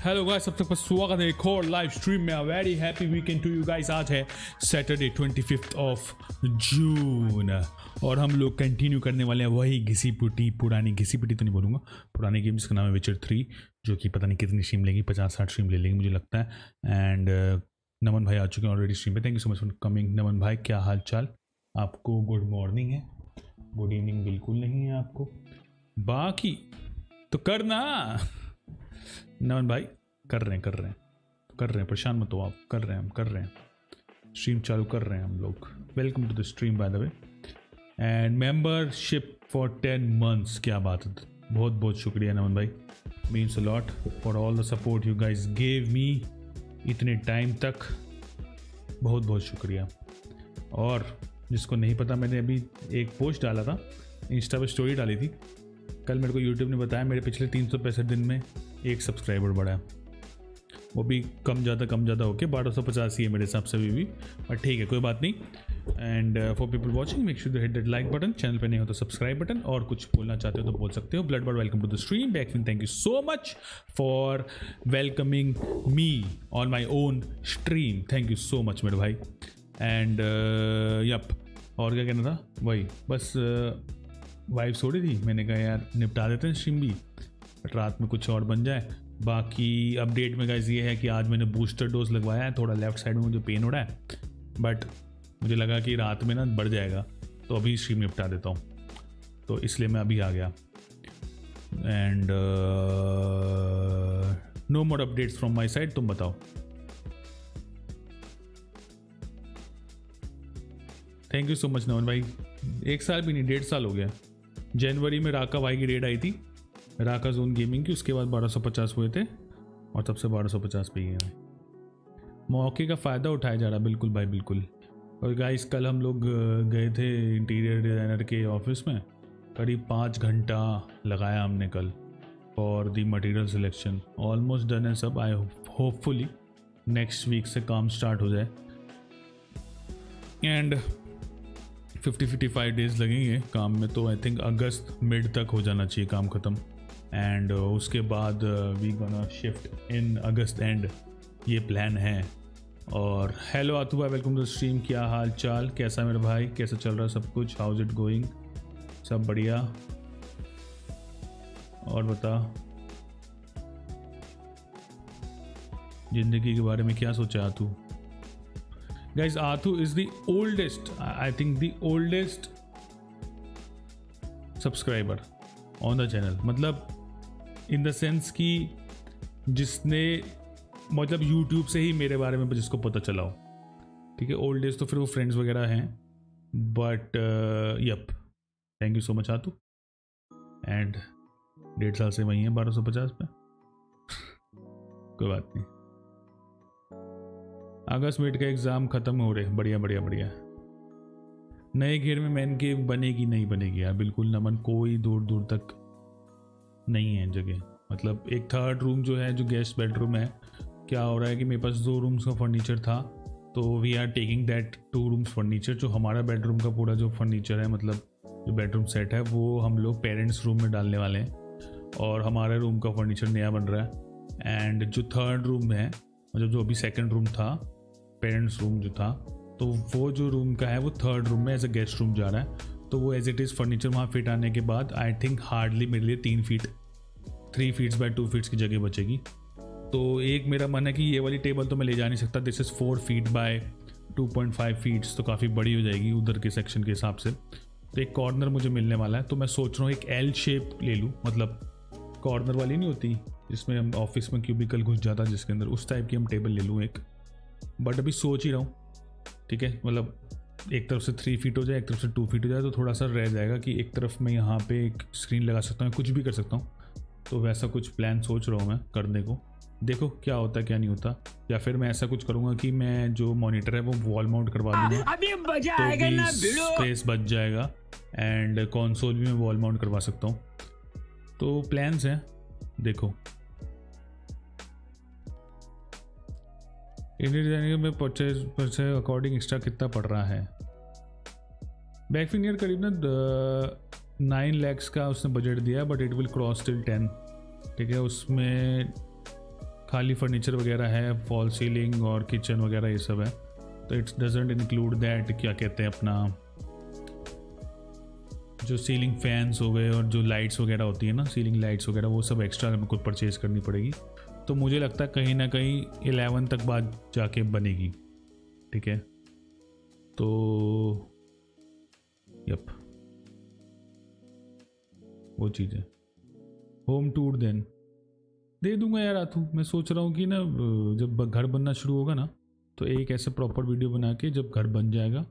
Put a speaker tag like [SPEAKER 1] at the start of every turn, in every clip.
[SPEAKER 1] Hello guys, सबसे पहले स्वागत है एक और लाइव स्ट्रीम में। Very happy weekend to you guys. आज है सैटरडे 25 ऑफ जून और हम लोग कंटिन्यू करने वाले हैं वही घिसी पुरानी तो नहीं बोलूँगा, पुरानी गेम्स का नाम है विचर 3, जो कि पता नहीं कितनी स्ट्रीम लेगी, 50-60 स्ट्रीम ले लेगी मुझे लगता है। एंड नमन भाई आ चुके हैं ऑलरेडी स्ट्रीम पे। Thank you so much for coming. Naman भाई क्या हाल चाल? आपको गुड मॉर्निंग है, गुड इवनिंग बिल्कुल नहीं है आपको, बाकी तो करना। नमन भाई कर रहे हैं, परेशान मत हो आप, कर रहे हैं स्ट्रीम चालू कर रहे हैं हम लोग। Welcome to the stream by the way. And membership for 10 months, क्या बात है, बहुत बहुत शुक्रिया नमन भाई, means a lot for all the support you guys gave me इतने टाइम तक, बहुत बहुत शुक्रिया। और जिसको नहीं पता, मैंने अभी एक पोस्ट डाला था, इंस्टा पे स्टोरी डाली थी कल, मेरे को यूट्यूब ने बताया मेरे पिछले 365 दिन में 1 सब्सक्राइबर बढ़ा है, वो भी कम ज़्यादा होके 1250 ही है मेरे हिसाब से अभी भी, बट ठीक है कोई बात नहीं। And for people watching, make sure to hit that like button, channel पे नहीं हो तो सब्सक्राइब बटन, और कुछ बोलना चाहते हो तो बोल सकते हो। BloodBot welcome to the stream back, thank you so much for welcoming me on my own stream, thank you so much मेरे भाई। एंड यप, और क्या कहना था, वही बस वाइफ छोड़ी थी, मैंने कहा यार निपटा देते हैं स्ट्रीम भी, बट रात में कुछ और बन जाए। बाकी अपडेट में गाइस ये है कि आज मैंने बूस्टर डोज लगवाया है, थोड़ा लेफ्ट साइड में मुझे पेन हो रहा है, बट मुझे लगा कि रात में ना बढ़ जाएगा, तो अभी स्ट्रीम निपटा देता हूँ, तो इसलिए मैं अभी आ गया। And no more updates from my side, तुम बताओ। Thank you so much Naman भाई, 1 साल भी नहीं 1.5 साल हो गया। जनवरी में राका भाई की रेड आई थी, राका जोन गेमिंग की, उसके बाद 1250 हुए थे और तब से 1250 पे ही है। मौके का फ़ायदा उठाया जा रहा, बिल्कुल भाई बिल्कुल। और गाइस कल हम लोग गए थे इंटीरियर डिज़ाइनर के ऑफिस में, करीब 5 घंटा लगाया हमने कल for the material selection. Almost done है सब, आई होपफुली नेक्स्ट वीक से काम स्टार्ट हो जाए। एंड 50-55 डेज़ लगेंगे काम में, तो आई थिंक अगस्त मिड तक हो जाना चाहिए काम ख़त्म। एंड उसके बाद we gonna shift in August end, ये प्लान है। और हेलो आतू भाई, वेलकम टू द स्ट्रीम, क्या हाल चाल, कैसा मेरे भाई, कैसा चल रहा है सब कुछ, हाउ इज इट गोइंग, सब बढ़िया? और बता जिंदगी के बारे में क्या सोचा आतू? Guys, Athu is the oldest, I think the oldest subscriber on the channel, मतलब in the sense कि जिसने मतलब YouTube से ही मेरे बारे में जिसको पता चला हो, ठीक है। ओल्डेस्ट तो फिर वो फ्रेंड्स वगैरह हैं, but yup, thank you so much Aatu. And 1.5 साल से वही है 1250 पे कोई बात नहीं। अगस्त मिड का एग्ज़ाम ख़त्म हो रहे, बढ़िया बढ़िया बढ़िया। नए घेर में मैन के बनेगी नहीं बनेगी यार, बिल्कुल नमन, कोई दूर दूर तक नहीं है जगह। मतलब एक 3rd रूम जो है, जो गेस्ट बेडरूम है, क्या हो रहा है कि मेरे पास 2 रूम्स का फर्नीचर था, तो we are taking that 2 rooms furniture. जो हमारा बेडरूम का पूरा जो फर्नीचर है, मतलब जो बेडरूम सेट है, वो हम लोग पेरेंट्स रूम में डालने वाले हैं, और हमारे रूम का फर्नीचर नया बन रहा है। एंड जो 3rd रूम है, मतलब जो अभी 2nd रूम था, पेरेंट्स रूम जो था, तो वो जो रूम का है वो 3rd रूम में एज अ गेस्ट रूम जा रहा है। तो वो एज इट इज़ फर्नीचर वहाँ फिट आने के बाद आई थिंक हार्डली मेरे लिए 3 फीट बाय 2 फीट्स की जगह बचेगी। तो एक मेरा मन है कि ये वाली टेबल तो मैं ले जा नहीं सकता, this is 4 feet by 2.5 feets, तो काफ़ी बड़ी हो जाएगी उधर के सेक्शन के हिसाब से। तो एक कॉर्नर मुझे मिलने वाला है, तो मैं सोच रहा हूँ एक L शेप ले लूँ, मतलब कॉर्नर वाली नहीं होती जिसमें हम ऑफिस में क्यूबिकल घुस जाता जिसके अंदर, उस टाइप की हम टेबल ले लूँ एक। बट अभी सोच ही रहा हूँ, ठीक है, मतलब एक तरफ से 3 फीट हो जाए, एक तरफ से 2 फीट हो जाए, तो थोड़ा सा रह जाएगा कि एक तरफ मैं यहाँ पे एक स्क्रीन लगा सकता हूँ, कुछ भी कर सकता हूँ। तो वैसा कुछ प्लान सोच रहा हूँ मैं करने को, देखो क्या होता है क्या नहीं होता। या फिर मैं ऐसा कुछ करूँगा कि मैं जो मॉनिटर है वो वॉल माउंट करवा दूँगा, तो स्पेस बच जाएगा, एंड कंसोल भी मैं वॉल माउंट करवा सकता हूँ। तो प्लान्स हैं, देखो। इंडियन डिजाइनिंग में परचेज अकॉर्डिंग एक्स्ट्रा कितना पड़ रहा है? बैकफिनियर करीब ना 9 lakhs का उसने बजट दिया, but it will cross till 10, ठीक है। उसमें खाली फर्नीचर वगैरह है, फॉल सीलिंग और किचन वगैरह ये सब है, तो इट्स डजेंट इंक्लूड दैट क्या कहते हैं अपना जो सीलिंग फैंस हो गए और जो लाइट्स वगैरह होती है ना, सीलिंग लाइट्स वगैरह, वो सब एक्स्ट्रा हमको परचेज करनी पड़ेगी। तो मुझे लगता है कहीं ना कहीं 11 तक बाद जाके बनेगी, ठीक है। तो यप वो चीज़ है। होम टूर देन दे दूंगा यार आथू। मैं सोच रहा हूँ कि ना जब घर बनना शुरू होगा ना, तो एक ऐसे प्रॉपर वीडियो बना के, जब घर बन जाएगा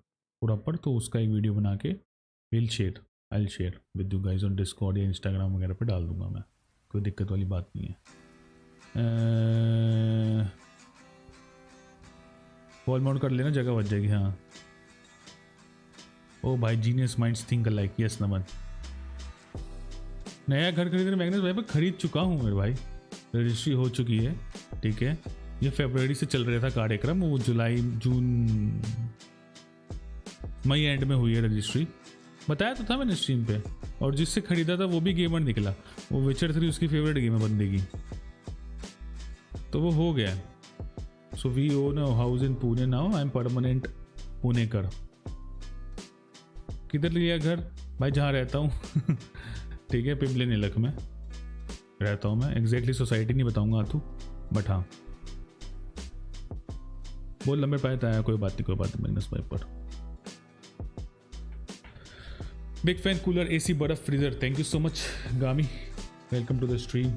[SPEAKER 1] प्रॉपर, तो उसका एक वीडियो बना के I share with you guys on Discord या इंस्टाग्राम वगैरह पे डाल दूंगा मैं, कोई दिक्कत वाली बात नहीं है। वॉल माउंट कर लेना, जगह बच जाएगी। हाँ ओ भाई, genius minds think alike, yes Naman. नया घर खरीदने मैग्नेस भाई पर खरीद चुका हूँ मेरे भाई, रजिस्ट्री हो चुकी है, ठीक है। ये फरवरी से चल रहा था कार्यक्रम, वो जून मई एंड में हुई है रजिस्ट्री, बताया तो था मैंने स्ट्रीम पे। और जिससे खरीदा था वो भी गेमर निकला, वो विचर 3 उसकी फेवरेट गेम है बंदे की, तो वो हो गया। So we own a house in Pune now, I am permanent Punekar. किधर लिया घर भाई? जहाँ रहता हूँ ठीक है, पिपले नीलक में रहता हूँ मैं, एग्जैक्टली सोसाइटी नहीं बताऊंगा तू, बट हाँ बहुत लंबे पाए आया। कोई बात नहीं मैग्नस भाई पर। बिग फैन, कूलर, एसी, बर्फ, freezer, thank you so much गामी, वेलकम टू द स्ट्रीम।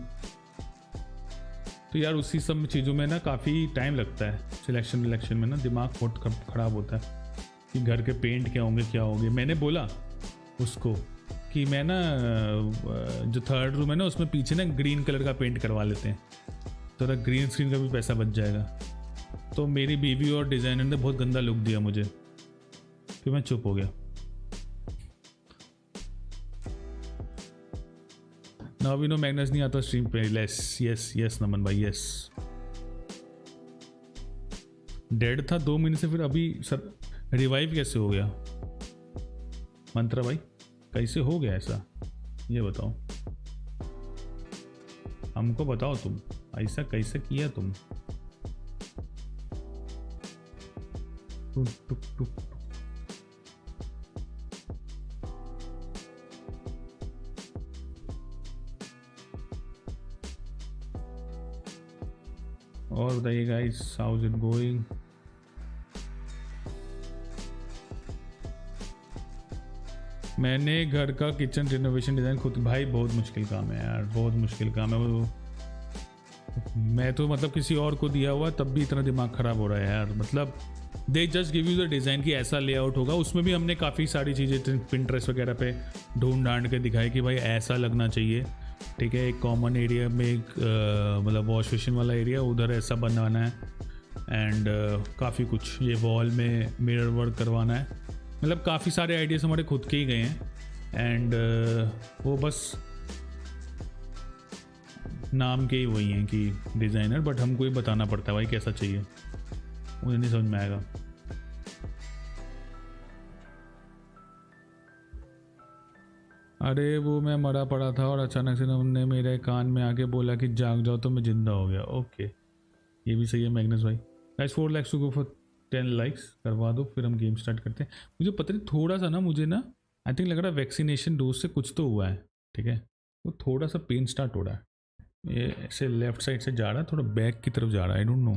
[SPEAKER 1] तो यार उसी सब चीज़ों में ना काफ़ी टाइम लगता है, सिलेक्शन में ना दिमाग बहुत ख़राब होता है कि घर के पेंट क्या होंगे। मैंने बोला उसको कि मैं ना जो 3rd रूम है ना, उसमें पीछे ना ग्रीन कलर का पेंट करवा लेते हैं, तो ग्रीन स्क्रीन का भी पैसा बच जाएगा। तो मेरी बीवी और डिज़ाइनर ने बहुत गंदा लुक दिया मुझे, फिर मैं चुप हो गया। नवीनो मैग्नस नहीं आता स्ट्रीम पे, यस नमन भाई, यस। डेड था 2 महीने से, फिर अभी सर रिवाइव कैसे हो गया? मंत्रा भाई कैसे हो गया ऐसा, ये बताओ हमको, बताओ तुम ऐसा कैसे किया तुम? टुक टुक टुक। और बताइए guys, how is it going? मैंने घर का किचन रिनोवेशन डिज़ाइन खुद, भाई बहुत मुश्किल काम है यार, बहुत मुश्किल काम है वो। मैं तो मतलब किसी और को दिया हुआ तब भी इतना दिमाग ख़राब हो रहा है यार। मतलब they just give you the design की ऐसा लेआउट होगा, उसमें भी हमने काफ़ी सारी चीज़ें पिंटरेस्ट वगैरह पे ढूंढ ढांड के दिखाई कि भाई ऐसा लगना चाहिए, ठीक है। एक कॉमन एरिया में एक मतलब वॉश बेसिन वाला एरिया, उधर ऐसा बनवाना है, एंड काफ़ी कुछ ये वॉल में मिरर वर्क करवाना है। मतलब काफ़ी सारे आइडियाज़ हमारे खुद के ही गए हैं, एंड वो बस नाम के ही वही हैं कि डिज़ाइनर, बट हमको ही बताना पड़ता है भाई कैसा चाहिए, मुझे नहीं समझ में आएगा। अरे वो मैं मरा पड़ा था और अचानक से उन्होंने मेरे कान में आके बोला कि जाग जाओ, तो मैं जिंदा हो गया। ओके, ये भी सही है मैग्नस भाई। Guys 4 likes to go for 10 likes करवा दो, फिर हम गेम स्टार्ट करते हैं। मुझे पता नहीं, थोड़ा सा ना मुझे ना आई थिंक लग रहा है वैक्सीनेशन डोज से कुछ तो हुआ है, ठीक है। वो थोड़ा सा पेन स्टार्ट हो रहा है, ये ऐसे लेफ्ट साइड से जा रहा है, थोड़ा बैक की तरफ जा रहा है। आई डोंट नो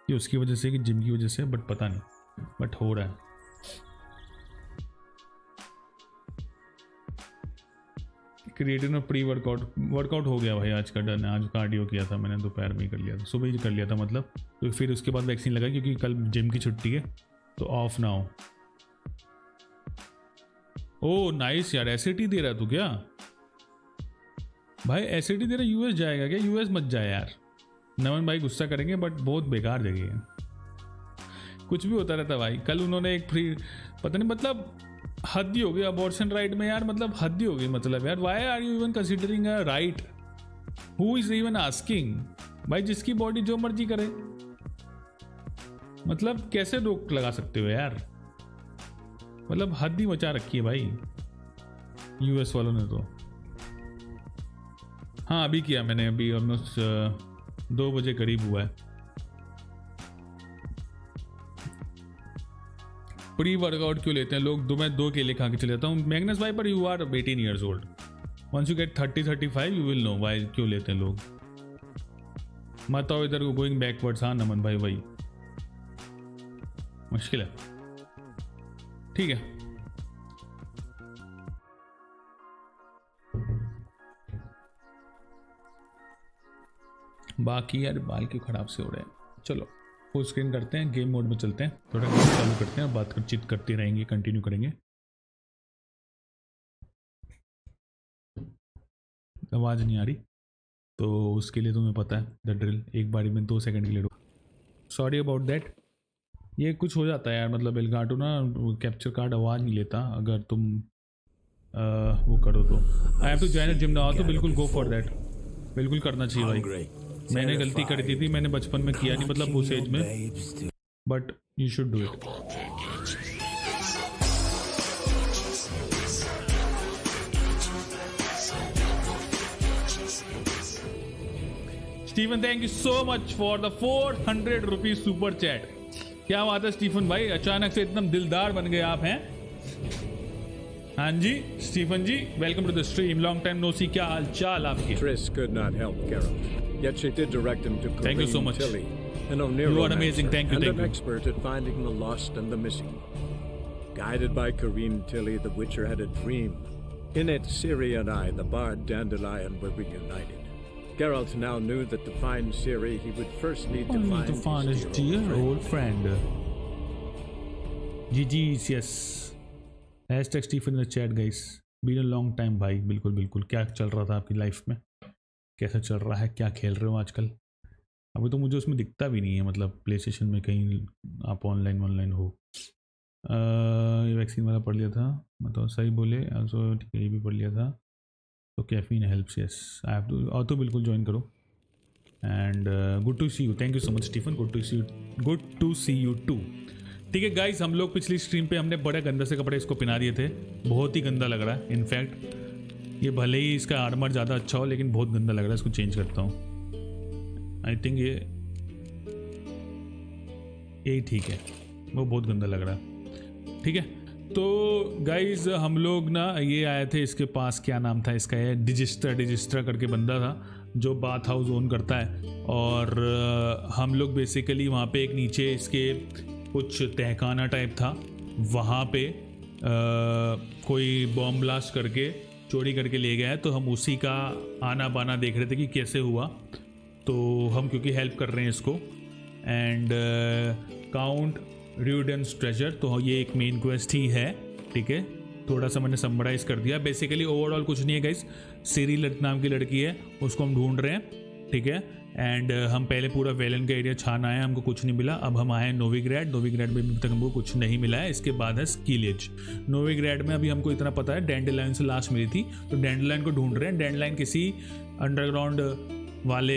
[SPEAKER 1] कि उसकी वजह से कि जिम की वजह से, बट पता नहीं, बट हो रहा है। क्रिएटिव में प्री वर्कआउट हो गया भाई, आज का डन है। आज कार्डियो किया था मैंने, दोपहर में ही कर लिया था, सुबह ही कर लिया था मतलब। तो फिर उसके बाद वैक्सीन लगाई, क्योंकि कल जिम की छुट्टी है तो ऑफ ना हो। ओ नाइस यार, एसएटी दे रहा तू क्या भाई? एसएटी दे रहा, यूएस जाएगा क्या? यूएस मत जाए यार, नमन भाई गुस्सा करेंगे, बट बहुत बेकार जगह है। कुछ भी होता रहता भाई। कल उन्होंने एक फ्री, पता नहीं, मतलब हद ही हो गई अबॉर्शन राइट में यार, मतलब हद ही हो गई। मतलब यार why are you even considering a right? Who is even asking? भाई जिसकी बॉडी जो मर्जी करे, मतलब कैसे रोक लगा सकते हो यार? मतलब हद ही मचा रखी है भाई यूएस वालों ने तो। हाँ अभी किया मैंने, अभी ऑलमोस्ट 2 बजे करीब हुआ है। प्री वर्कआउट क्यों लेते हैं लोग? मैं 2 केले खा के चले जाता हूँ मैग्नस भाई, पर you are 18 years old. Once you get 30-35 you will know why क्यों लेते हैं लोग। मत आओ इधर को, गोइंग बैकवर्ड्स। हाँ नमन भाई, वही मुश्किल है। ठीक है, बाकी यार बाल क्यों खराब से हो रहे हैं। चलो फुल स्क्रीन करते हैं, गेम मोड में चलते हैं, थोड़ा गेम चालू करते हैं और बात कर चिट करते रहेंगे, कंटिन्यू करेंगे। आवाज़ नहीं आ रही तो उसके लिए तुम्हें पता है द ड्रिल, एक बारी में 2 सेकंड के लिए सॉरी अबाउट दैट। ये कुछ हो जाता है यार, मतलब एलगाटो ना कैप्चर कार्ड आवाज़ नहीं लेता अगर तुम वो करो तो। I have to join a gym now, तो बिल्कुल गो फॉर दैट, बिल्कुल करना चाहिए भाई। मैंने गलती कर दी थी, मैंने बचपन में किया नहीं, मतलब उस एज में, but you should do it. Stephen thank you so much for the 400 rupees super chat. क्या बात है स्टीफन भाई, अचानक से एकदम दिलदार बन गए आप हैं। हाँ जी Stephen ji, welcome to the stream, long time no see, क्या हाल चाल आपके?
[SPEAKER 2] Triss could not help Geralt, yet she did direct him to
[SPEAKER 1] Thank you so much.
[SPEAKER 2] Tilly, an O'Neill
[SPEAKER 1] You are amazing. Thank you,
[SPEAKER 2] and
[SPEAKER 1] thank
[SPEAKER 2] an
[SPEAKER 1] you.
[SPEAKER 2] expert at finding the lost and the missing. Guided by Corrine Tilly, the Witcher had a dream. In it, Ciri and I, the bard Dandelion, were reunited. Geralt now knew that to find Ciri, he would first need to find
[SPEAKER 1] his dear old friend. GG's, yes. Hashtag Stephen in the chat, guys. Been a long time भाई, बिल्कुल बिल्कुल। क्या चल रहा था आपकी life में, कैसा चल रहा है, क्या खेल रहे हो आजकल? अभी तो मुझे उसमें दिखता भी नहीं है, मतलब प्ले स्टेशन में कहीं आप ऑनलाइन हो। ये वैक्सीन वाला पढ़ लिया था, मतलब सही बोले, ठीक है ये भी पढ़ लिया था। तो caffeine helps, yes I have to, और तो बिल्कुल ज्वाइन करो। And good to see you, thank you so much Stephen, good to see you too. ठीक है गाइस, हम लोग पिछली स्ट्रीम पे हमने बड़े गंदे से कपड़े इसको पहना दिए थे, बहुत ही गंदा लग रहा है। इनफैक्ट ये भले ही इसका आर्मर ज़्यादा अच्छा हो, लेकिन बहुत गंदा लग रहा है, इसको चेंज करता हूँ। आई थिंक ये ठीक है, वो बहुत गंदा लग रहा है। ठीक है, तो गाइज हम लोग ना ये आए थे इसके पास, क्या नाम था इसका, ये डिजिस्ट्रा करके बंदा था जो बाथ हाउस ओन करता है। और हम लोग बेसिकली वहाँ पे एक नीचे इसके कुछ तहखाना टाइप था, वहाँ पे कोई बॉम्ब ब्लास्ट करके चोरी करके ले गया है। तो हम उसी का आना बाना देख रहे थे कि कैसे हुआ। तो हम क्योंकि हेल्प कर रहे हैं इसको, एंड काउंट र्यूडेंस ट्रेजर, तो ये एक मेन क्वेस्ट ही है। ठीक है, थोड़ा सा मैंने समराइज कर दिया। बेसिकली ओवरऑल कुछ नहीं है गाइस, सिरी नाम की लड़की है, उसको हम ढूंढ रहे हैं। ठीक है, एंड हम पहले पूरा वेलन का एरिया छान आए, हमको कुछ नहीं मिला। अब हम आए हैं नोविग्रैड में अभी तक हमको कुछ नहीं मिला है। इसके बाद है स्कीलेज। नोविग्रैड में अभी हमको इतना पता है डैंडेलाइन से लास्ट मिली थी, तो डैंडेलाइन को ढूंढ रहे हैं। डैंडेलाइन किसी अंडरग्राउंड वाले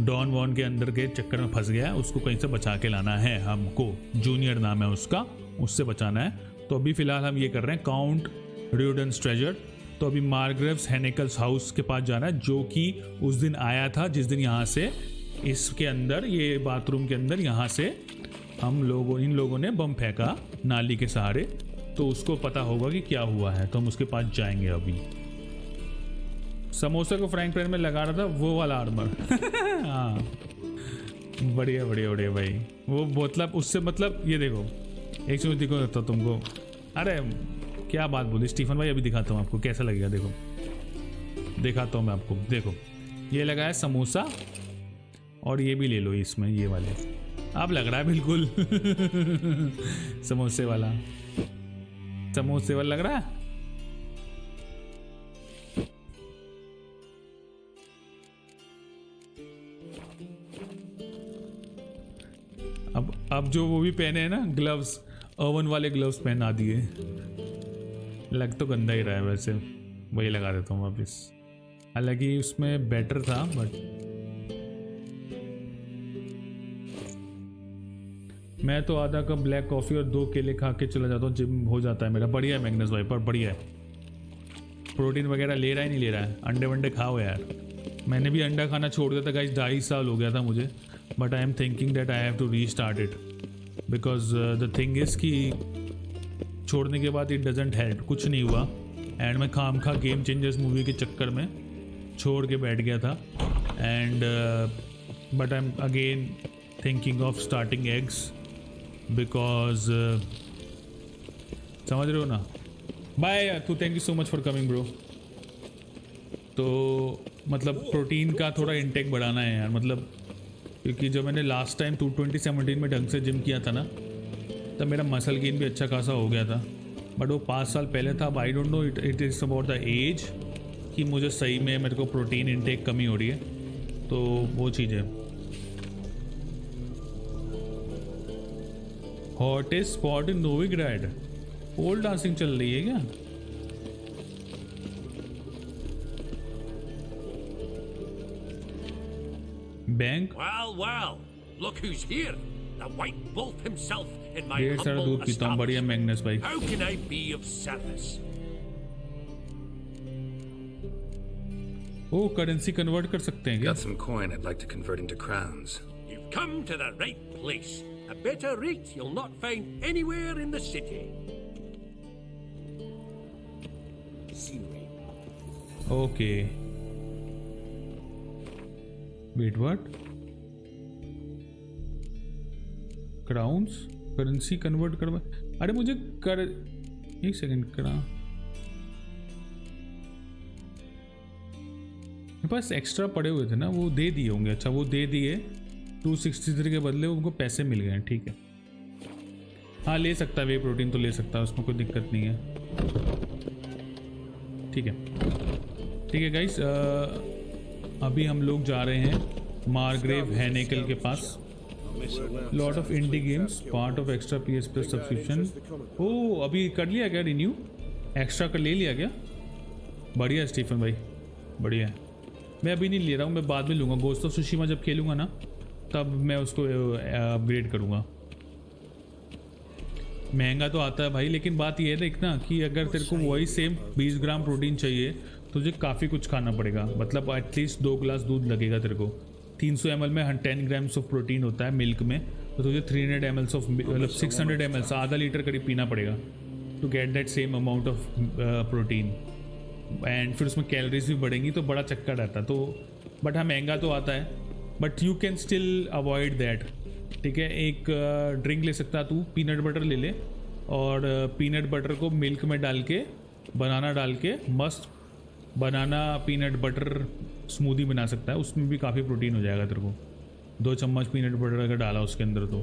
[SPEAKER 1] डॉन वॉन के अंदर के चक्कर में फंस गया, उसको कहीं से बचा के लाना है हमको। जूनियर नाम है उसका, उससे बचाना है। तो अभी फिलहाल हम ये कर रहे हैं काउंट र्यूडेंस ट्रेजर। तो अभी मार्ग्रेव्स हेनेकल्स हाउस के पास जाना है, जो कि उस दिन आया था, जिस दिन यहाँ से इसके अंदर, ये बाथरूम के अंदर यहाँ से इन लोगों ने बम फेंका नाली के सहारे। तो उसको पता होगा कि क्या हुआ है, तो हम उसके पास जाएंगे। अभी समोसा को फ्राइंग पैन में लगा रहा था, वो वाला आर्मर हाँ बढ़िया बढ़िया बढ़िया भाई। वो मतलब उससे मतलब ये देखो, एक चीज दिखो तो तुमको, अरे क्या बात बोली स्टीफन भाई, अभी दिखाता हूँ आपको कैसा लगेगा। देखो दिखाता हूँ मैं आपको, देखो ये लगा है समोसा, और ये भी ले लो इसमें, ये वाले अब लग रहा है बिल्कुल समोसे वाला लग रहा है। अब जो वो भी पहने हैं ना ग्लव्स, ओवन वाले ग्लव्स पहना दिए। लग तो गंदा ही रहा है वैसे, वही लगा देता हूँ वापस। हालांकि उसमें बेटर था, बट मैं तो आधा कप ब्लैक कॉफ़ी और 2 केले खा के चला जाता हूँ, जिम हो जाता है मेरा। बढ़िया है मैग्नस भाई, पर बढ़िया है। प्रोटीन वगैरह ले रहा है नहीं ले रहा है? अंडे वंडे खाओ यार, मैंने भी अंडा खाना छोड़ दिया था गाइस, 2.5 साल हो गया था मुझे, but I am thinking that I have to restart it because the thing is कि छोड़ने के बाद इट डजेंट हेल्प, कुछ नहीं हुआ एंड मैं खाम खा गेम चेंजर्स मूवी के चक्कर में छोड़ के बैठ गया था and but I M again thinking of starting eggs because समझ रहे हो ना। बाय तो thank you so much for coming bro. तो मतलब प्रोटीन का थोड़ा इंटेक बढ़ाना है यार, मतलब क्योंकि जब मैंने लास्ट टाइम 2017 में ढंग से जिम किया था ना, तब मेरा मसल गेन भी अच्छा खासा हो गया था, बट वो 5 साल पहले था। अब I don't know, it is about the age कि मुझे सही में मेरे को प्रोटीन इंटेक कमी हो रही है, तो वो चीज़ है। Hottest spot in Novigrad, pole dancing चल रही है क्या? Bank
[SPEAKER 3] Well, look who's here. The white wolf himself in my
[SPEAKER 1] ढेर सारा
[SPEAKER 3] humble
[SPEAKER 1] दूध पीता हूँ, बढ़िया मैग्नेस भाई।
[SPEAKER 3] How can I be of service?
[SPEAKER 1] Oh currency convert कर सकते हैं क्या?
[SPEAKER 4] Got some coin I'd like to convert into crowns.
[SPEAKER 3] You've come to the right place. A better rate you'll not find anywhere in the city.
[SPEAKER 1] Okay wait what? Crowns currency convert करवा, अरे मुझे कर एक second करा, मेरे पास extra पड़े हुए थे ना, वो दे दिए होंगे। अच्छा वो दे दिए, 263 के बदले उनको पैसे मिल गए, ठीक है। हाँ ले सकता है, वे प्रोटीन तो ले सकता है, उसमें कोई दिक्कत नहीं है। ठीक है ठीक है गाइस, अभी हम लोग जा रहे हैं मार्ग्रेव हैनेकल के पास। Lot of indie games part of extra PS plus subscription. ओ अभी कर लिया क्या रिन्यू? एक्स्ट्रा कर ले लिया क्या? बढ़िया स्टीफन भाई, बढ़िया है। मैं अभी नहीं ले रहा हूँ, मैं बाद में लूँगा। गोस्ट ऑफ सुशीमा जब खेलूँगा ना, तब मैं उसको अपग्रेड करूँगा। महंगा तो आता है भाई, लेकिन बात यह है देखना कि अगर तेरे को वही सेम 20 ग्राम प्रोटीन चाहिए तो तुझे काफ़ी कुछ खाना पड़ेगा। मतलब एटलीस्ट 2 ग्लास दूध लगेगा तेरे को। 300 ml में 10 ग्राम्स ऑफ प्रोटीन होता है मिल्क में, तो तुझे 300 ml ऑफ मतलब 600 ml आधा लीटर करीब पीना पड़ेगा to get that same amount of protein. And फिर उसमें कैलोरीज भी बढ़ेंगी, तो बड़ा चक्कर रहता है। तो बट हाँ महंगा तो आता है, but you can still avoid that. ठीक है, एक ड्रिंक ले सकता तू, पीनट बटर ले ले, और पीनट बटर को मिल्क में डाल के बनाना डाल के मस्त बनाना पीनट बटर स्मूदी बना सकता है। उसमें भी काफ़ी प्रोटीन हो जाएगा तेरे को। 2 चम्मच पीनट बटर अगर डाला उसके अंदर तो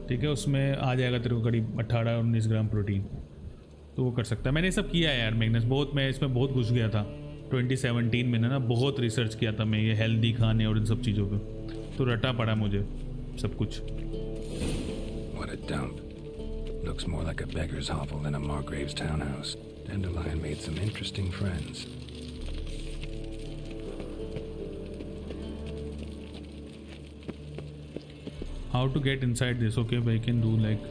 [SPEAKER 1] ठीक है, उसमें आ जाएगा तेरे को करीब 18-19 ग्राम प्रोटीन। तो वो कर सकता है। मैंने ये सब किया है यार मैग्नेस, बहुत मैं इसमें बहुत घुस गया था 2017 में ना, बहुत रिसर्च किया था मैं ये हेल्दी खाने और इन सब चीज़ों पे, तो रटा पड़ा मुझे सब कुछ।
[SPEAKER 4] What a dump. Looks more like a beggar's hovel than a Margrave's townhouse. Dandelion made some interesting friends.
[SPEAKER 1] How to get inside this? Okay, I can do like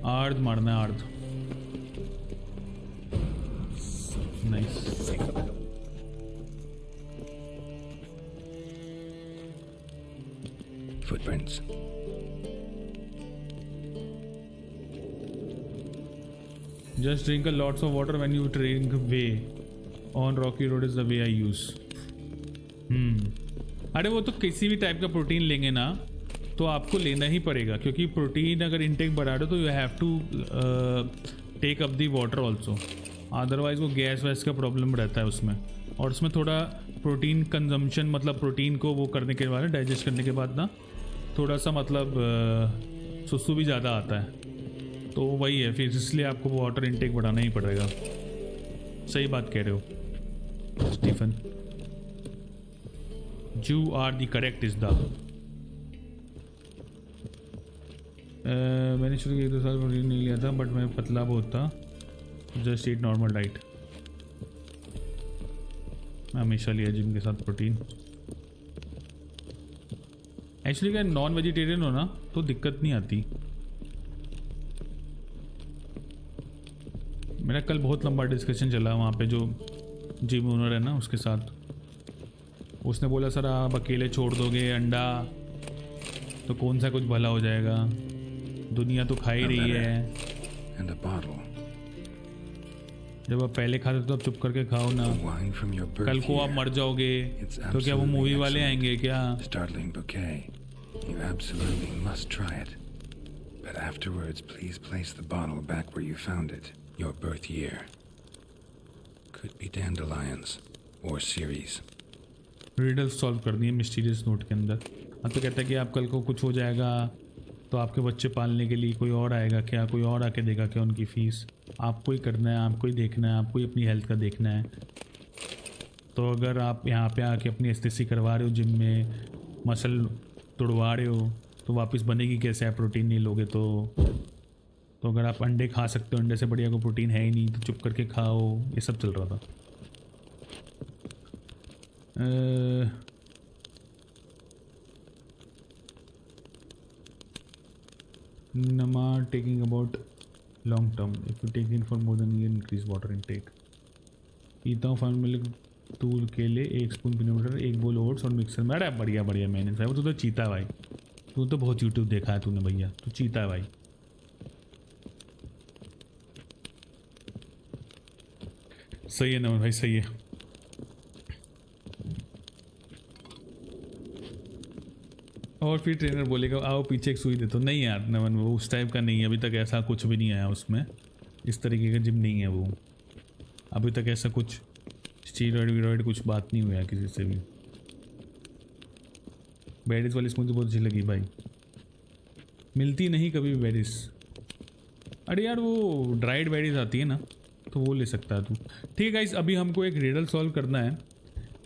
[SPEAKER 1] अर्ध मारना है, अर्ध। Nice.
[SPEAKER 4] Footprints.
[SPEAKER 1] Just drink a lots of water when you drink way. On rocky road is the way I use. अरे वो तो किसी भी type का प्रोटीन लेंगे ना, तो आपको लेना ही पड़ेगा, क्योंकि प्रोटीन अगर इंटेक बढ़ा रहे हो तो you have to take up the water also, otherwise वो गैस वैस का प्रॉब्लम रहता है उसमें। और उसमें थोड़ा प्रोटीन कंजम्पशन, मतलब प्रोटीन को वो करने के बाद, डाइजेस्ट करने के बाद ना थोड़ा सा मतलब सुसु भी ज़्यादा आता है। तो वही है, फिर इसलिए आपको वाटर इंटेक बढ़ाना ही पड़ेगा। सही बात कह रहे हो Stephen, you are the correct is the. मैंने शुरू 1-2 साल प्रोटीन नहीं लिया था, बट मैं पतला बहुत था। Just eat normal diet. मैं हमेशा लिया जिम के साथ प्रोटीन। एक्चुअली क्या नॉन वेजिटेरियन हो ना तो दिक्कत नहीं आती। मेरा कल बहुत लंबा डिस्कशन चला वहाँ पे जो जिम ओनर है ना उसके साथ। उसने बोला सर आप अकेले छोड़ दोगे अंडा तो कौन सा कुछ भला हो जाएगा, दुनिया तो खा ही रही है।
[SPEAKER 4] And a bottle.
[SPEAKER 1] जब आप पहले खाते तो आप चुप करके खाओ ना,
[SPEAKER 4] Wine from your birth
[SPEAKER 1] कल को आप
[SPEAKER 4] year.
[SPEAKER 1] मर जाओगे
[SPEAKER 4] It's
[SPEAKER 1] तो क्या वो
[SPEAKER 4] absolutely
[SPEAKER 1] मूवी वाले
[SPEAKER 4] excellent.
[SPEAKER 1] आएंगे क्या?
[SPEAKER 4] Startling bouquet. You absolutely must try it. But afterwards, please place the bottle back where you found it. Your birth year. Could be dandelions or Ceres.
[SPEAKER 1] Riddle solve कर दिए mysterious note के अंदर। अब तो कहता है कि आप कल को कुछ हो जाएगा तो आपके बच्चे पालने के लिए कोई और आएगा क्या, कोई और आके देगा क्या उनकी फीस? आपको ही करना है, आपको ही देखना है, आपको ही अपनी हेल्थ का देखना है। तो अगर आप यहाँ पे आके अपनी एस्थेसी करवा रहे हो, जिम में मसल तोड़वा रहे हो, तो वापस बनेगी कैसे? आप प्रोटीन नहीं लोगे तो अगर आप अंडे खा सकते हो, अंडे से बढ़िया कोई प्रोटीन है ही नहीं, तो चुप करके खाओ। ये सब चल रहा था। Nama taking about long term. If you take in for more than a year, increase water intake. पीता हूँ फार्म मिल्क, दूध केले, 1 स्पून पीनट बटर, 1 बोल ओट्स और मिक्सर में। अरे बढ़िया बढ़िया मैंने भाई, वो तू तो चीता है भाई, तू तो बहुत यूट्यूब देखा है तूने भैया, तू चीता है भाई। सही है नमन भाई, सही है। और फिर ट्रेनर बोलेगा आओ पीछे एक सुई दे, तो नहीं यार नमन वो उस टाइप का नहीं है, अभी तक ऐसा कुछ भी नहीं आया उसमें, इस तरीके का जिम नहीं है वो। अभी तक ऐसा कुछ स्टीरॉइड वीरॉइड कुछ बात नहीं हुआ किसी से भी। बेडिस वाली स्मूदी बहुत अच्छी लगी भाई, मिलती नहीं कभी भी बेडिस। अरे यार वो ड्राइड बेडिस आती है ना, तो वो ले सकता है तू। ठीक है गाइस, अभी हमको एक रिडल सॉल्व करना है,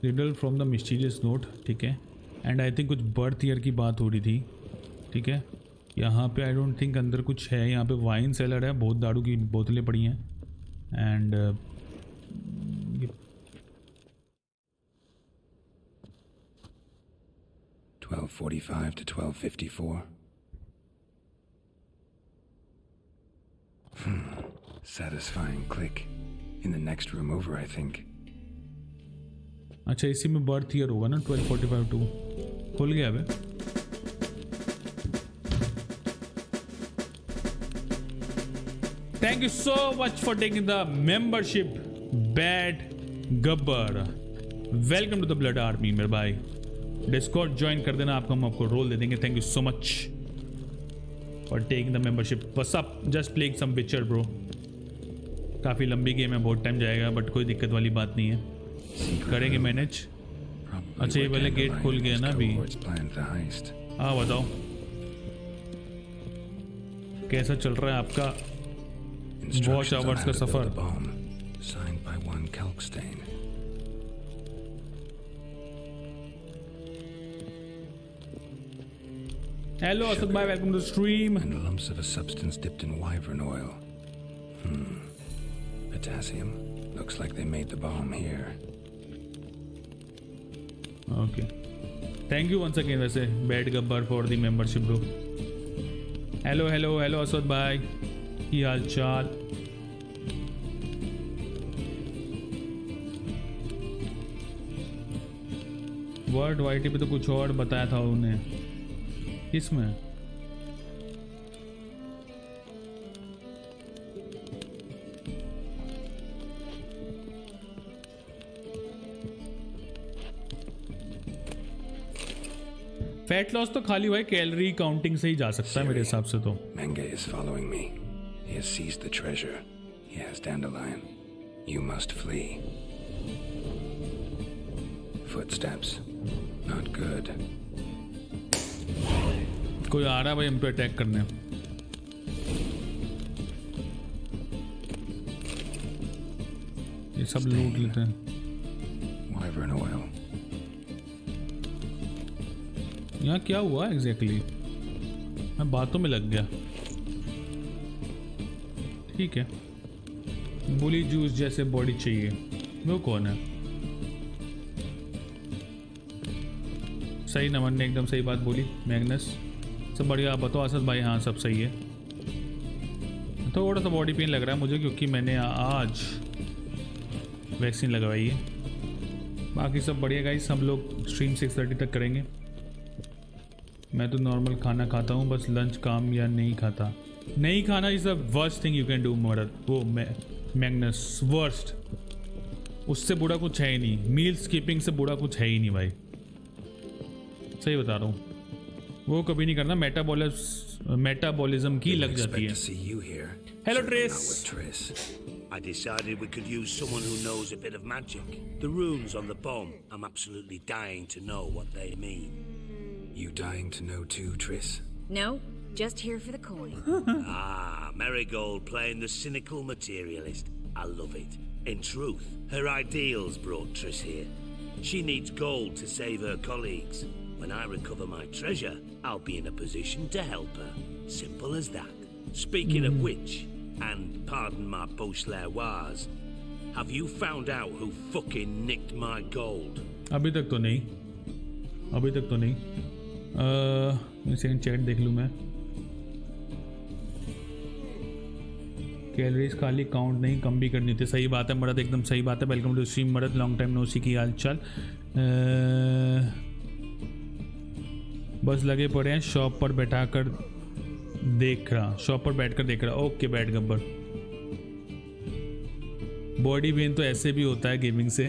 [SPEAKER 1] riddle from the mysterious note. ठीक है, एंड आई थिंक कुछ बर्थ ईयर की बात हो रही थी। ठीक है, यहाँ पे आई डोंट थिंक अंदर कुछ है। यहाँ पे वाइन सेलर है, बहुत दारू की बोतलें पड़ी हैं। And
[SPEAKER 4] 12:45 to 12:54. Satisfying click. In the next room over, I think.
[SPEAKER 1] अच्छा इसी में बर्थ ईयर होगा ना, 12:45 टू खुल गया अबे। Thank you so much for taking the membership bad Gabbar. Welcome to the blood army मेरे भाई। डिस्कॉर्ड ज्वाइन कर देना, हम आपको रोल दे देंगे। Thank you so much for taking the membership. What's up, just playing some Witcher bro. काफ़ी लंबी गेम है, बहुत टाइम जाएगा, बट कोई दिक्कत वाली बात नहीं है, करेंगे मैनेज। अच्छा ये वाले गेट खुल गया ना अभी। हाँ बताओ कैसा चल रहा है आपका वॉच आवर्स का सफर? हेलो असद भाई, welcome to stream.
[SPEAKER 4] And lumps of a substance dipped in wyvern oil. Potassium. Looks like they made the bomb here.
[SPEAKER 1] Okay, thank you once again वैसे bad Gabbar for the membership bro. Hello hello hello Asad भाई, की हाल चाल? Word वाइटी पे तो कुछ और बताया था उन्हें, किसमें? फैट लॉस तो खाली भाई कैलोरी काउंटिंग से ही जा सकता है मेरे हिसाब से तो।
[SPEAKER 4] Menge is following me. He has seized the treasure. He has dandelion. You must flee. Footsteps. Not good.
[SPEAKER 1] कोई आ रहा है भाई हम पे अटैक करने। ये सब लूट लेते हैं।
[SPEAKER 4] Wyvern oil.
[SPEAKER 1] यहाँ क्या हुआ एग्जैक्टली? मैं बातों में लग गया। ठीक है, बुली जूस जैसे बॉडी चाहिए, वो कौन है? सही, नमन ने एकदम सही बात बोली। मैग्नस सब बढ़िया, आप बताओ असद भाई? हाँ सब सही है। थोड़ा सा बॉडी पेन लग रहा है मुझे क्योंकि मैंने आज वैक्सीन लगवाई है। बाकी सब बढ़िया गाइस, हम लोग स्ट्रीम 6:30 तक करेंगे। मैं तो नॉर्मल खाना खाता हूँ, बस लंच काम या नहीं खाता। नहीं खाना is the worst thing you can do murder. वो मैग्नस वर्स्ट, उससे बुरा कुछ है ही नहीं। मील स्किपिंग से बुरा कुछ है ही नहीं भाई, सही बता रहा हूँ। वो कभी नहीं करना, मेटाबॉलिज्म की लग जाती है। Hello trace.
[SPEAKER 3] I decided we could use someone who knows a bit of magic. The runes on the bomb, I'm absolutely dying to know what they mean.
[SPEAKER 4] You dying to know too, Triss?
[SPEAKER 5] No, just here for the coin.
[SPEAKER 3] Marigold playing the cynical materialist. I love it. In truth, her ideals brought Triss here. She needs gold to save her colleagues. When I recover my treasure, I'll be in a position to help her. Simple as that. Speaking of which, and pardon my Beauclervois, have you found out who fucking nicked my gold?
[SPEAKER 1] अभी तक तो नहीं, अभी तक तो नहीं। Second chat देख लूँ मैं। कैलोरीज खाली काउंट नहीं, कम भी करनी थी। सही बात है मरद, एकदम सही बात है। वेलकम टू स्ट्रीम मरद, लॉन्ग टाइम नो सी की हाल चाल। बस लगे पड़े हैं शॉप पर बैठाकर देख रहा, शॉप पर बैठकर देख रहा। ओके बैठ गब्बर। बॉडी पेन तो ऐसे भी होता है गेमिंग से।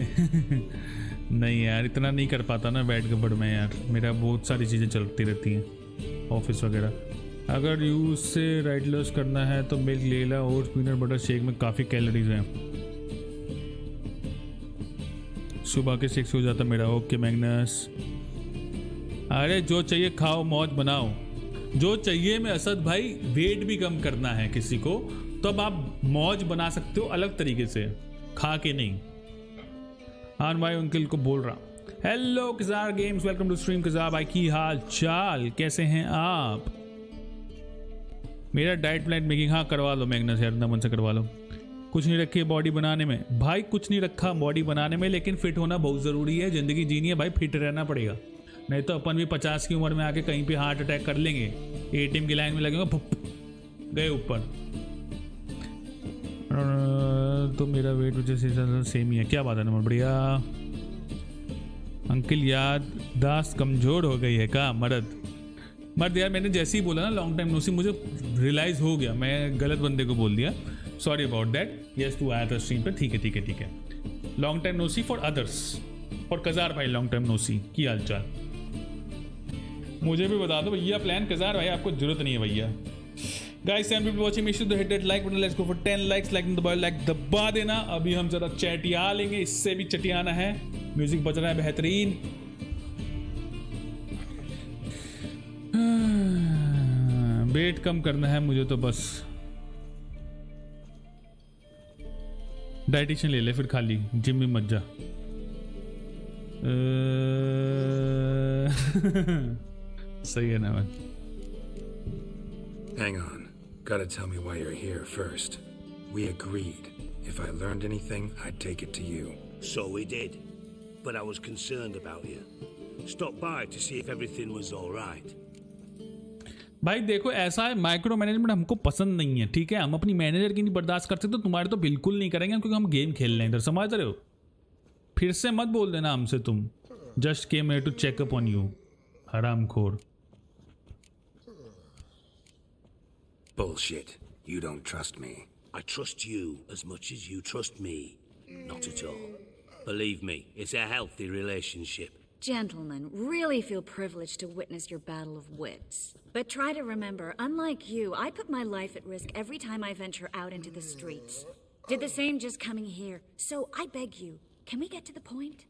[SPEAKER 1] नहीं यार, इतना नहीं कर पाता ना बैठ गब्बर में यार, मेरा बहुत सारी चीज़ें चलती रहती हैं, ऑफिस वगैरह। अगर यूज से राइट लॉस करना है तो मिल्क ले ला, ओट्स पीनट बटर शेक में काफ़ी कैलोरीज हैं। सुबह के 6 हो जाता मेरा। Okay Magnus. अरे जो चाहिए खाओ, मौज बनाओ, जो चाहिए। मैं असद भाई, वेट भी कम करना है किसी को तो अब आप मौज बना सकते हो अलग तरीके से, खा के नहीं। आन भाई अंकल को बोल रहा। Hello Kizar games, welcome to stream. Kizar भाई की हाल चाल, कैसे हैं आप? मेरा डाइट प्लान मेकिंग हाँ करवा लो मैग्नस यार, मन से करवा लो। कुछ नहीं रखी बॉडी बनाने में भाई, कुछ नहीं रखा बॉडी बनाने में, लेकिन फिट होना बहुत ज़रूरी है। ज़िंदगी जीनी है भाई, फिट रहना पड़ेगा, नहीं तो अपन भी 50 की उम्र में आके कहीं पे हार्ट अटैक कर लेंगे, एटीएम की लाइन में लगेगा, गए ऊपर। तो मेरा वेट वजह से सेम ही है। क्या बात है नंबर, बढ़िया। अंकल याददाश्त कमज़ोर हो गई है का मर्द यार, मैंने जैसे ही बोला ना लॉन्ग टाइम नोसी, मुझे रियलाइज़ हो गया मैं गलत बंदे को बोल दिया। Sorry about that. यस तू आया था स्ट्रीम पे, ठीक है। लॉन्ग टाइम नोसी फॉर अदर्स, और कजार भाई लॉन्ग टाइम नोसी की हाल चाल। मुझे भी बता दो भैया प्लान। कजार भाई आपको जरूरत नहीं है भैया। Guys some people watching, make sure to hit that like button. Let's go for 10 likes. Like दबा देना। अभी हम जरा चटिया लेंगे, इससे भी चटियाना है। म्यूजिक बज रहा है बेहतरीन। वेट कम करना है मुझे तो बस। डाइटिशियन ले ले फिर, खाली जिम में मत जा। सही है ना man?
[SPEAKER 4] Hang on. Gotta tell me why you're here first. We agreed. If I learned anything, I'd take it to you.
[SPEAKER 3] So we did. But I was concerned about you. Stopped by to see if everything was all right.
[SPEAKER 1] भाई देखो ऐसा है, micro management हमको पसंद नहीं है, ठीक है। हम अपनी मैनेजर की नहीं बर्दाश्त करते तो तुम्हारे तो बिल्कुल नहीं करेंगे, क्योंकि हम गेम खेल रहे हैं इधर, समझ रहे हो। फिर से मत बोल देना हमसे तुम। Just came here to check up on you, हरामखोर।
[SPEAKER 4] Bullshit. You don't trust me.
[SPEAKER 3] I trust you as much as you trust me. Not at all. Believe me, it's a healthy relationship.
[SPEAKER 5] Gentlemen, really feel privileged to witness your battle of wits. But try to remember, unlike you, I put my life at risk every time I venture out into the streets. Did the same just coming here. So I beg you, can we get to the point?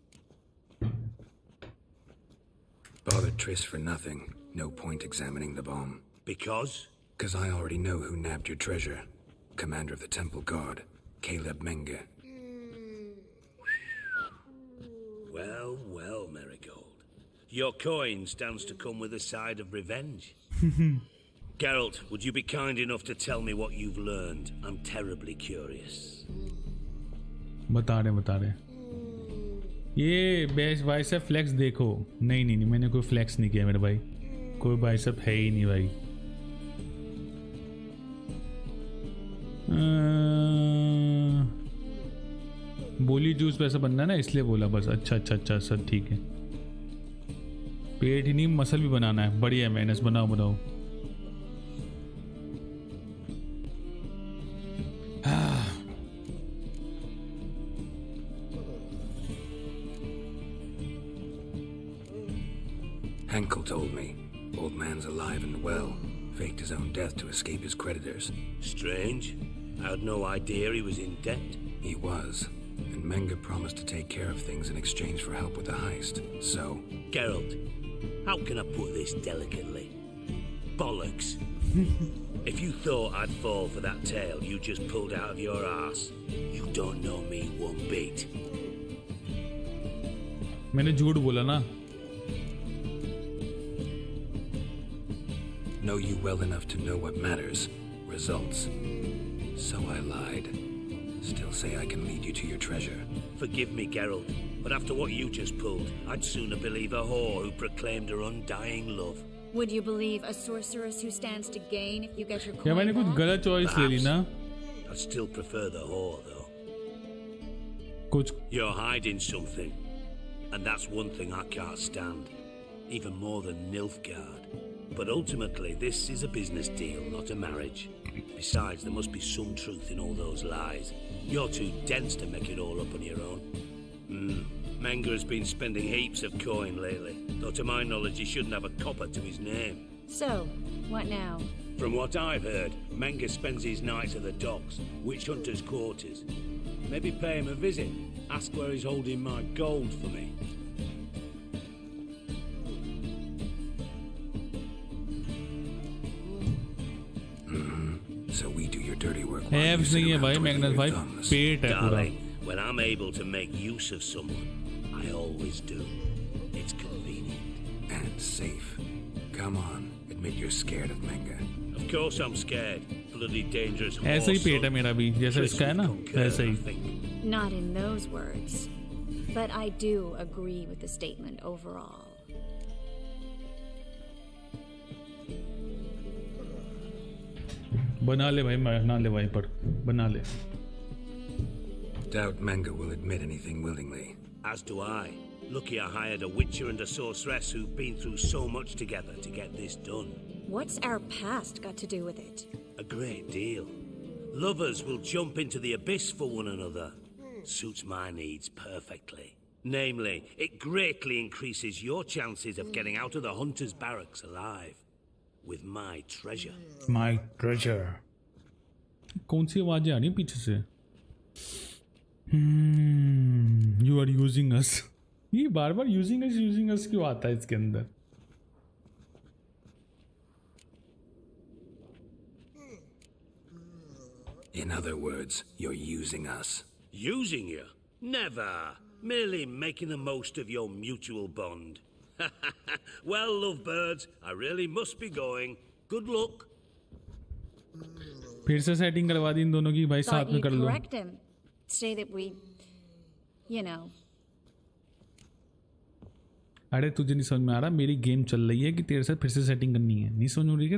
[SPEAKER 4] Bothered Triss for nothing. No point examining the bomb.
[SPEAKER 3] Because?
[SPEAKER 4] Because I already know who nabbed your treasure. Commander of the Temple Guard, Caleb Menge.
[SPEAKER 3] Well, Marigold. Your coin stands to come with a side of revenge. Geralt, would you be kind enough to tell me what you've learned? I'm terribly curious.
[SPEAKER 1] बता रहे ये best bicep flex देखो। नहीं मैंने कोई flex नहीं किया मेरे भाई, कोई बाइसेप है ही नहीं भाई। बोली जूस वैसा बनना है ना, इसलिए बोला बस। अच्छा अच्छा अच्छा सर ठीक है। पेट ही नहीं मसल भी बनाना है। बढ़िया है मैनेस, बनाओ बनाओ।
[SPEAKER 4] Henkel told me. Old man's alive and well. Faked his own death to escape his creditors.
[SPEAKER 3] Strange. I had no idea he was in debt.
[SPEAKER 4] He was. And Menga promised to take care of things in exchange for help with the heist. So...
[SPEAKER 3] Geralt, how can I put this delicately? Bollocks. If you thought I'd fall for that tale you just pulled out of your arse, you don't know me one bit.
[SPEAKER 1] मैंने झूठ बोला ना।
[SPEAKER 4] Know you well enough to know what matters. Results. So I lied. Still say I can lead you to your treasure.
[SPEAKER 3] Forgive me, Geralt, but after what you just pulled, I'd sooner believe a whore who proclaimed her undying love.
[SPEAKER 5] Would you believe a sorceress who stands to gain if you get your
[SPEAKER 1] क्या
[SPEAKER 5] coin
[SPEAKER 1] मैंने कुछ
[SPEAKER 5] back?
[SPEAKER 1] गलत choice ले ली ना?
[SPEAKER 3] I'd still prefer the whore, though.
[SPEAKER 1] कुछ
[SPEAKER 3] You're hiding something, and that's one thing I can't stand, even more than Nilfgaard. But ultimately, this is a business deal, not a marriage. Besides, there must be some truth in all those lies. You're too dense to make it all up on your own. Menga has been spending heaps of coin lately, though to my knowledge he shouldn't have a copper to his name.
[SPEAKER 5] So, what now?
[SPEAKER 3] From what I've heard, Menga spends his nights at the docks, witch hunters' quarters. Maybe pay him a visit, ask where he's holding my gold for me.
[SPEAKER 4] So we do your dirty work.
[SPEAKER 1] Abs नहीं है भाई Magnus भाई, पेट है पूरा।
[SPEAKER 3] Darling, when I'm able to make use of someone, I always do. It's convenient.
[SPEAKER 4] And safe. Come on, admit you're scared of Menga.
[SPEAKER 3] Of course I'm scared. Bloody dangerous horse.
[SPEAKER 1] ऐसा ही पेट है मेरा भी, जैसा इसका है ना वैसा ही।
[SPEAKER 5] Not in those words. But I do agree with the statement overall.
[SPEAKER 1] बना ले भाई, बना ले भाई, पर बना ले।
[SPEAKER 4] Doubt Menga will admit anything willingly.
[SPEAKER 3] As do I. Lucky I hired a witcher and a sorceress who've been through so much together to get this done.
[SPEAKER 5] What's our past got to do with it?
[SPEAKER 3] A great deal. Lovers will jump into the abyss for one another. Suits my needs perfectly. Namely, it greatly increases your chances of getting out of the hunter's barracks alive. With my treasure.
[SPEAKER 1] My treasure. कौन सी आवाजें आ रही हैं पीछे से? You are using us. ये बार बार using us क्यों आता है इसके अंदर?
[SPEAKER 4] In other words, you're using us.
[SPEAKER 3] Using you? Never. Merely making the most of your mutual bond. Well, lovebirds, I really must be going. Good luck.
[SPEAKER 1] फिर से setting करवा दी इन दोनों की भाई, साथ
[SPEAKER 5] Thought
[SPEAKER 1] में
[SPEAKER 5] you'd
[SPEAKER 1] कर लो।
[SPEAKER 5] correct him. Say that we, you know.
[SPEAKER 1] अरे तुझे नहीं समझ में आ रहा, मेरी गेम चल रही है कि तेरे साथ फिर से सेटिंग करनी है। नहीं समझ में रही है?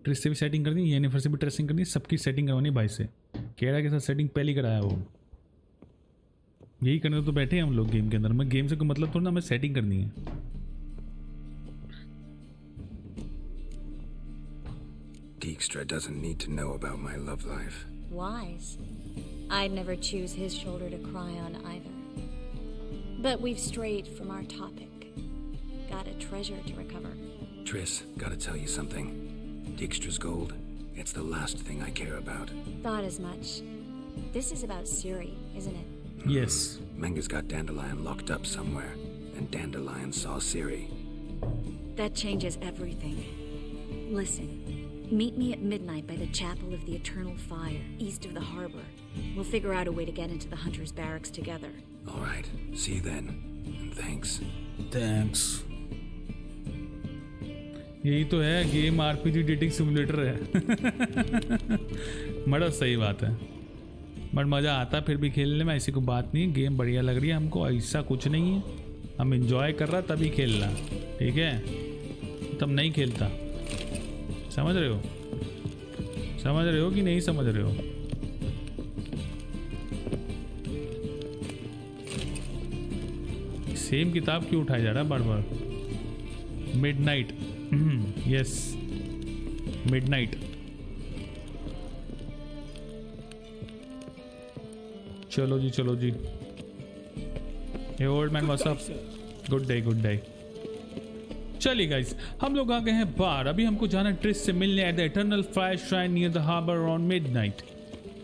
[SPEAKER 1] ट्रिस से भी सेटिंग करनी है, येनिफर से भी ट्रेसिंग करनी है, सबकी सेटिंग करवानी है भाई से। केड़ा के साथ सेटिंग पहले कराया वो। यही करने तो बैठे हैं हम लोग गेम के अंदर। मैं गेम से कोई मतलब थोड़ा ना, हमें सेटिंग करनी है।
[SPEAKER 4] Dijkstra doesn't need to know about my love life.
[SPEAKER 5] Wise. I'd never choose his shoulder to cry on either. But we've strayed from our topic. Got a treasure to recover.
[SPEAKER 4] Triss, gotta tell you something. Dijkstra's gold, it's the last thing I care about.
[SPEAKER 5] Thought as much. This is about Ciri, isn't it?
[SPEAKER 1] Yes.
[SPEAKER 4] Menga's got Dandelion locked up somewhere, and Dandelion saw Ciri.
[SPEAKER 5] That changes everything. Listen, meet me at midnight by the Chapel of the Eternal Fire, east of the harbor. We'll figure out a way to get into the Hunter's Barracks together.
[SPEAKER 4] All right, see you then. And thanks.
[SPEAKER 1] Thanks. यही तो है game, RPG dating simulator है। बड़ा सही बात है, but मज़ा आता फिर भी खेलने में, ऐसी कोई बात नहीं है। गेम बढ़िया लग रही है हमको, ऐसा कुछ नहीं है। हम एंजॉय कर रहा तभी खेलना, ठीक है? तब नहीं खेलता, समझ रहे हो? समझ रहे हो कि नहीं समझ रहे हो? सेम किताब क्यों उठाया जा रहा है बार बार? Midnight, yes midnight. चलो जी चलो जी। Hey old man what's up? Good day good day. चलिए गाइस, हम लोग आ गए हैं बाहर। अभी हमको जाना ट्रिस से मिलने at the eternal fire shrine near the harbour on midnight.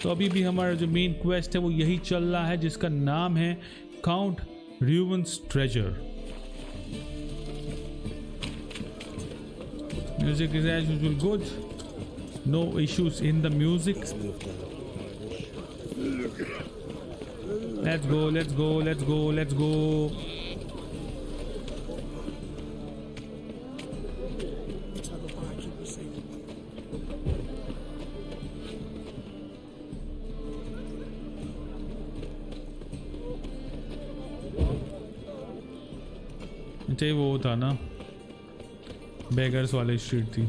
[SPEAKER 1] तो अभी भी हमारा जो मेन क्वेस्ट है वो यही चल रहा है, जिसका नाम है काउंट र्यूवन्स treasure. Music is as usual good, no issues in the music. Let's go let's go let's go let's go. चाहिए वो था ना, बेगर्स वाली स्ट्रीट थी।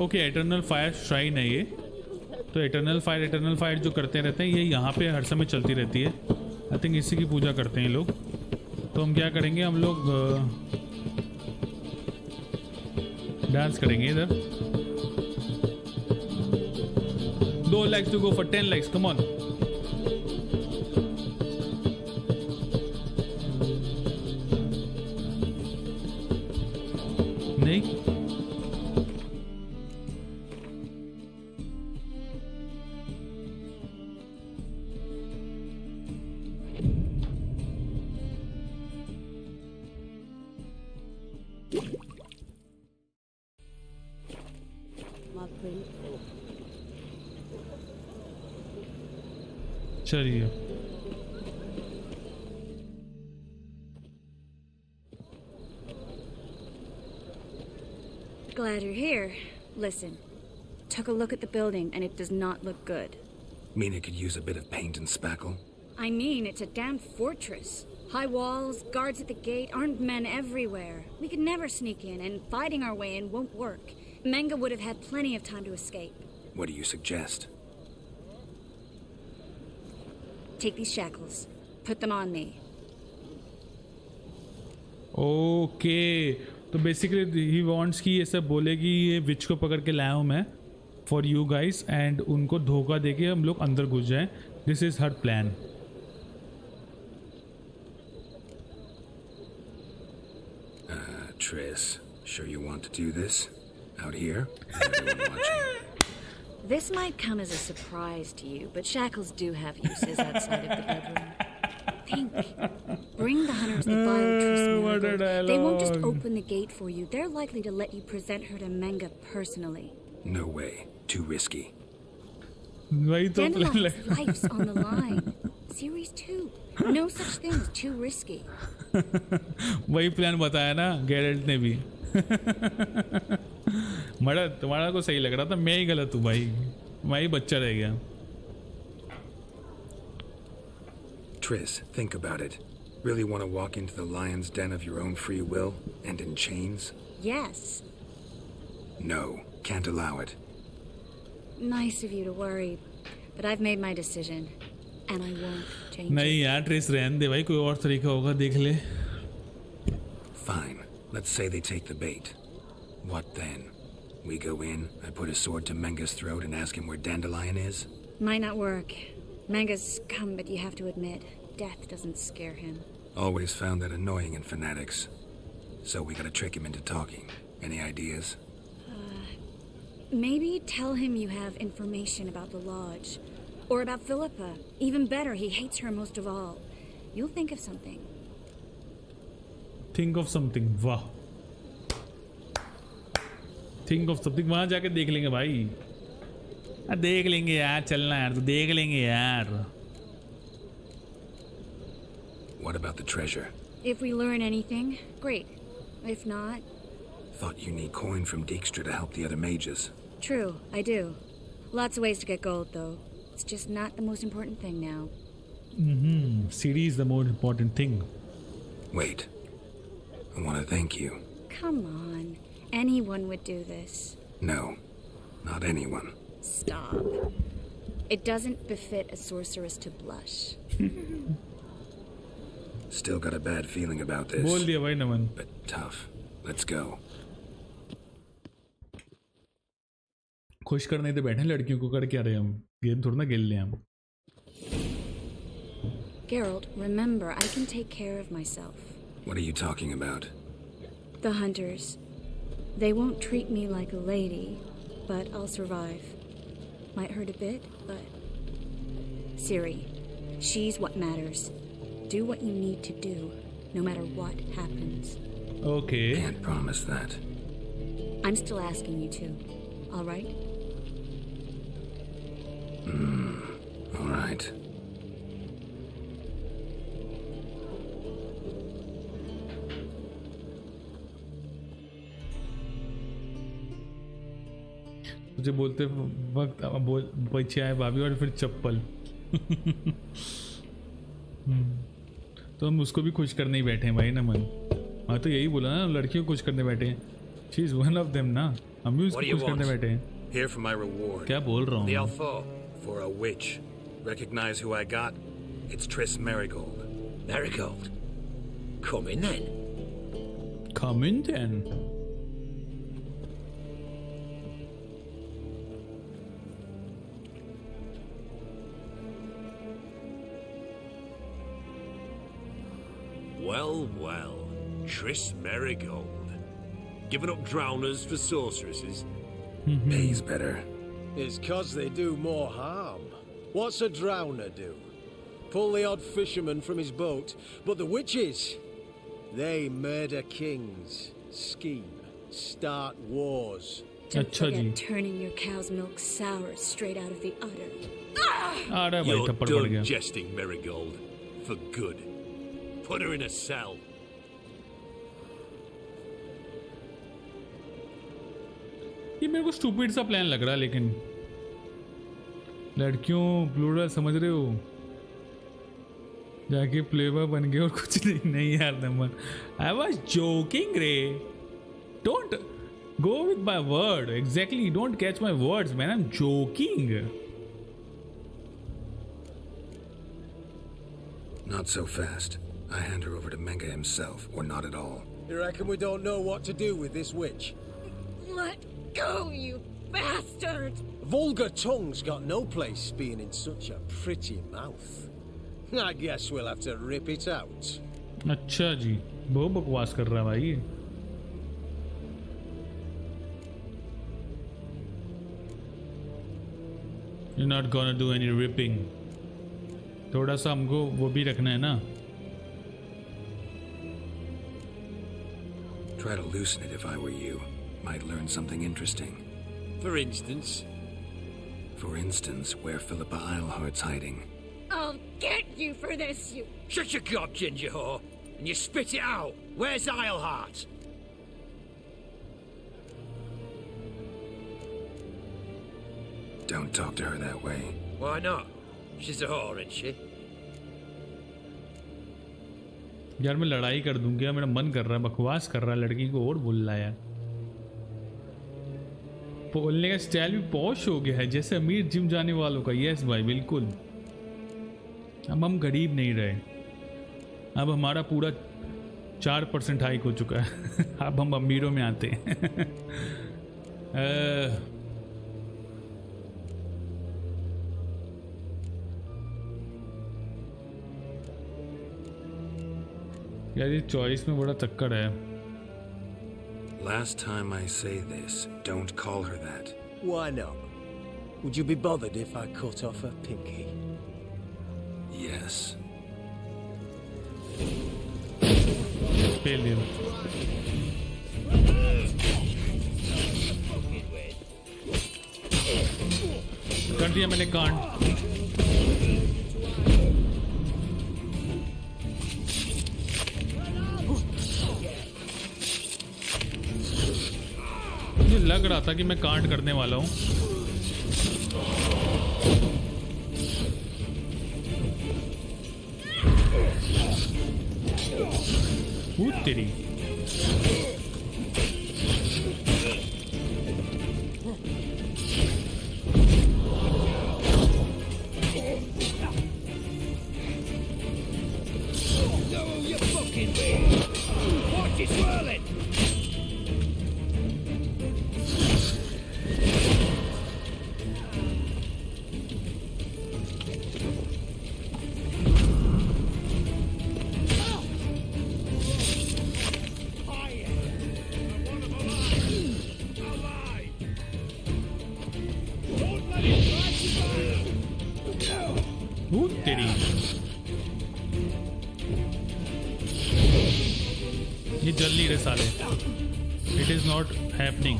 [SPEAKER 1] ओके, इटर्नल फायर श्राइन है ये। तो इटर्नल फायर जो करते रहते हैं ये यहाँ पे हर समय चलती रहती है। आई थिंक इसी की पूजा करते हैं लोग। तो हम क्या करेंगे, हम लोग डांस करेंगे इधर। 2 likes to go for 10 likes, come on. नहीं चलिए।
[SPEAKER 5] Glad you're here. Listen, took a look at the building and it does not look good.
[SPEAKER 4] Mean it could use a bit of paint and spackle?
[SPEAKER 5] I mean, it's a damn fortress. High walls, guards at the gate, armed men everywhere. We could never sneak in, and fighting our way in won't work. Menga would have had plenty of time to escape.
[SPEAKER 4] What do you suggest?
[SPEAKER 5] Take these shackles. Put them on me.
[SPEAKER 1] Okay, तो basically he wants कि ये सब बोले कि ये विच को पकड़ के लाया हूँ मैं फॉर यू गाइस, एंड उनको धोखा देके हम लोग अंदर घुस जाएं। This is her plan.
[SPEAKER 4] Triss, sure you want to do this? Out here? Everyone watching.
[SPEAKER 5] This might come as a surprise to you, but shackles do have uses outside of the bedroom. Think. Bring the hunters the vile Triss
[SPEAKER 1] What a
[SPEAKER 5] Marigold. They won't just
[SPEAKER 1] dialogue.
[SPEAKER 5] open the gate for you. They're likely to let you present her to Menga personally.
[SPEAKER 4] No way. Too risky.
[SPEAKER 1] वही तो plan
[SPEAKER 5] Dandelions' life's on the line. Series 2. No such thing as too risky.
[SPEAKER 1] वही plan बताया ना गैरेंट ने भी। मर्द तुम्हारा को सही लग रहा था, मैं ही गलत हूँ भाई, मैं ही बच्चा रह गया।
[SPEAKER 4] Triss, think about it. Really want to walk into the lion's den of your own free will and in chains?
[SPEAKER 5] Yes.
[SPEAKER 4] No, can't allow it.
[SPEAKER 5] Nice of you to worry, but I've made my decision, and I won't change
[SPEAKER 1] नहीं
[SPEAKER 5] it.
[SPEAKER 1] यार, trace रहने दे भाई, कोई और तरीका होगा, देख ले।
[SPEAKER 4] Fine. Let's say they take the bait. What then? We go in, I put a sword to Menga's throat and ask him where Dandelion is?
[SPEAKER 5] Might not work. Menga's scum, but you have to admit, death doesn't scare him.
[SPEAKER 4] Always found that annoying in fanatics. So we gotta trick him into talking. Any ideas?
[SPEAKER 5] Maybe tell him you have information about the lodge. Or about Philippa. Even better, he hates her most of all. You'll think of something.
[SPEAKER 1] Think of something, वाह, think of something. वहां जाके देख लेंगे भाई, देख लेंगे यार, चलना यार, तो देख लेंगे यार।
[SPEAKER 4] What about the treasure?
[SPEAKER 5] If we learn anything, great. If not,
[SPEAKER 4] Thought you need coin from Dijkstra to help the other mages.
[SPEAKER 5] true, I do. Lots of ways to get gold, though. It's just not the most important thing now.
[SPEAKER 1] CD is the more important thing.
[SPEAKER 4] Wait. I want to thank you.
[SPEAKER 5] Come on. anyone would do this.
[SPEAKER 4] No, not anyone.
[SPEAKER 5] Stop. It doesn't befit a sorceress to blush.
[SPEAKER 4] Still got a bad feeling about this.
[SPEAKER 1] बोल दिया भाई नमन.
[SPEAKER 4] But tough. Let's go.
[SPEAKER 1] खुश करने तो बैठे लड़कियों को, कर क्या रहे हम? गेम थोड़ा ना खेल ले हम.
[SPEAKER 5] Geralt, remember, I can take care of myself.
[SPEAKER 4] What are you talking about?
[SPEAKER 5] The hunters. They won't treat me like a lady, but I'll survive. Might hurt a bit, but... Ciri, she's what matters. Do what you need to do, no matter what happens.
[SPEAKER 1] Okay.
[SPEAKER 4] Can't promise that.
[SPEAKER 5] I'm still asking you to. All right?
[SPEAKER 4] All right.
[SPEAKER 1] तुझे बोलते वक्त पीछे आए भाभी और फिर चप्पल. तो हम उसको भी खुश करने ही बैठे हैं भाई नमन. हाँ तो यही बोला ना, लड़कियों को खुश करने बैठे हैं. She is one of them ना. हम भी उसको खुश करने बैठे हैं.
[SPEAKER 2] Here for my reward.
[SPEAKER 1] क्या बोल रहा
[SPEAKER 2] The
[SPEAKER 1] हूँ?
[SPEAKER 2] Alpha. For a witch. Recognize who I got? It's Triss Marigold.
[SPEAKER 3] Marigold. Come in then.
[SPEAKER 1] Come in then.
[SPEAKER 3] Well, well. Triss Marigold. Giving up drowners for sorceresses?
[SPEAKER 4] Pays better.
[SPEAKER 6] It's 'cause they do more harm. What's a drowner do? Pull the odd fisherman from his boat. But the witches, they murder kings, scheme, start wars.
[SPEAKER 5] Don't
[SPEAKER 1] अच्छा जी.
[SPEAKER 5] forget turning your cow's milk sour straight out of the udder.
[SPEAKER 1] आ रहा है भाई,
[SPEAKER 3] You're
[SPEAKER 1] थप्पड़ पड़ गया.
[SPEAKER 3] done jesting, Marigold. For good. Put her in a cell.
[SPEAKER 1] ये मेरे को स्टूपिड सा प्लान लग रहा है, लेकिन लड़कियों प्लूरल समझ रहे हो, जाके प्लेबॉय बन गए और कुछ नहीं यार नमन. आई वाज जोकिंग रे. Don't go with my word. Exactly, don't catch my words man. I am joking.
[SPEAKER 4] Not so fast. I hand her over to Menga himself, or not at all.
[SPEAKER 6] You reckon we don't know what to do with this witch?
[SPEAKER 5] Let go, you bastard!
[SPEAKER 6] Vulgar tongue's got no place being in such a pretty mouth. I guess we'll have to rip it out.
[SPEAKER 1] अच्छा जी, बहुत बकवास कर रहा है भाई. You're not gonna do any ripping. थोड़ा सा हमको वो भी रखना है ना.
[SPEAKER 4] Try to loosen it if I were you. Might learn something interesting.
[SPEAKER 3] For instance.
[SPEAKER 4] For instance, where Philippa Eilhart's hiding.
[SPEAKER 5] I'll get you for this, you...
[SPEAKER 3] Shut your gob, ginger whore, and you spit it out. Where's Eilhart?
[SPEAKER 4] Don't talk to her that way.
[SPEAKER 3] Why not? She's a whore, isn't she?
[SPEAKER 1] यार मैं लड़ाई कर दूंगा. मेरा मन कर रहा है, बकवास कर रहा है, लड़की को और बोल रहा है यार. बोलने का स्टाइल भी पॉश हो गया है, जैसे अमीर जिम जाने वालों का. यस भाई बिल्कुल. अब हम गरीब नहीं रहे. अब हमारा पूरा 4% हाइक हो चुका है. अब हम अमीरों में आते हैं. यार ये चॉइस में बड़ा चक्कर है.
[SPEAKER 4] Last time I say this, don't call her that.
[SPEAKER 6] Why not? Would you be bothered if I cut off her pinky?
[SPEAKER 4] Yes.
[SPEAKER 1] Failure. कर दिया मैंने कांड. मुझे लग रहा था कि मैं कांड करने वाला हूँ. तेरी तेरी ये जल नहीं रहे साले। It is not happening.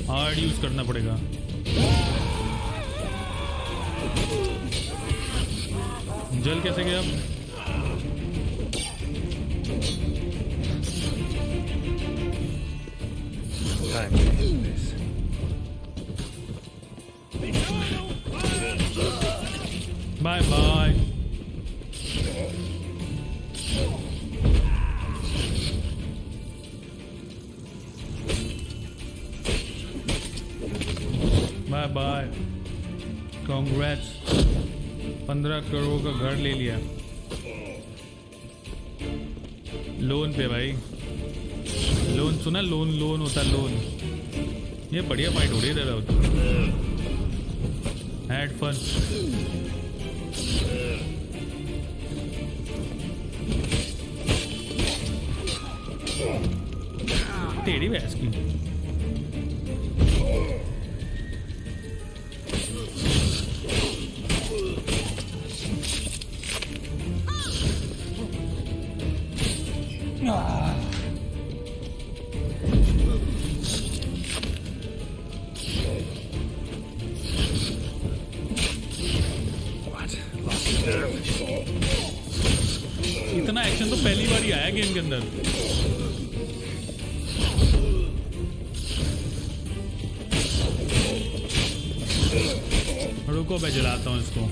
[SPEAKER 1] Hard use करना पड़ेगा। जल कैसे गया? Bye bye. Bye bye. Congrats, 15 crore का घर ले लिया लोन पे भाई। लोन सुना? लोन लोन होता लोन। ये बढ़िया फाइट हो रही है तेरा। Had fun. तेरी भैंस की। इतना एक्शन तो पहली बार ही आया गेम के अंदर। रुको मैं जलाता हूँ इसको।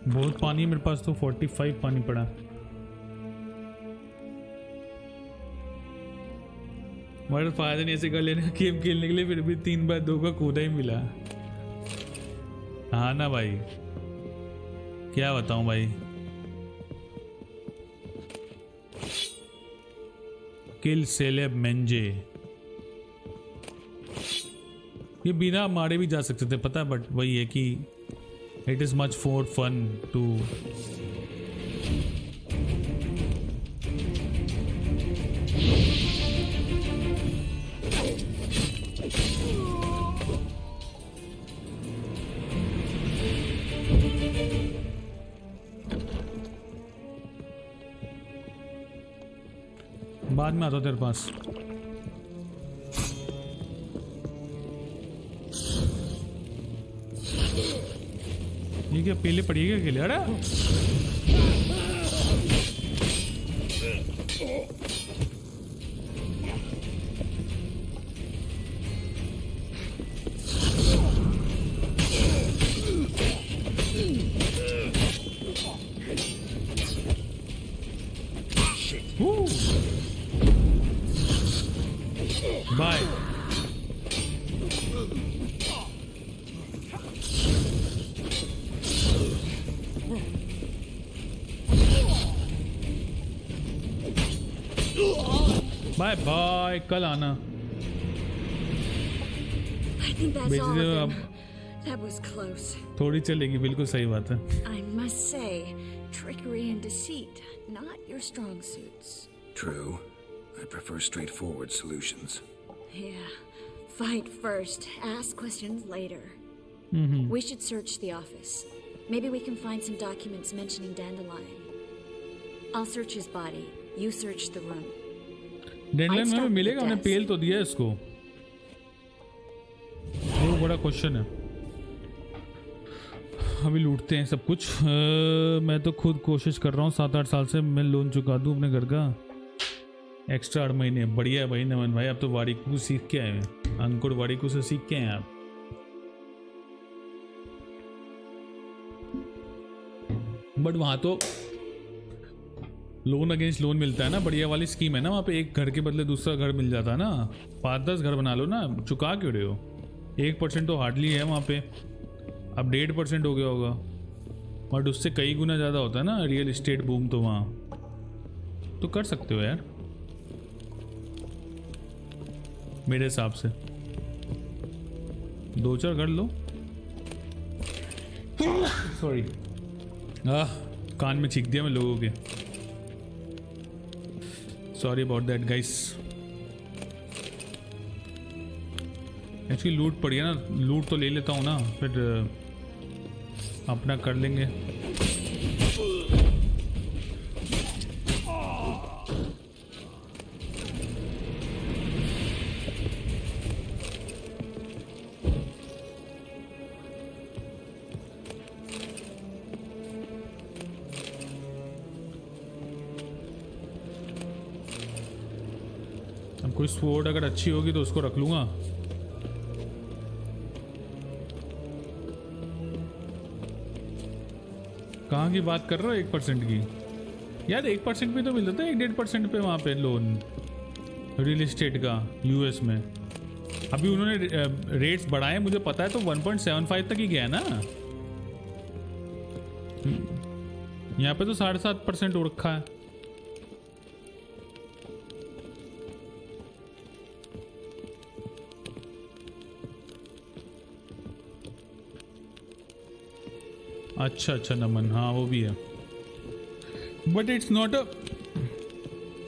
[SPEAKER 1] बहुत पानी मेरे पास तो 45 पानी पड़ा। मगर फायदा नहीं ऐसे कर लेने का गेम खेलने के लिए। फिर भी 3x2 का कूदा ही मिला। हाँ ना भाई, क्या बताऊं भाई। किल सेलेब मेंजे, ये बिना मारे भी जा सकते थे पता, बट वही है कि it is much more fun to बाद में आता तेरे पास। ये क्या पहले पड़िएगा अकेले? अरे बाय। बाय बाय, कल आना।
[SPEAKER 5] That was close.
[SPEAKER 1] थोड़ी चलेगी, बिल्कुल सही बात है।
[SPEAKER 5] I must say, trickery and deceit, not your strong suits.
[SPEAKER 4] True. I prefer straightforward solutions.
[SPEAKER 5] Yeah. Fight first, ask questions later. We should search the office. Maybe we can find some documents mentioning Dandelion. I'll search his body. You search the room.
[SPEAKER 1] डैंडलाइन में मिलेगा? हमने पेल तो दिया इसको। वो बड़ा question है। अभी लूटते हैं सब कुछ। मैं तो खुद कोशिश कर रहा हूँ 7-8 साल से मैं लोन चुका दूँ अपने घर का। एक्स्ट्रा 8 महीने। बढ़िया भाई नमन भाई, आप तो वारीकू सीख के आए हैं। अंकुर वारीकू से सीख के हैं आप। बट वहाँ तो लोन अगेंस्ट लोन मिलता है ना, बढ़िया वाली स्कीम है ना वहाँ पे। एक घर के बदले दूसरा घर मिल जाता है ना। 5-10 घर बना लो ना, चुका क्यों रहे हो? 1% तो हार्डली है वहाँ पे, अब 1.5% हो गया होगा, बट उससे कई गुना ज़्यादा होता है ना रियल इस्टेट बूम। तो वहाँ तो कर सकते हो यार मेरे हिसाब से। 2-4 घर लो। सॉरी, कान में छींक दिया मैं लोगों के, sorry about that guys. Actually लूट पड़ी है ना, लूट तो ले लेता हूँ ना, फिर अपना कर लेंगे। कोई स्वॉर्ड अगर अच्छी होगी तो उसको रख लूंगा। कहाँ की बात कर रहे हो? 1% की यार, 1% पे तो मिल जाता है, 1-1.5% पे वहाँ पे लोन रियल एस्टेट का यूएस में। अभी उन्होंने रेट्स बढ़ाए, मुझे पता है, तो 1.75 तक ही गया ना। यहाँ पे तो 7.5% हो रखा है। अच्छा अच्छा नमन, हाँ वो भी है, बट इट्स नॉट अ,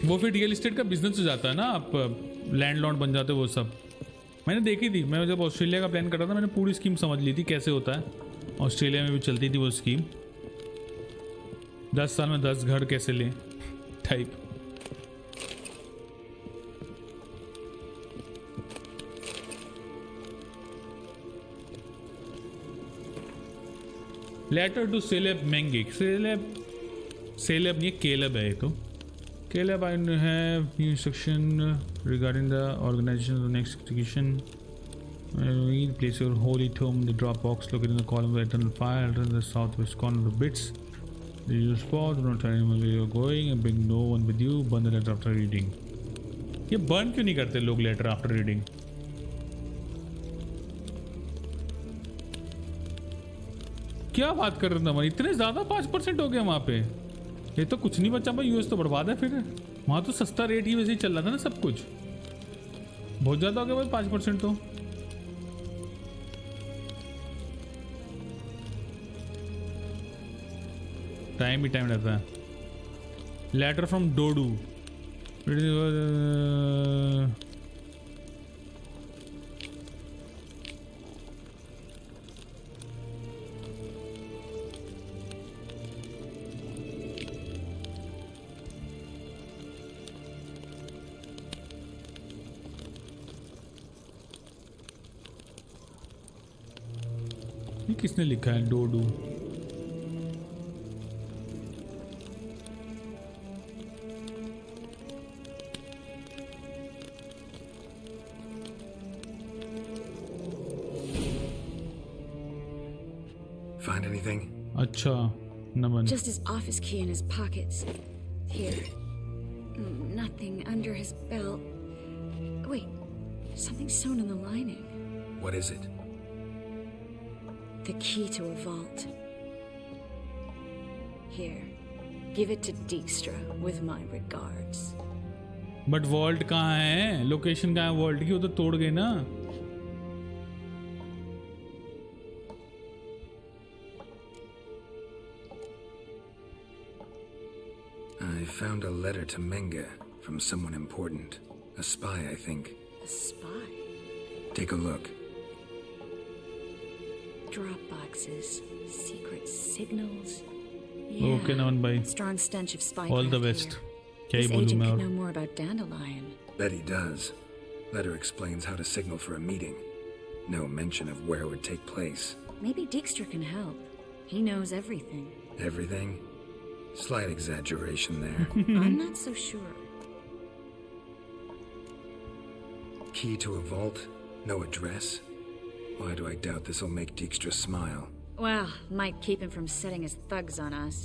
[SPEAKER 1] वो फिर रियल इस्टेट का बिजनेस हो जाता है ना, आप लैंडलॉर्ड बन जाते हो वो सब। मैंने देखी थी, मैं जब ऑस्ट्रेलिया का प्लान कर रहा था मैंने पूरी स्कीम समझ ली थी कैसे होता है। ऑस्ट्रेलिया में भी चलती थी वो स्कीम, 10 साल में 10 घर कैसे लें टाइप। लेटर टू सेलेब मैंगिक, सेलेब नहीं, केलब है ये तो। Caleb I have new instruction regarding the organization of next execution. Place your holy tomb in the drop box located in the column of the eternal fire in the southwest corner of the bits. The usual spot, do not tell anyone where you are going and bring no one with you. Burn the letter after reading. ये burn क्यों नहीं करते लोग letter after reading? क्या बात कर रहे थे, इतने ज्यादा 5% हो गया वहां पे। ये तो कुछ नहीं बचा भाई, यूएस तो बर्बाद है। फिर वहां तो सस्ता रेट ही वैसे ही चल रहा था ना सब कुछ, बहुत ज्यादा हो गया भाई 5% तो। टाइम ही टाइम रहता है। लेटर फ्रॉम डोडू, ये किसने लिखा है डोडू?
[SPEAKER 4] Find anything?
[SPEAKER 1] अच्छा नमन।
[SPEAKER 5] Just his office key in his pockets. Here. Nothing under his belt. Wait, something sewn in the lining.
[SPEAKER 4] What is it?
[SPEAKER 5] The key to a vault. Here. Give it to Dijkstra with my regards.
[SPEAKER 1] But vault कहाँ है? Location कहाँ है vault की? वो तो तोड़ गए ना।
[SPEAKER 4] I found a letter to Menga from someone important. A spy, I think.
[SPEAKER 5] A spy?
[SPEAKER 4] Take a look.
[SPEAKER 5] Drop boxes, secret signals. Yeah.
[SPEAKER 1] Okay, Naman bhai.
[SPEAKER 5] Strong stench of spy.
[SPEAKER 1] All the best. क्या ही
[SPEAKER 5] This
[SPEAKER 1] बोलूं
[SPEAKER 5] agent
[SPEAKER 1] मैं
[SPEAKER 5] could
[SPEAKER 1] और?
[SPEAKER 5] know more about Dandelion.
[SPEAKER 4] Bet he does. Letter explains how to signal for a meeting. No mention of where it would take place.
[SPEAKER 5] Maybe Dijkstra can help. He knows everything.
[SPEAKER 4] Everything? Slight exaggeration there.
[SPEAKER 5] I'm not so sure.
[SPEAKER 4] Key to a vault? No address? Why do I doubt this'll make Dijkstra smile?
[SPEAKER 5] Well, might keep him from setting his thugs on us.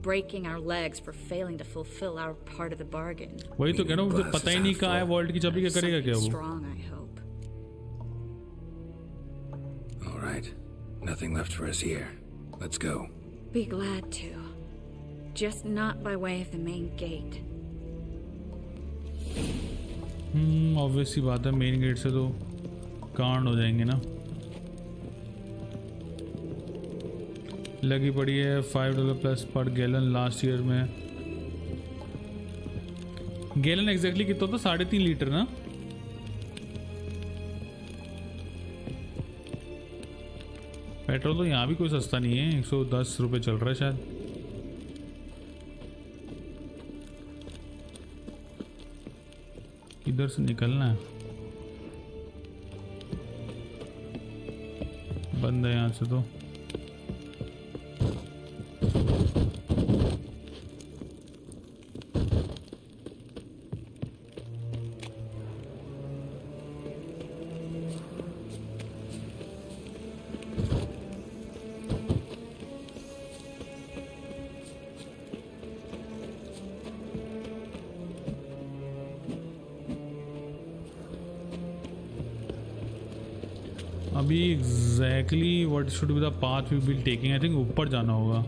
[SPEAKER 5] breaking our legs for failing to fulfill our part of the bargain.
[SPEAKER 1] वही तो कह रहा हूँ, मुझे पता ही नहीं कहाँ है वॉल्ट की चाबी, क्या करेगा क्या वो?
[SPEAKER 5] Strong, I hope.
[SPEAKER 4] All right. Nothing left for us here. Let's go.
[SPEAKER 5] Be glad to. Just not by way of the main gate.
[SPEAKER 1] Obvious सी बात है, मेन गेट से तो कांड हो जाएंगे ना। लगी पड़ी है $5 प्लस पर गैलन लास्ट ईयर में। गैलन एग्जैक्टली कितना था? 3.5 लीटर ना। पेट्रोल तो यहाँ भी कोई सस्ता नहीं है, 110 रुपये चल रहा है शायद। इधर से निकलना है, बंद है यहाँ से तो। अभी exactly what should be the path we will taking? I think ऊपर जाना होगा।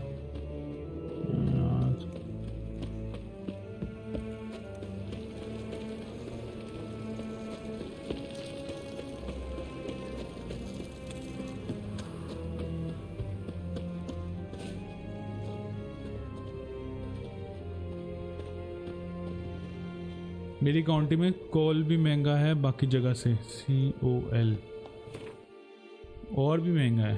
[SPEAKER 1] मेरी काउंटी में कोल भी महंगा है बाकी जगह से। COL और भी महंगा है।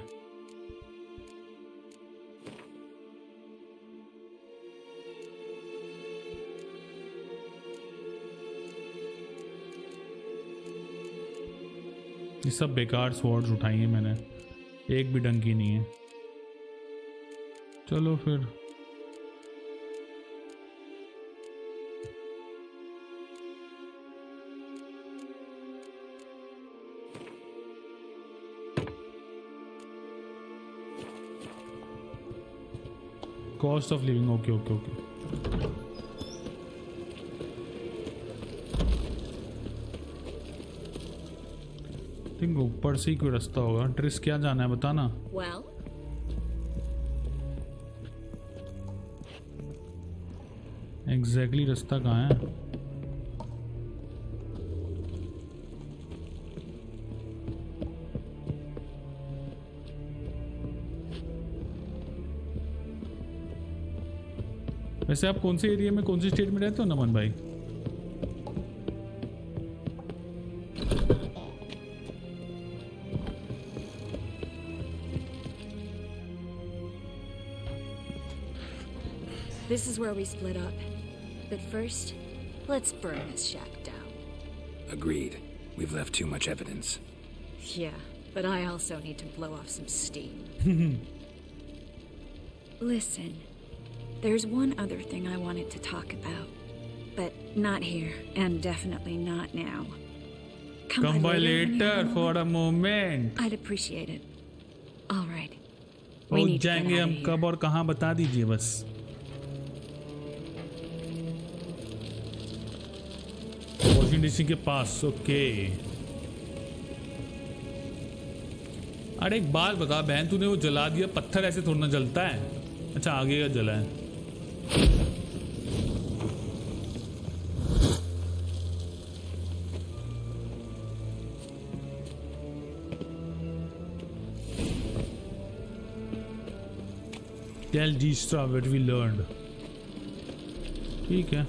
[SPEAKER 1] ये सब बेकार स्वॉर्ड्स उठाई हैं मैंने, एक भी ढंग की नहीं है। चलो फिर cost of living, okay okay okay. Think ऊपर से ही कोई रास्ता होगा। ट्रिस क्या जाना है बताना।
[SPEAKER 5] Well,
[SPEAKER 1] एग्जैक्टली रास्ता कहाँ है? वैसे आप कौन से एरिया में, कौन से स्टेट में रहते हो नमन भाई?
[SPEAKER 5] this is where we split up. But first, let's burn this shack down.
[SPEAKER 4] Agreed. We've left too much evidence.
[SPEAKER 5] Yeah, but I also need to blow off some steam. Listen, there's one other thing I wanted to talk about. But not here, and definitely not now.
[SPEAKER 1] Come by
[SPEAKER 5] when you're
[SPEAKER 1] later
[SPEAKER 5] home.
[SPEAKER 1] for a moment.
[SPEAKER 5] I'd appreciate it. All right. We
[SPEAKER 1] पहुंच
[SPEAKER 5] need to get
[SPEAKER 1] जाएंगे
[SPEAKER 5] out
[SPEAKER 1] हम
[SPEAKER 5] of here.
[SPEAKER 1] कब और कहाँ बता दीजिए बस। Washington DC के पास, ओके। अरे एक बात बता बहन, तूने वो जला दिया, पत्थर ऐसे थोड़ा ना जलता है। अच्छा आगे का जला है। Tell G-Star what we learned. ठीक है।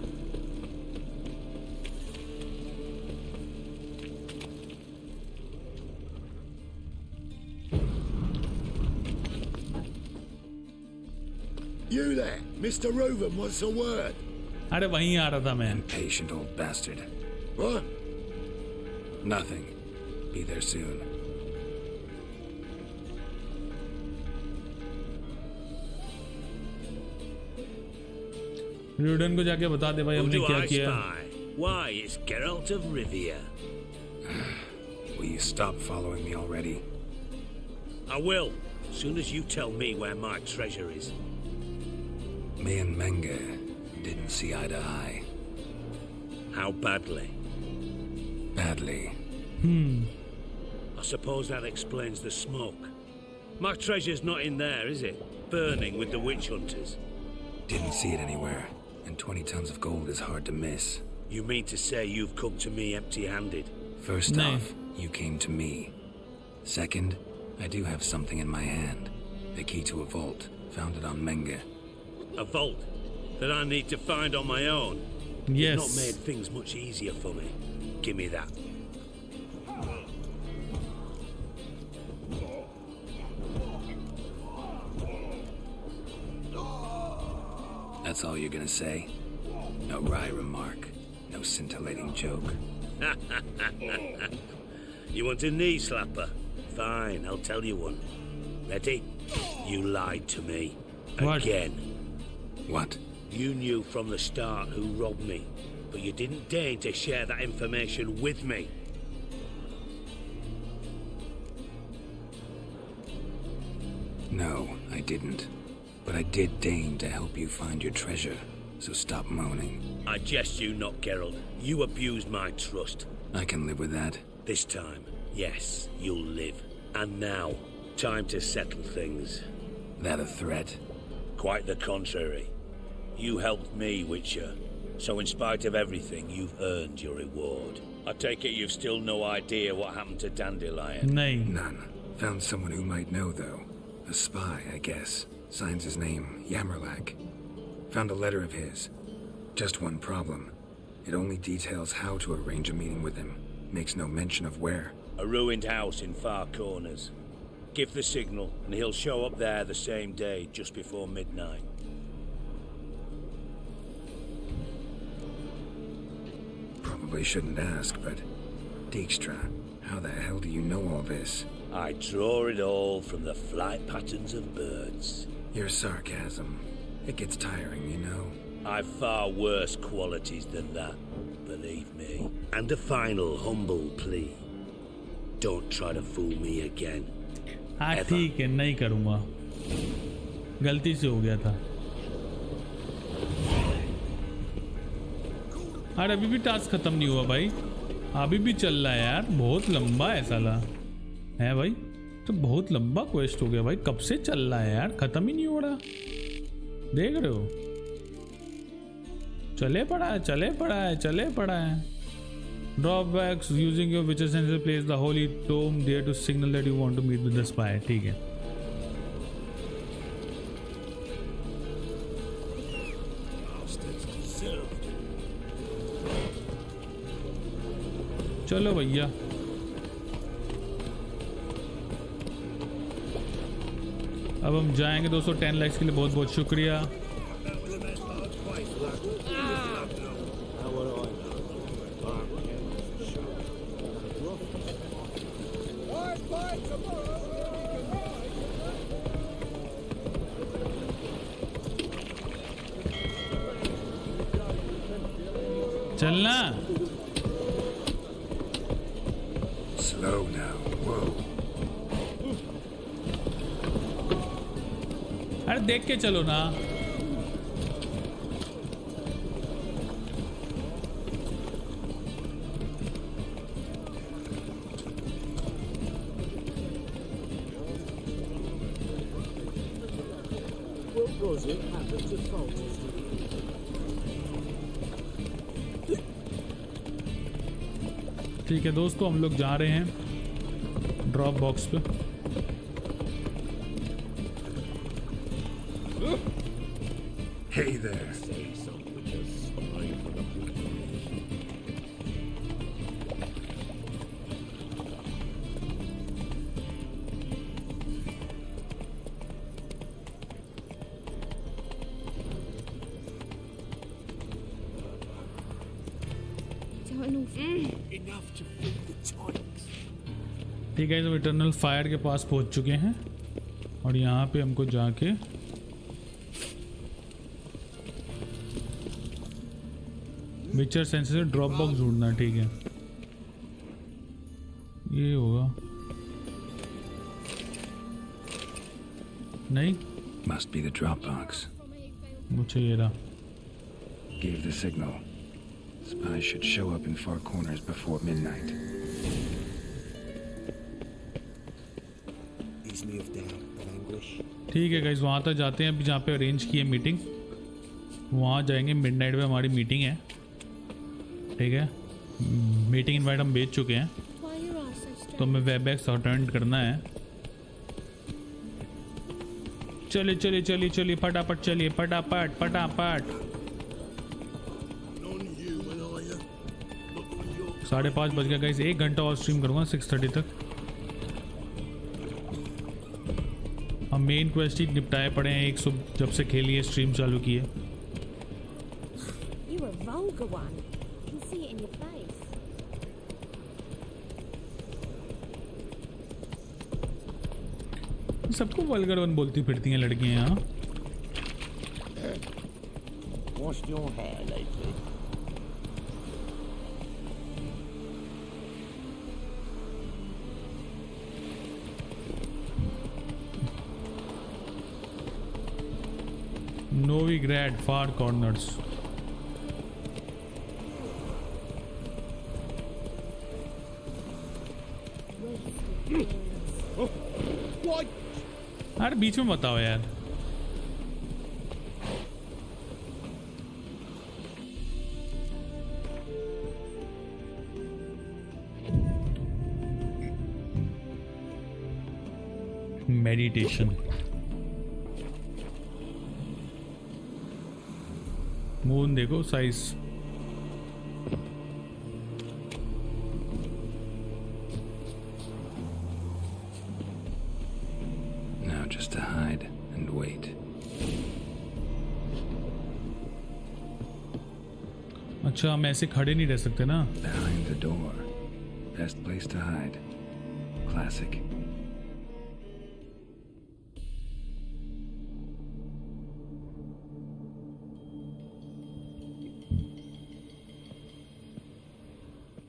[SPEAKER 7] You there, Mr. Reuben wants a word.
[SPEAKER 1] अरे वहीं आ रहा था मैं।
[SPEAKER 4] Impatient old bastard.
[SPEAKER 7] What?
[SPEAKER 4] Nothing. Be there soon.
[SPEAKER 1] र्यूडन को जाके बता दे भाई
[SPEAKER 3] Who
[SPEAKER 1] हमने
[SPEAKER 3] do
[SPEAKER 1] क्या
[SPEAKER 3] I
[SPEAKER 1] किया।
[SPEAKER 3] spy? Why, it's Geralt of Rivia.
[SPEAKER 4] Will you stop following me already?
[SPEAKER 3] I will, as soon as you tell me where my treasure is.
[SPEAKER 4] Me and Menge didn't see eye to eye.
[SPEAKER 3] How badly?
[SPEAKER 4] Badly.
[SPEAKER 3] I suppose that explains the smoke. My treasure's not in there, is it? Burning with the witch hunters.
[SPEAKER 4] Didn't see it anywhere, and 20 tons of gold is hard to miss.
[SPEAKER 3] You mean to say you've come to me empty-handed?
[SPEAKER 4] First
[SPEAKER 1] No.
[SPEAKER 4] off, you came to me. Second, I do have something in my hand. The key to a vault, found it on Menge.
[SPEAKER 3] A vault that I need to find on my own? You've
[SPEAKER 1] Yes.
[SPEAKER 3] not made things much easier for me. Give me that.
[SPEAKER 4] That's all you're gonna say? No wry remark, no scintillating joke.
[SPEAKER 3] You want a knee slapper? Fine, I'll tell you one. Ready? You lied to me.
[SPEAKER 1] What?
[SPEAKER 3] Again.
[SPEAKER 4] What?
[SPEAKER 3] You knew from the start who robbed me, but you didn't deign to share that information with me.
[SPEAKER 4] No, I didn't. But I did deign to help you find your treasure, so stop moaning.
[SPEAKER 3] I jest you not, Geralt. You abused my trust.
[SPEAKER 4] I can live with that.
[SPEAKER 3] This time, yes, you'll live. And now, time to settle things.
[SPEAKER 4] That a threat?
[SPEAKER 3] Quite the contrary. You helped me, Witcher. So in spite of everything, you've earned your reward. I take it you've still no idea what happened to Dandelion.
[SPEAKER 1] नहीं.
[SPEAKER 4] None. Found someone who might know, though. A spy, I guess. Signs his name, Yamerlak. Found a letter of his. Just one problem. It only details how to arrange a meeting with him. Makes no mention of where.
[SPEAKER 3] A ruined house in far corners. Give the signal, and he'll show up there the same day, just before midnight.
[SPEAKER 4] Probably shouldn't ask, but... Dijkstra, how the hell do you know all this?
[SPEAKER 3] I draw it all from the flight patterns of birds.
[SPEAKER 4] Your sarcasm. It gets tiring, you know?
[SPEAKER 3] I've far worse qualities than that, believe me. And a final humble plea. Don't try to fool me again.
[SPEAKER 1] हाँ ठीक है, नहीं करूँगा. गलती से हो गया था. अरे अभी भी टास्क खत्म नहीं हुआ भाई. अभी भी चल रहा है यार. बहुत लंबा है साला. है भाई. तो बहुत लंबा क्वेस्ट हो गया भाई. कब से चल रहा है यार. खत्म ही नहीं हो रहा. देख रहे हो. चले पड़ा है, चले पड़ा है, चले पड़ा है. Drawbacks using your witcher sense to place the holy tome there to signal that you want to meet with the spy. ठीक है. चलो भैया. अब हम जाएंगे दोस्तों. 10 लाइक्स के लिए बहुत बहुत शुक्रिया. चलना.
[SPEAKER 4] Slow now. Whoa.
[SPEAKER 1] अरे देख के चलो ना. ठीक है दोस्तों, हम लोग जा रहे हैं ड्रॉप बॉक्स पे.
[SPEAKER 4] Hey there.
[SPEAKER 1] ठीक है, तो इटर्नल फायर के पास पहुंच चुके हैं और यहाँ पे हमको जाके विचर सेंसर से ड्रॉप बॉक्स ढूंढना. ठीक है, ये होगा. नहीं,
[SPEAKER 4] Must be the drop box.
[SPEAKER 1] मुझे ये रहा.
[SPEAKER 4] Gave the signal. Spies should show up in far corners before midnight.
[SPEAKER 6] Ease me of doubt, of anguish.
[SPEAKER 1] ठीक है गाइस, वहाँ तक जाते हैं अभी जहाँ पे अरेंज की है मीटिंग. वहाँ जाएंगे, मिडनाइट पे हमारी मीटिंग है. ठीक है, मीटिंग इनवाइट हम भेज चुके हैं, तो हमें वेबएक्स अटेंड करना है. चलिए चलिए चलिए चलिए फटाफट चलिए, फटाफट फटाफट. 5:30 बज गया गाइस. 1 घंटा और स्ट्रीम करूँगा 6:30 तक. हम मेन क्वेस्ट ही निपटाए पड़े हैं 100 जब से खेली है, स्ट्रीम चालू की है.
[SPEAKER 8] You a vulgar one. Can see it in your face.
[SPEAKER 1] सबको वल्गर वन बोलती फिरती हैं लड़कियां यहाँ.
[SPEAKER 7] Washed your hair lately?
[SPEAKER 1] Novigrad far corners. अरे बीच में बताओ यार. मेडिटेशन. मून देखो size.
[SPEAKER 4] Now just to hide and wait.
[SPEAKER 1] अच्छा, हम ऐसे खड़े नहीं रह सकते ना.
[SPEAKER 4] Behind the door. Best place to hide. Classic.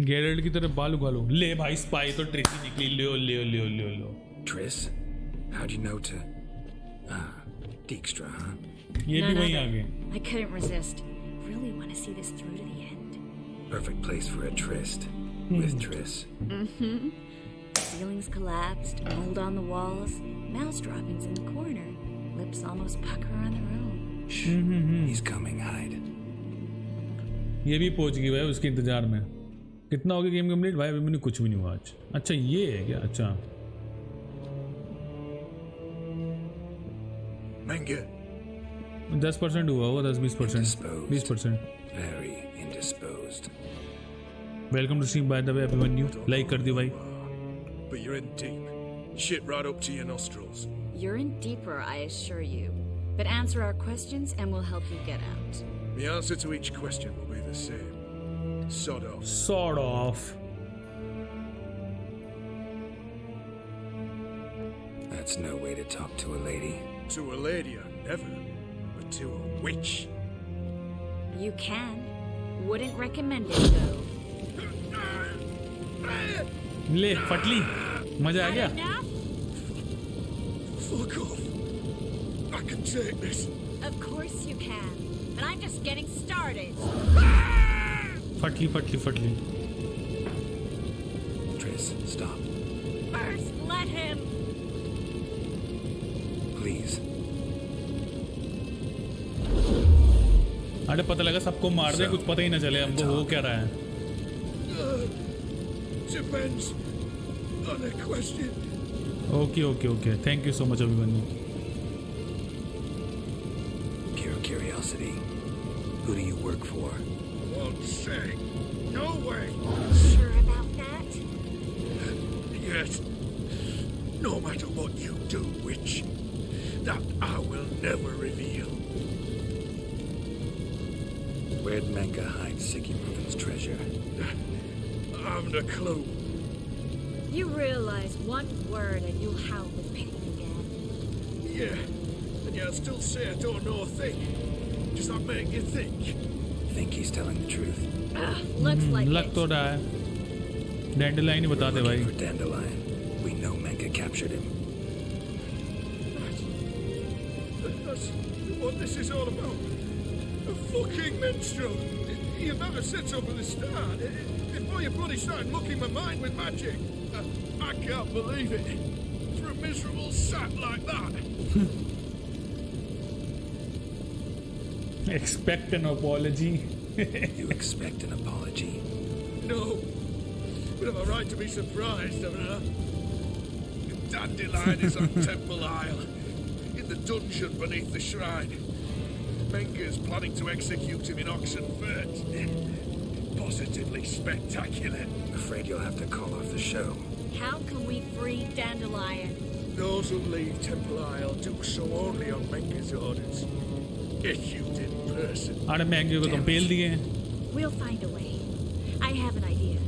[SPEAKER 1] गैरेल्ड की तरह बाल उगा लो. ले भाई, स्पाई तो ट्रिकी निकली. लियो लियो लियो लियो लियो.
[SPEAKER 4] Triss? How'd you know to... Dijkstra, huh?
[SPEAKER 1] ये भी वहीं आ गए.
[SPEAKER 5] I couldn't resist. Really want to see this through to the end.
[SPEAKER 4] Perfect place for a tryst. With Triss.
[SPEAKER 5] Mm-hmm. Ceilings collapsed, mold on the walls, mouse droppings in the corner, lips almost pucker on the room.
[SPEAKER 4] He's coming, hide.
[SPEAKER 1] ये भी पहुंच गई भाई उसके इंतजार में. कितना हो गया गेम कंप्लीट भाई? अभी मैंने कुछ भी नहीं हुआ आज. अच्छा ये है क्या? अच्छा
[SPEAKER 7] Manga.
[SPEAKER 1] 10% हुआ होगा. 10-20%. 20%.
[SPEAKER 4] Very indisposed.
[SPEAKER 1] Welcome to stream by the way everyone new. Like कर दियो भाई.
[SPEAKER 7] But you're in deep. Shit right up to your nostrils.
[SPEAKER 5] You're in deeper, I assure you. But answer our questions and we'll help you get out.
[SPEAKER 7] The answer to each question will be the same. Sod off.
[SPEAKER 1] Sort of.
[SPEAKER 4] That's no way to talk to a lady.
[SPEAKER 7] To a lady, I never. But to a witch.
[SPEAKER 5] You can. Wouldn't recommend it though.
[SPEAKER 1] ले फटली. मजा आ गया.
[SPEAKER 7] Fuck off. I can take this.
[SPEAKER 5] Of course you can. But I'm just getting started.
[SPEAKER 1] फटली फटली फटली.
[SPEAKER 4] Triss, stop.
[SPEAKER 5] First, let him.
[SPEAKER 4] Please.
[SPEAKER 1] अरे पता लगा सबको मार दे, कुछ पता ही ना चले हमको हो क्या रहा है.
[SPEAKER 7] Depends on the question.
[SPEAKER 1] Okay. Thank you so much everyone.
[SPEAKER 4] Pure curiosity. Who do you work for?
[SPEAKER 7] Won't say. No way.
[SPEAKER 5] Sure about that?
[SPEAKER 7] Yes. No matter what you do, witch, that I will never reveal.
[SPEAKER 4] Where'd Menka hide Sicky Reuven's treasure?
[SPEAKER 7] I haven't a clue.
[SPEAKER 5] You realize one word and you'll howl with pain again.
[SPEAKER 7] Yeah. And yet I still say I don't know a thing. Does that make you think?
[SPEAKER 4] Think he's telling the truth?
[SPEAKER 5] Looks like
[SPEAKER 1] लग
[SPEAKER 5] it.
[SPEAKER 1] तो रहा है. डैंडलाइन ही बता दे भाई.
[SPEAKER 4] Looking for Dandelion. We know Menka captured him.
[SPEAKER 7] That's what this is all about? A fucking minstrel! You better said so from the start. Before you bloody started mucking my mind with magic. I can't believe it. For a miserable sap like that.
[SPEAKER 1] Expect an apology.
[SPEAKER 4] You expect an apology?
[SPEAKER 7] No. But I'm right to be surprised, haven't I? Dandelion is on Temple Isle. In the dungeon beneath the shrine. Menger's planning to execute him in Oxenfurt. Positively spectacular.
[SPEAKER 4] Afraid you'll have to call off the show.
[SPEAKER 5] How can we free Dandelion?
[SPEAKER 7] Those who leave Temple Isle do so only on Menger's orders. Issued in person.
[SPEAKER 1] अरे महंगे को तुम पेल दिए.
[SPEAKER 5] We'll find a way. I have an idea.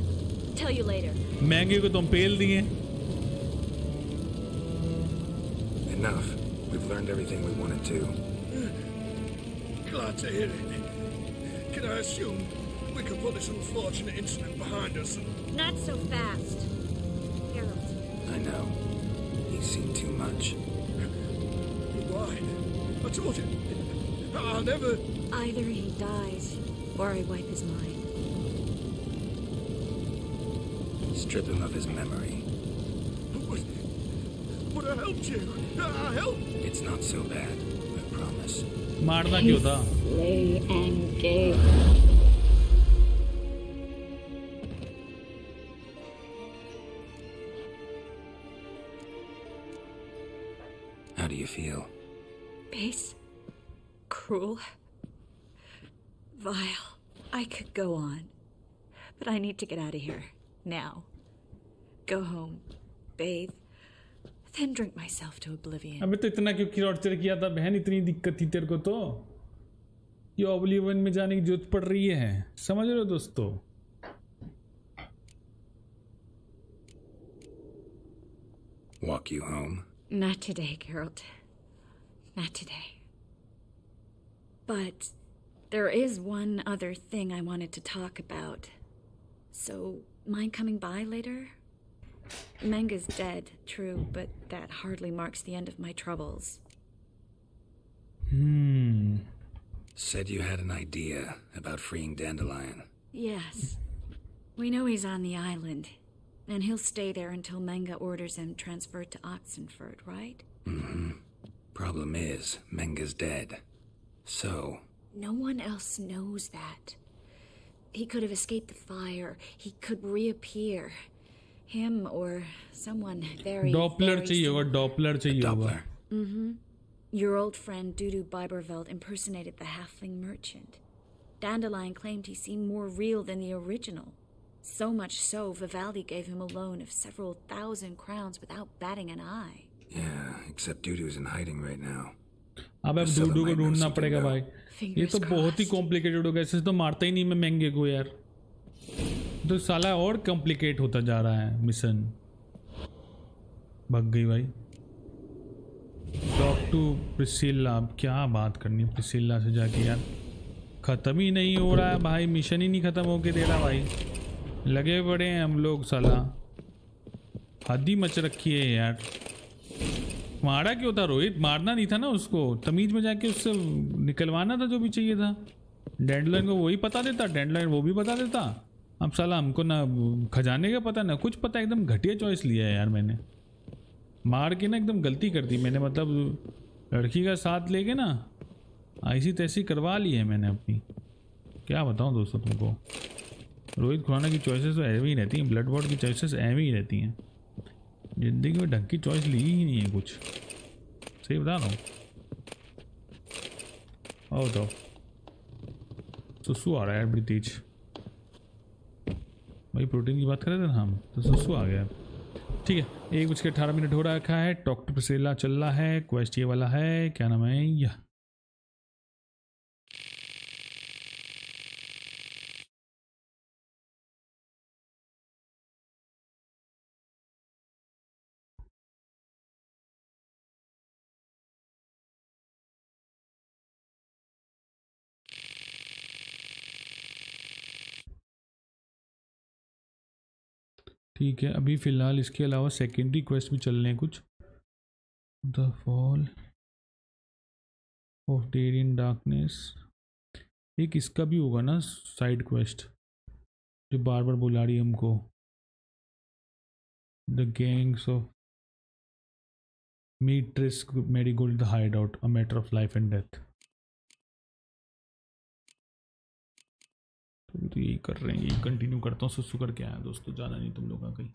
[SPEAKER 5] Tell you later.
[SPEAKER 1] महंगे को तुम पेल दिए.
[SPEAKER 4] Enough. We've learned everything we wanted to.
[SPEAKER 7] Glad to hear it. Can I assume we can put this unfortunate incident behind us and...
[SPEAKER 5] Not so fast. Geralt.
[SPEAKER 4] I know. He's seen too much.
[SPEAKER 7] Why? I told you. I'll never...
[SPEAKER 5] Either he dies, or I wipe his mind.
[SPEAKER 4] Strip him of his memory.
[SPEAKER 7] But I helped you. I helped.
[SPEAKER 4] It's not so bad. I promise.
[SPEAKER 1] मारना क्यों था?
[SPEAKER 5] Slay and gay.
[SPEAKER 4] How do you feel?
[SPEAKER 5] Base. Cruel. Vile. I could go on. But I need to get out of here. Now. Go home. Bathe. Then drink myself to oblivion.
[SPEAKER 1] अबे तो इतना क्यों torture किया था बहन? इतनी दिक्कत थी तेरे को तो ये ओब्लिवियन में जाने की जरूरत पड़ रही है. समझ रहे हो दोस्तों?
[SPEAKER 4] Walk you home?
[SPEAKER 5] Not today, Geralt. Not today. But there is one other thing I wanted to talk about. So, mind coming by later? Menga's dead, true, but that hardly marks the end of my troubles.
[SPEAKER 4] Said you had an idea about freeing Dandelion.
[SPEAKER 5] Yes. We know he's on the island, and he'll stay there until Menga orders him transferred to Oxenfurt, right?
[SPEAKER 4] Mm-hmm. Problem is, Menga's dead. So...
[SPEAKER 5] No one else knows that. He could have escaped the fire. He could reappear. Him or someone very,
[SPEAKER 1] Doppler
[SPEAKER 5] very
[SPEAKER 1] चाहिए होगा. Doppler चाहिए होगा.
[SPEAKER 4] Doppler.
[SPEAKER 5] Mm-hmm. Your old friend Dudu Biberveld impersonated the halfling merchant. Dandelion claimed he seemed more real than the original. So much so, Vivaldi gave him a loan of several thousand crowns without batting an eye.
[SPEAKER 4] Yeah, except Dudu's in hiding right now.
[SPEAKER 1] अब डूडू को ढूंढना पड़ेगा भाई. ये तो बहुत ही complicated हो गया. ऐसे तो मारता ही नहीं मैं महंगे को यार. तो साला और कॉम्प्लिकेट होता जा रहा है मिशन. भाग गई भाई. Talk to Priscilla. अब क्या बात करनी है प्रिसिल्ला से जाके यार. ख़त्म ही नहीं हो रहा है भाई. मिशन ही नहीं ख़त्म होके दे रहा भाई. लगे पड़े हैं हम लोग साला. हद ही मच रखी है यार. मारा क्यों था रोहित? मारना नहीं था ना उसको. तमीज में जाके उससे निकलवाना था जो भी चाहिए था. डैंडलाइन को वही पता देता. डैंडलाइन वो भी बता देता. अब साला हमको ना खजाने का पता ना कुछ पता. एकदम घटिया चॉइस लिया है यार मैंने. मार के ना एकदम गलती कर दी मैंने. मतलब लड़की का साथ लेके ना ऐसी तैसी करवा ली है मैंने अपनी. क्या बताऊं दोस्तों तुमको. रोहित खुराना की चॉइसेस तो ऐवी ही रहती हैं. ब्लडबॉट की चॉइसेस ऐवी ही रहती हैं. जिंदगी में ढंग की चॉइस ली ही नहीं है कुछ. सही बता रहा हूँ. और तो सुसु आ रहा है यार बड़ी तेज. भाई प्रोटीन की बात कर रहे थे ना हम. तो सुसु आ गया. ठीक है. 1:18 हो रखा है. टॉक टू प्रिसिल्ला चल रहा है. क्वेस्ट ये वाला है. क्या नाम है यह. ठीक है. अभी फ़िलहाल इसके अलावा सेकेंडरी क्वेस्ट भी चल रहे हैं कुछ. The fall of dare in darkness. एक इसका भी होगा ना साइड क्वेस्ट जो बार बार बुला रही है हमको, the gangs of meat risk marigold the hide out a matter of life and death. तो यही कर रहे हैं, यही कंटिन्यू करता हूँ। सुसु करके आया दोस्तों, जाना नहीं तुम लोग का कहीं।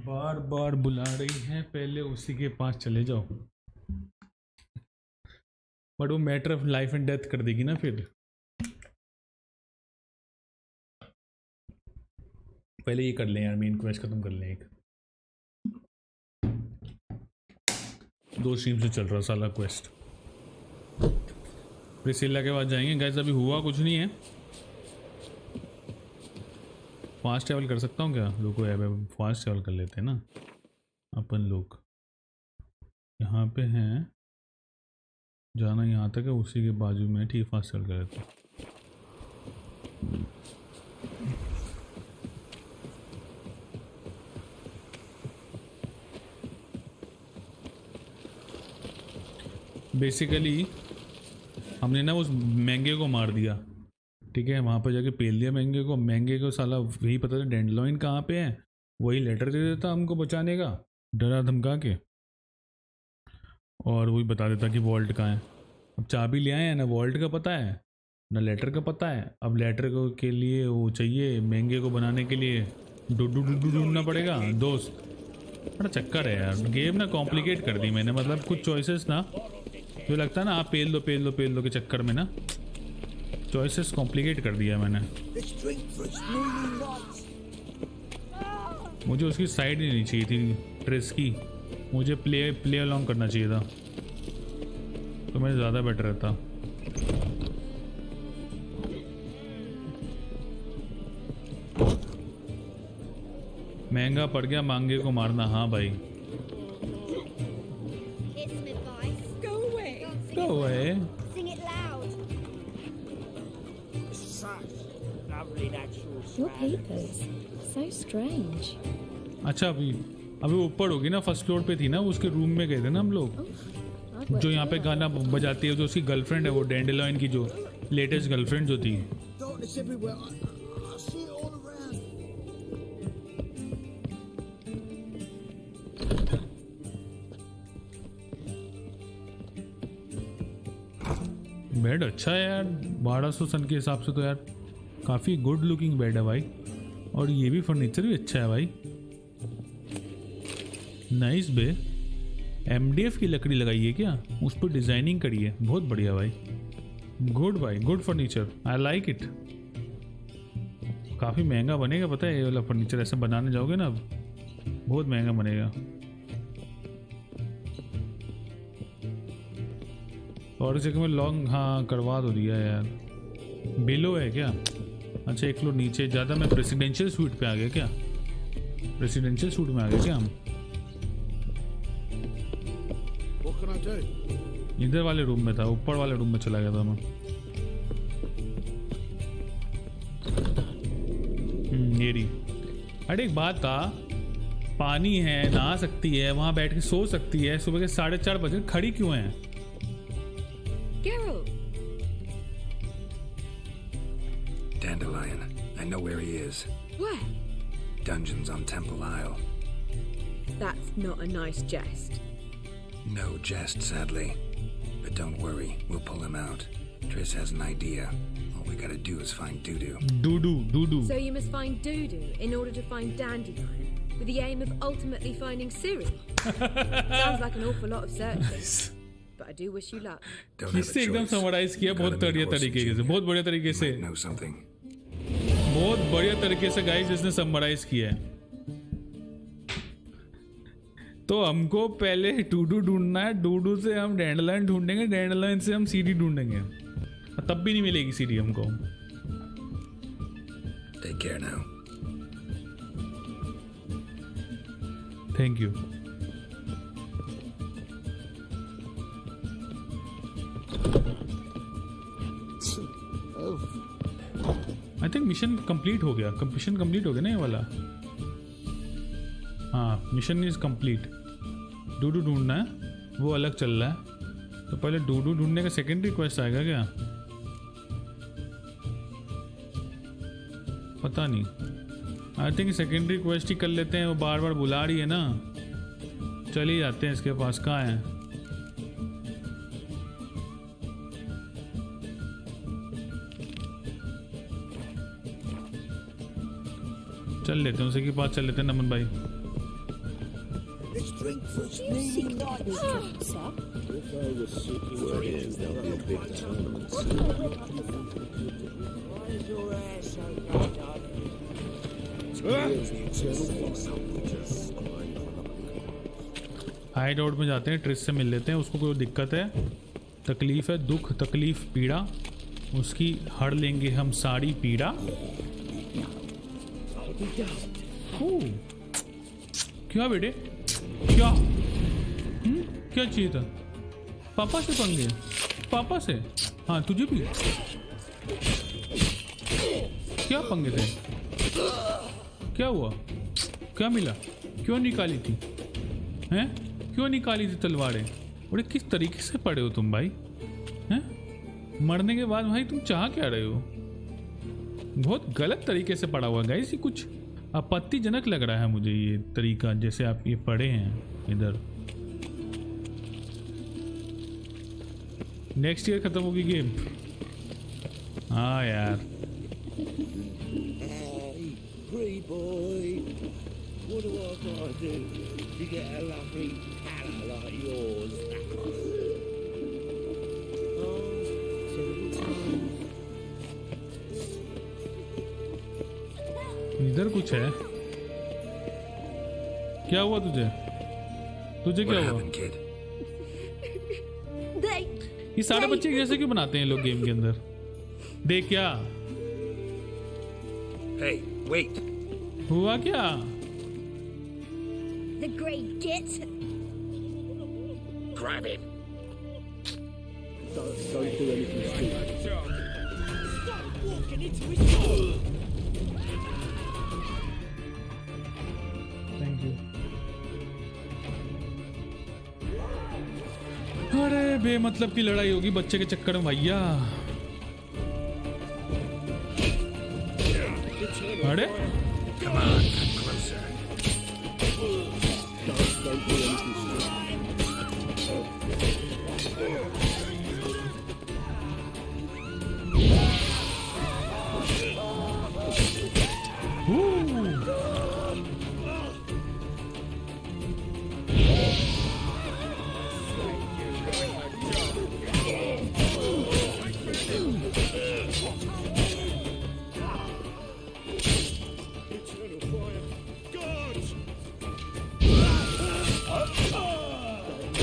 [SPEAKER 1] बार बार बुला रही हैं, पहले उसी के पास चले जाओ। बट वो matter of life and death कर देगी ना फिर। पहले ये कर लें यार, मेन क्वेस्ट खत्म कर लें। एक 2 स्ट्रीम से चल रहा साला क्वेस्ट। प्रिसिला के बाद जाएंगे गैस, अभी हुआ कुछ नहीं है। फास्ट ट्रैवल कर सकता हूँ क्या? रुको यार, फास्ट ट्रैवल कर लेते हैं ना अपन लोग। यहाँ पे हैं, जाना यहाँ तक है, उसी के बाजू में। ठीक, फास्ट ट्रैवल कर लेते हैं। बेसिकली हमने ना उस महंगे को मार दिया, ठीक है, वहाँ पर जाके पेल दिया महंगे को। महंगे को साला वही पता था डैंडलॉइन कहाँ पे है, वही लेटर दे देता हमको बचाने का, डरा धमका के, और वही बता देता कि वॉल्ट कहाँ है। अब चाबी ले आए हैं, ना वॉल्ट का पता है ना लेटर का पता है। अब लेटर को के लिए वो चाहिए, महंगे को बनाने के लिए ढूंढना पड़ेगा दोस्त। बड़ा चक्कर है यार, गेम ना कॉम्प्लिकेट कर दी मैंने। मतलब कुछ चॉइसेस ना जो लगता है ना आप पेल दो के चक्कर में ना चॉइसेस कॉम्प्लिकेट कर दिया मैंने। मुझे उसकी साइड ही नहीं चाहिए थी ट्रेस की, मुझे प्ले अलोंग करना चाहिए था, तो मैं ज़्यादा बेटर रहता। महंगा पड़ गया मांगे को मारना। हाँ भाई, go away.
[SPEAKER 8] Sing it loud. Your papers. So strange.
[SPEAKER 1] अच्छा, अभी वो ऊपर होगी ना, फर्स्ट फ्लोर पे थी ना, उसके रूम में गए थे ना हम लोग। जो यहाँ पे गाना बजाती है, जो उसकी गर्लफ्रेंड है, वो डैंडेलॉइन की जो लेटेस्ट गर्लफ्रेंड जो थी। बेड अच्छा है यार, 1200 सन के हिसाब से तो यार काफ़ी गुड लुकिंग बेड है भाई। और ये भी फर्नीचर भी अच्छा है भाई, नाइस बे। MDF की लकड़ी लगाई है क्या, उस पर डिज़ाइनिंग करी है, बहुत बढ़िया भाई। गुड भाई, good furniture, I like it. काफ़ी महंगा बनेगा पता है ये वाला फर्नीचर, ऐसे बनाने जाओगे ना बहुत महंगा बनेगा। और इस जगह में लॉन्ग हाँ करवा तो दिया यार। बिलो है क्या? अच्छा, एक फ्लोर नीचे। ज़्यादा मैं प्रेसिडेंशियल सूट पे आ गया क्या? प्रेसिडेंशियल सूट में आ गए क्या हम? इधर वाले रूम में था, ऊपर वाले रूम में चला गया था मैं। ये रही। अरे एक बात था, पानी है, नहा सकती है, वहां बैठ के सो सकती है। सुबह के 4:30 बजे खड़ी क्यों है?
[SPEAKER 5] Geralt,
[SPEAKER 4] Dandelion. I know where he is.
[SPEAKER 8] Where?
[SPEAKER 4] Dungeons on Temple Isle.
[SPEAKER 8] That's not a nice jest.
[SPEAKER 4] No jest, sadly. But don't worry, we'll pull him out. Triss has an idea. All we gotta do is find Dudu.
[SPEAKER 1] Dudu.
[SPEAKER 8] So you must find Dudu in order to find Dandelion, with the aim of ultimately finding Ciri. Sounds like an awful lot of searching. But I do wish you luck.
[SPEAKER 4] Don't have a
[SPEAKER 1] इससे एकदम
[SPEAKER 4] choice.
[SPEAKER 1] Summarise किया बहुत
[SPEAKER 4] Gotta meet
[SPEAKER 1] बढ़िया
[SPEAKER 4] Horsey
[SPEAKER 1] तरीके से,
[SPEAKER 4] Jr.
[SPEAKER 1] बहुत बढ़िया तरीके से,
[SPEAKER 4] Might know something.
[SPEAKER 1] बहुत बढ़िया तरीके से गाइस इसने समराइज किया है। तो हमको पहले डूडू ढूंढना है, डूडू से हम डैंडलाइन ढूंढेंगे, डैंडलाइन से हम सीडी ढूंढेंगे, तब भी नहीं मिलेगी सीडी हमको।
[SPEAKER 4] Take care now.
[SPEAKER 1] Thank you. I think mission complete हो गया, मिशन कंप्लीट हो गया ना ये वाला। हाँ, मिशन इज कंप्लीट। डूडू ढूंढना है, वो अलग चल रहा है। तो पहले डूडू ढूंढने का सेकंड रिक्वेस्ट आएगा क्या? पता नहीं। आई थिंक सेकेंडरी रिक्वेस्ट ही कर लेते हैं, वो बार बार बुला रही है ना। चल ही जाते हैं इसके पास। कहाँ है? चल लेते हैं उसी के पास, चल लेते हैं नमन भाई। हाइड आउट में जाते हैं, ट्रिस से मिल लेते हैं। उसको कोई दिक्कत है, तकलीफ है, दुख तकलीफ पीड़ा, उसकी हर लेंगे हम सारी पीड़ा। क्या बेटे, क्या क्या चाहिए था? पापा से पंगे? पापा से? हाँ तुझे भी क्या पंगे थे? क्या हुआ? क्या मिला? क्यों निकाली थी? हैं? क्यों निकाली थी तलवारें? बड़े किस तरीके से पड़े हो तुम भाई? हैं? मरने के बाद भाई तुम चाह क्या रहे हो? बहुत गलत तरीके से पड़ा हुआ गाइस। ये कुछ आपत्तिजनक लग रहा है मुझे ये तरीका, जैसे आप ये पढ़े हैं इधर। नेक्स्ट ईयर खत्म होगी गेम। हाँ यार।
[SPEAKER 3] Free boy, what do I gotta do to get a lovely talent like yours?
[SPEAKER 1] इधर कुछ है। क्या हुआ तुझे? तुझे क्या हुआ? ये सारे बच्चे कैसे क्यों बनाते हैं लोग गेम के अंदर? देख क्या
[SPEAKER 2] Hey, wait.
[SPEAKER 1] हुआ क्या?
[SPEAKER 5] the great git.
[SPEAKER 3] Grab him.
[SPEAKER 6] Don't do anything stupid.
[SPEAKER 3] Stop walking into his door.
[SPEAKER 1] Thank you. अरे बेमतलब की लड़ाई होगी बच्चे के चक्कर में भैया। अरे
[SPEAKER 4] Come on, come closer.
[SPEAKER 6] Don't do anything stupid.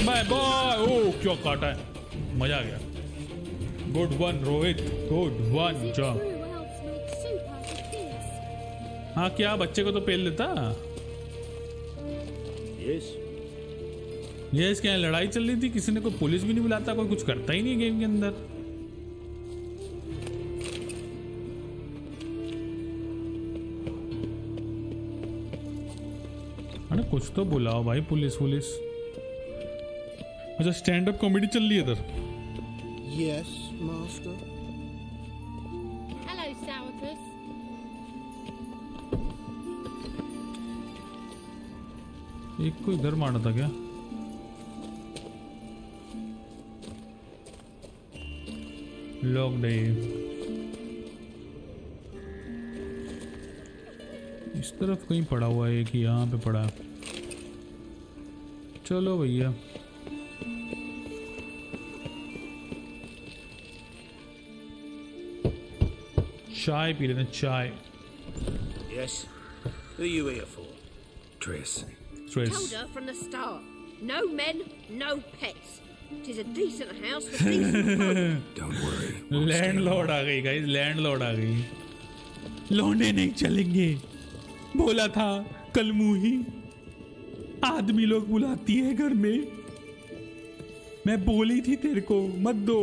[SPEAKER 1] Bye bye. ओ क्या काटा है, मजा आ गया। Good one Rohit, good one job.
[SPEAKER 8] True elves make soup out of this.
[SPEAKER 1] हाँ क्या बच्चे को तो पेल लेता।
[SPEAKER 6] Yes.
[SPEAKER 1] ये इसके यहाँ लड़ाई चल रही थी, किसी ने कोई पुलिस भी नहीं बुलाता, कोई कुछ करता ही नहीं गेम के अंदर। अरे कुछ तो बुलाओ भाई, पुलिस वुलिस। अच्छा स्टैंड अप कॉमेडी चल रही है इधर।
[SPEAKER 6] Yes, master.
[SPEAKER 9] Hello, Sourpuss.
[SPEAKER 1] एक को इधर मारना था क्या? लॉक्ड है। इस तरफ कहीं पड़ा हुआ है कि यहाँ पे पड़ा? चलो भैया चाय पी लेते हैं, चाय।
[SPEAKER 3] Yes? Who are you here for?
[SPEAKER 4] Triss.
[SPEAKER 8] Told her from the start. No men, no pets. 'Tis a decent house for decent folk.
[SPEAKER 4] Don't worry. we'll stay
[SPEAKER 1] landlord आ गई गाइस, लैंडलॉर्ड आ गई। लौंडे नहीं चलेंगे, बोला था कल मुही। आदमी लोग बुलाती है घर में, मैं बोली थी तेरे को मत दो।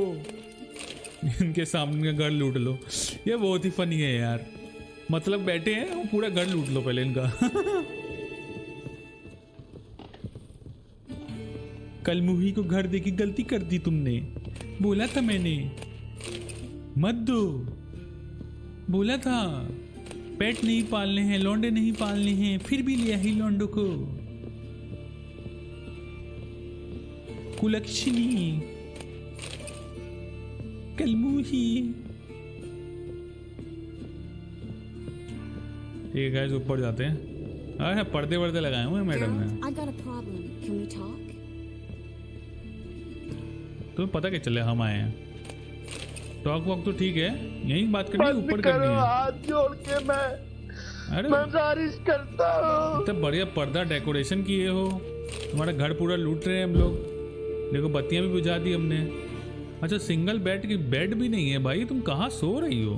[SPEAKER 1] इनके सामने घर लूट लो, ये बहुत ही फनी है यार। मतलब बैठे हैं वो पूरा घर लूट लो पहले इनका। कल मुही को घर देके गलती कर दी तुमने, बोला था मैंने मत दो, बोला था पेट नहीं पालने हैं, लौंडे नहीं पालने हैं, फिर भी लिया ही लौंडो को। कुलक्षणी कलमुही। ठीक है गाइस ऊपर जाते हैं। अरे पर्दे वर्दे लगाए हुए मैडम ने।
[SPEAKER 5] Geralt, I've got a problem. Can we talk?
[SPEAKER 1] तुम्हें पता क्या चले हम आए हैं? टॉक वॉक तो ठीक है, यही बात करनी है, ऊपर करनी है।
[SPEAKER 7] हाथ जोड़ के मैं गुजारिश करता हूँ।
[SPEAKER 1] इतना बढ़िया पर्दा डेकोरेशन किए हो, हमारा घर पूरा लूट रहे हैं हम लोग। देखो बत्तियां भी बुझा दी हमने। अच्छा सिंगल बेड की बेड भी नहीं है भाई, तुम कहाँ सो रही हो?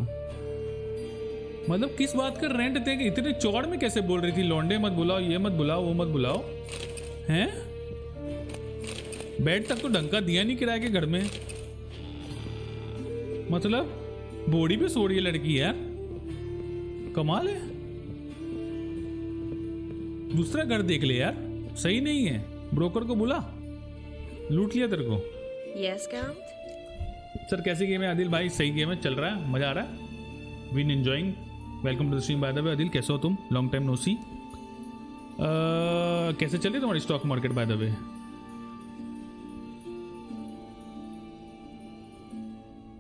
[SPEAKER 1] मतलब किस बात का रेंट देंगे? इतने चौड़ में कैसे बोल रही थी लौंडे मत बुलाओ, ये मत बुलाओ, वो मत बुलाओ हैं? बेड तक तो ढंग का दिया नहीं किराए के घर में। मतलब बोड़ी पे सो रही है लड़की यार, कमाल है। दूसरा घर देख ले यार, सही नहीं है। ब्रोकर को बुला, लूट लिया तेरे को।
[SPEAKER 5] Yes, Geralt?
[SPEAKER 1] सर कैसी गेम है आदिल भाई? सही गेम है, चल रहा है, मजा आ रहा है। Win enjoying. Welcome to the stream by the way. Adil कैसे हो तुम? Long time no see. कैसे चल रही तुम्हारी stock market by the way?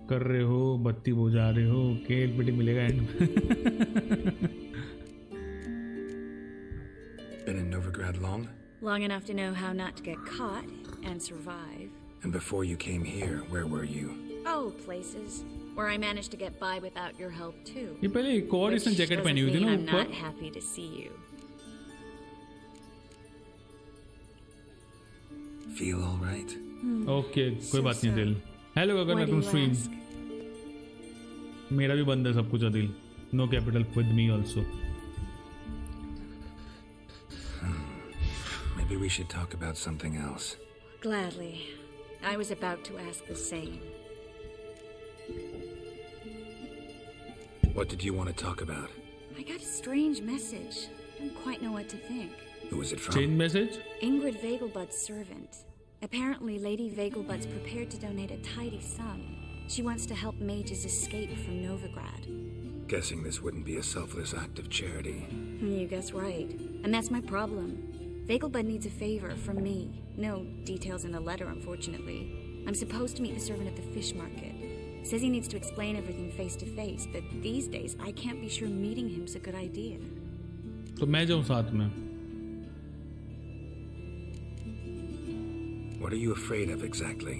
[SPEAKER 1] कर रहे हो, बत्ती बुझा रहे हो, केल पिटी मिलेगा एंड में।
[SPEAKER 4] Been in Novigrad long?
[SPEAKER 5] Long enough to know how not to get caught and survive.
[SPEAKER 4] And before you came here, where were you?
[SPEAKER 5] Oh, places where I managed to get by without your help too.
[SPEAKER 1] ये पहले एक और इसने
[SPEAKER 5] Which
[SPEAKER 1] jacket
[SPEAKER 5] doesn't
[SPEAKER 1] पहनी हुई थी
[SPEAKER 5] mean
[SPEAKER 1] ना
[SPEAKER 5] I'm not
[SPEAKER 1] ऊपर।
[SPEAKER 5] happy to see you.
[SPEAKER 4] Feel all right?
[SPEAKER 1] Okay कोई बात नहीं दिल। Hello Gagan,
[SPEAKER 5] Why do
[SPEAKER 1] welcome
[SPEAKER 5] you
[SPEAKER 1] stream.
[SPEAKER 5] ask?
[SPEAKER 1] मेरा भी बंद है सब कुछ Adil. No capital with me also.
[SPEAKER 4] Maybe we should talk about something else.
[SPEAKER 5] Gladly. I was about to ask the same.
[SPEAKER 4] What did you want to talk about?
[SPEAKER 5] I got a strange message. Don't quite know what to think.
[SPEAKER 4] Who was it from?
[SPEAKER 1] Change message.
[SPEAKER 5] Ingrid Vegelbud's servant. Apparently, Lady Vegelbud's prepared to donate a tidy sum. She wants to help mages escape from Novigrad.
[SPEAKER 4] Guessing this wouldn't be a selfless act of charity.
[SPEAKER 5] You guess right. And that's my problem. Vegelbud needs a favor from me. No details in the letter, unfortunately. I'm supposed to meet the servant at the fish market. Says he needs to explain everything face to face, but these days I can't be sure meeting him's a good idea.
[SPEAKER 1] तो मैं जाऊँ साथ में।
[SPEAKER 4] What are you afraid of exactly?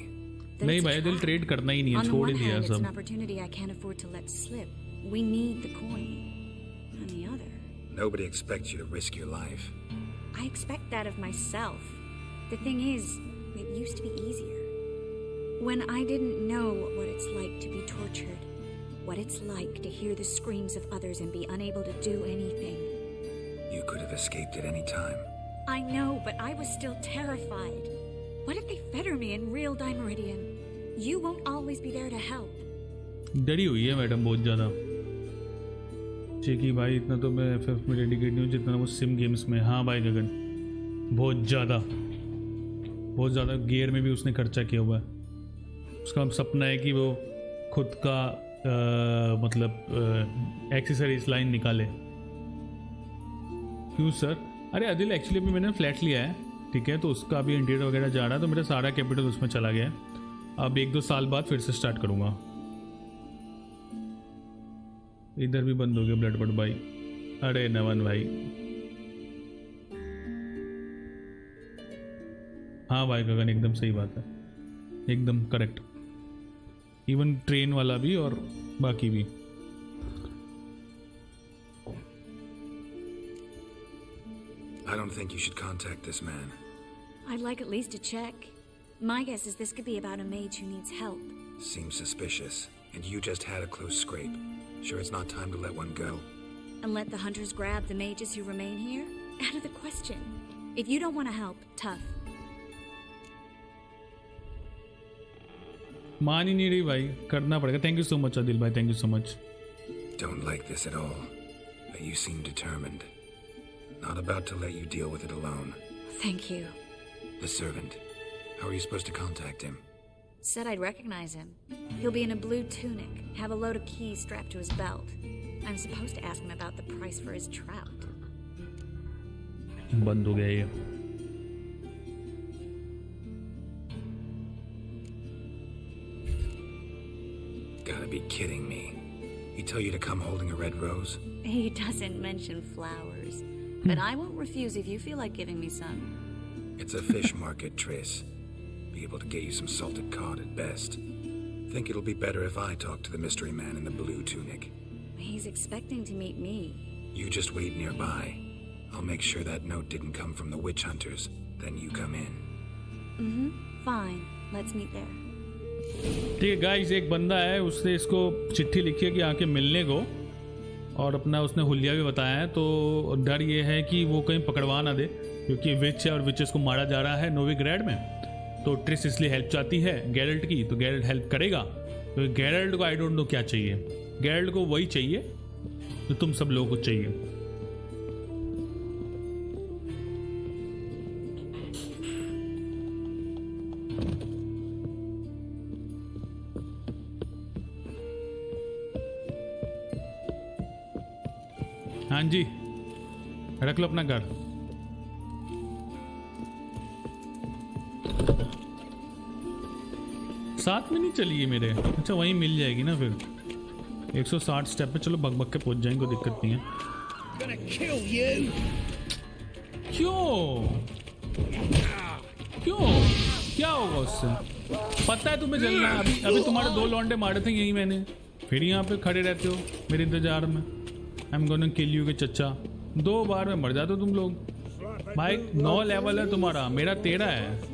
[SPEAKER 5] That
[SPEAKER 1] नहीं
[SPEAKER 5] it's a
[SPEAKER 1] भाई दिल
[SPEAKER 5] trap.
[SPEAKER 1] Trade करना ही नहीं है,
[SPEAKER 5] On the
[SPEAKER 1] छोड़
[SPEAKER 5] one
[SPEAKER 1] ही दिया
[SPEAKER 5] hand, it's an
[SPEAKER 1] सब।
[SPEAKER 5] opportunity I can't afford to let slip. We need the coin. On the other,
[SPEAKER 4] Nobody expects you to risk your life.
[SPEAKER 5] I expect that of myself. The thing is, it used to be easier. When I didn't know what it's like to be tortured, what it's like to hear the screams of others and be unable to do anything.
[SPEAKER 4] You could have escaped at any time.
[SPEAKER 5] I know, but I was still terrified. What if they fetter me in real Dimeridian? You won't always be there to help.
[SPEAKER 1] डरी हुई है madam बहुत ज़्यादा। Cheeky भाई इतना तो मैं FF में डेडिकेट नहीं हूँ जितना वो सिम गेम्स में। हाँ भाई गगन। बहुत ज़्यादा गियर में भी उसने खर्चा किया हुआ है। उसका सपना है कि वो खुद का मतलब एक्सेसरीज लाइन निकाले। क्यों सर? अरे अदिल, एक्चुअली अभी मैंने फ्लैट लिया है, ठीक है, तो उसका अभी इंटीरियर वगैरह जा रहा है, तो मेरा सारा कैपिटल उसमें चला गया है। अब 1-2 साल बाद फिर से स्टार्ट करूँगा। इधर भी बंद हो गया ब्लडबॉट भाई। अरे नवन भाई, हाँ भाई गगन, एकदम सही बात है, एकदम करेक्ट। इवन ट्रेन वाला भी और बाकी भी।
[SPEAKER 4] I don't think you should contact this man.
[SPEAKER 5] I'd like at least to check. My guess is this could be about a mage who needs help.
[SPEAKER 4] Seems suspicious. And you just had a close scrape. Sure it's not time to let one go?
[SPEAKER 5] And let the hunters grab the mages who remain here? Out of the question. If you don't want to help, tough.
[SPEAKER 1] मान ही नहीं रही भाई, करना पड़ेगा। Thank you so much Adil भाई, thank you so much.
[SPEAKER 4] Don't like this at all. But you seem determined. Not about to let you deal with it alone.
[SPEAKER 5] Thank you.
[SPEAKER 4] The servant. How are you supposed to contact him?
[SPEAKER 5] Said I'd recognize him. He'll be in a blue tunic, have a load of keys strapped to his belt. I'm supposed to ask him about the price for his trout.
[SPEAKER 1] बंद हो गया ये।
[SPEAKER 4] Gotta be kidding me. He tell you to come holding a red rose?
[SPEAKER 5] He doesn't mention flowers. But I won't refuse if you feel like giving me some.
[SPEAKER 4] It's a fish market, Triss. Be able to get you some salted cod at best. Think it'll be better if I talk to the mystery man in the blue tunic.
[SPEAKER 5] He's expecting to meet me.
[SPEAKER 4] You just wait nearby. I'll make sure that note didn't come from the witch hunters. Then you come in.
[SPEAKER 5] Fine. Let's meet there.
[SPEAKER 1] ठीक है guys, एक बंदा है, उसने इसको चिट्ठी लिखी है कि आके मिलने को, और अपना उसने हुलिया भी बताया है। तो डर ये है कि वो कहीं पकड़वा ना दे, क्योंकि विच है और विचेस को मारा जा रहा है नोविग्रेड में। तो ट्रिस इसलिए हेल्प चाहती है गैरल्ट की, तो गैरल्ट हेल्प करेगा। तो गैरल्ट को आई डोंट नो क्या चाहिए, गैरल्ट को वही चाहिए तो तुम सब लोगों को चाहिए। हाँ जी, रख लो अपना घर। साथ में नहीं चलिए मेरे। अच्छा, वहीं मिल जाएगी ना फिर। 160 स्टेप पे, चलो बक बक के पहुंच जाएंगे, कोई दिक्कत नहीं है। क्यों क्यों क्या होगा उससे? पता है तुम्हें चलना है। अभी तुम्हारे 2 लौंडे मारे थे यही मैंने, फिर यहाँ पे खड़े रहते हो मेरे इंतजार में। आई एम गोना किल यू के चच्चा। 2 बार में मर जाते हो तुम लोग भाई। 9 लेवल है तुम्हारा, मेरा 13 है।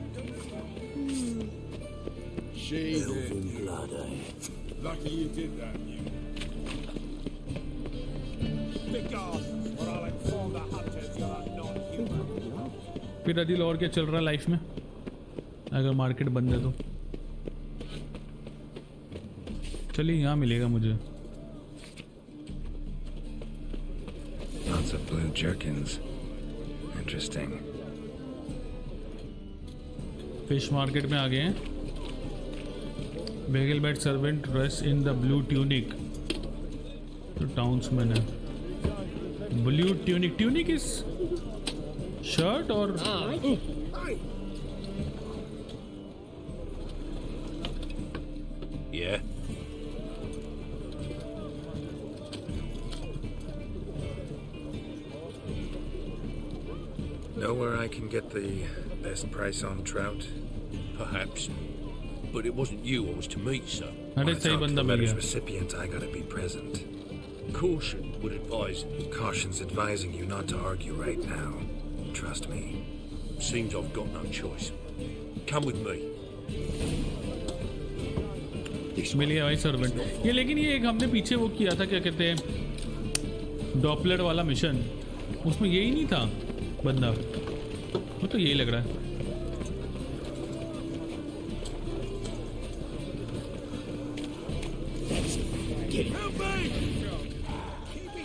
[SPEAKER 7] Lucky you did that, you. Big off, or I'll inform the hunters you're not human.
[SPEAKER 1] फिर अदिल और क्या चल रहा है लाइफ में, अगर मार्केट बंद है तो? चलिए यहाँ मिलेगा मुझे।
[SPEAKER 4] Lots of blue jerkins. Interesting.
[SPEAKER 1] Fish market में आ गए हैं। बेगलबैट servant dress in the blue tunic. तो टाउन्समैन है। Blue tunic, tunic is shirt और
[SPEAKER 3] Yeah.
[SPEAKER 4] Know where I can get the best price on trout?
[SPEAKER 3] Perhaps. But it wasn't you I was to meet, sir.
[SPEAKER 1] अरे
[SPEAKER 4] When I
[SPEAKER 1] सही
[SPEAKER 4] talk to
[SPEAKER 1] बंदा
[SPEAKER 4] the
[SPEAKER 1] mill
[SPEAKER 4] letter's
[SPEAKER 1] गया।
[SPEAKER 4] recipient, I gotta be present.
[SPEAKER 3] Caution would advise.
[SPEAKER 4] Caution's advising you not to argue right now. Trust me.
[SPEAKER 3] Seems I've got no choice. Come with me.
[SPEAKER 1] मिल गया भाई servant ये। लेकिन ये एक हमने पीछे वो किया था, क्या कहते हैं, डॉपलर वाला मिशन, उसमें यही नहीं था बंदा। वो तो यही लग रहा है।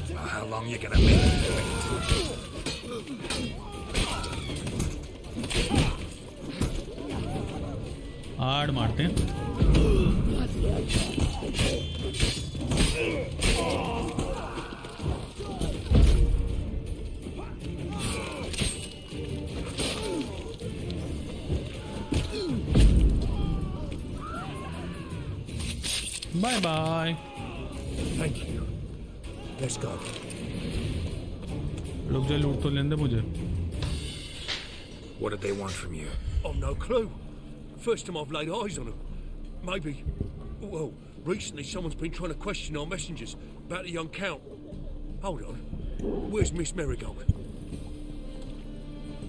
[SPEAKER 4] Well, how long you gonna make me wait?
[SPEAKER 1] आड़ मारते हैं। Bye bye.
[SPEAKER 7] Thank you. Let's go.
[SPEAKER 1] रुक जा, लूट तो लेने दे मुझे।
[SPEAKER 4] What did they want from you?
[SPEAKER 7] I've no clue. First time I've laid eyes on them. Maybe. Well, recently someone's been trying to question our messengers about the young count. Hold on. Where's Miss Marigold?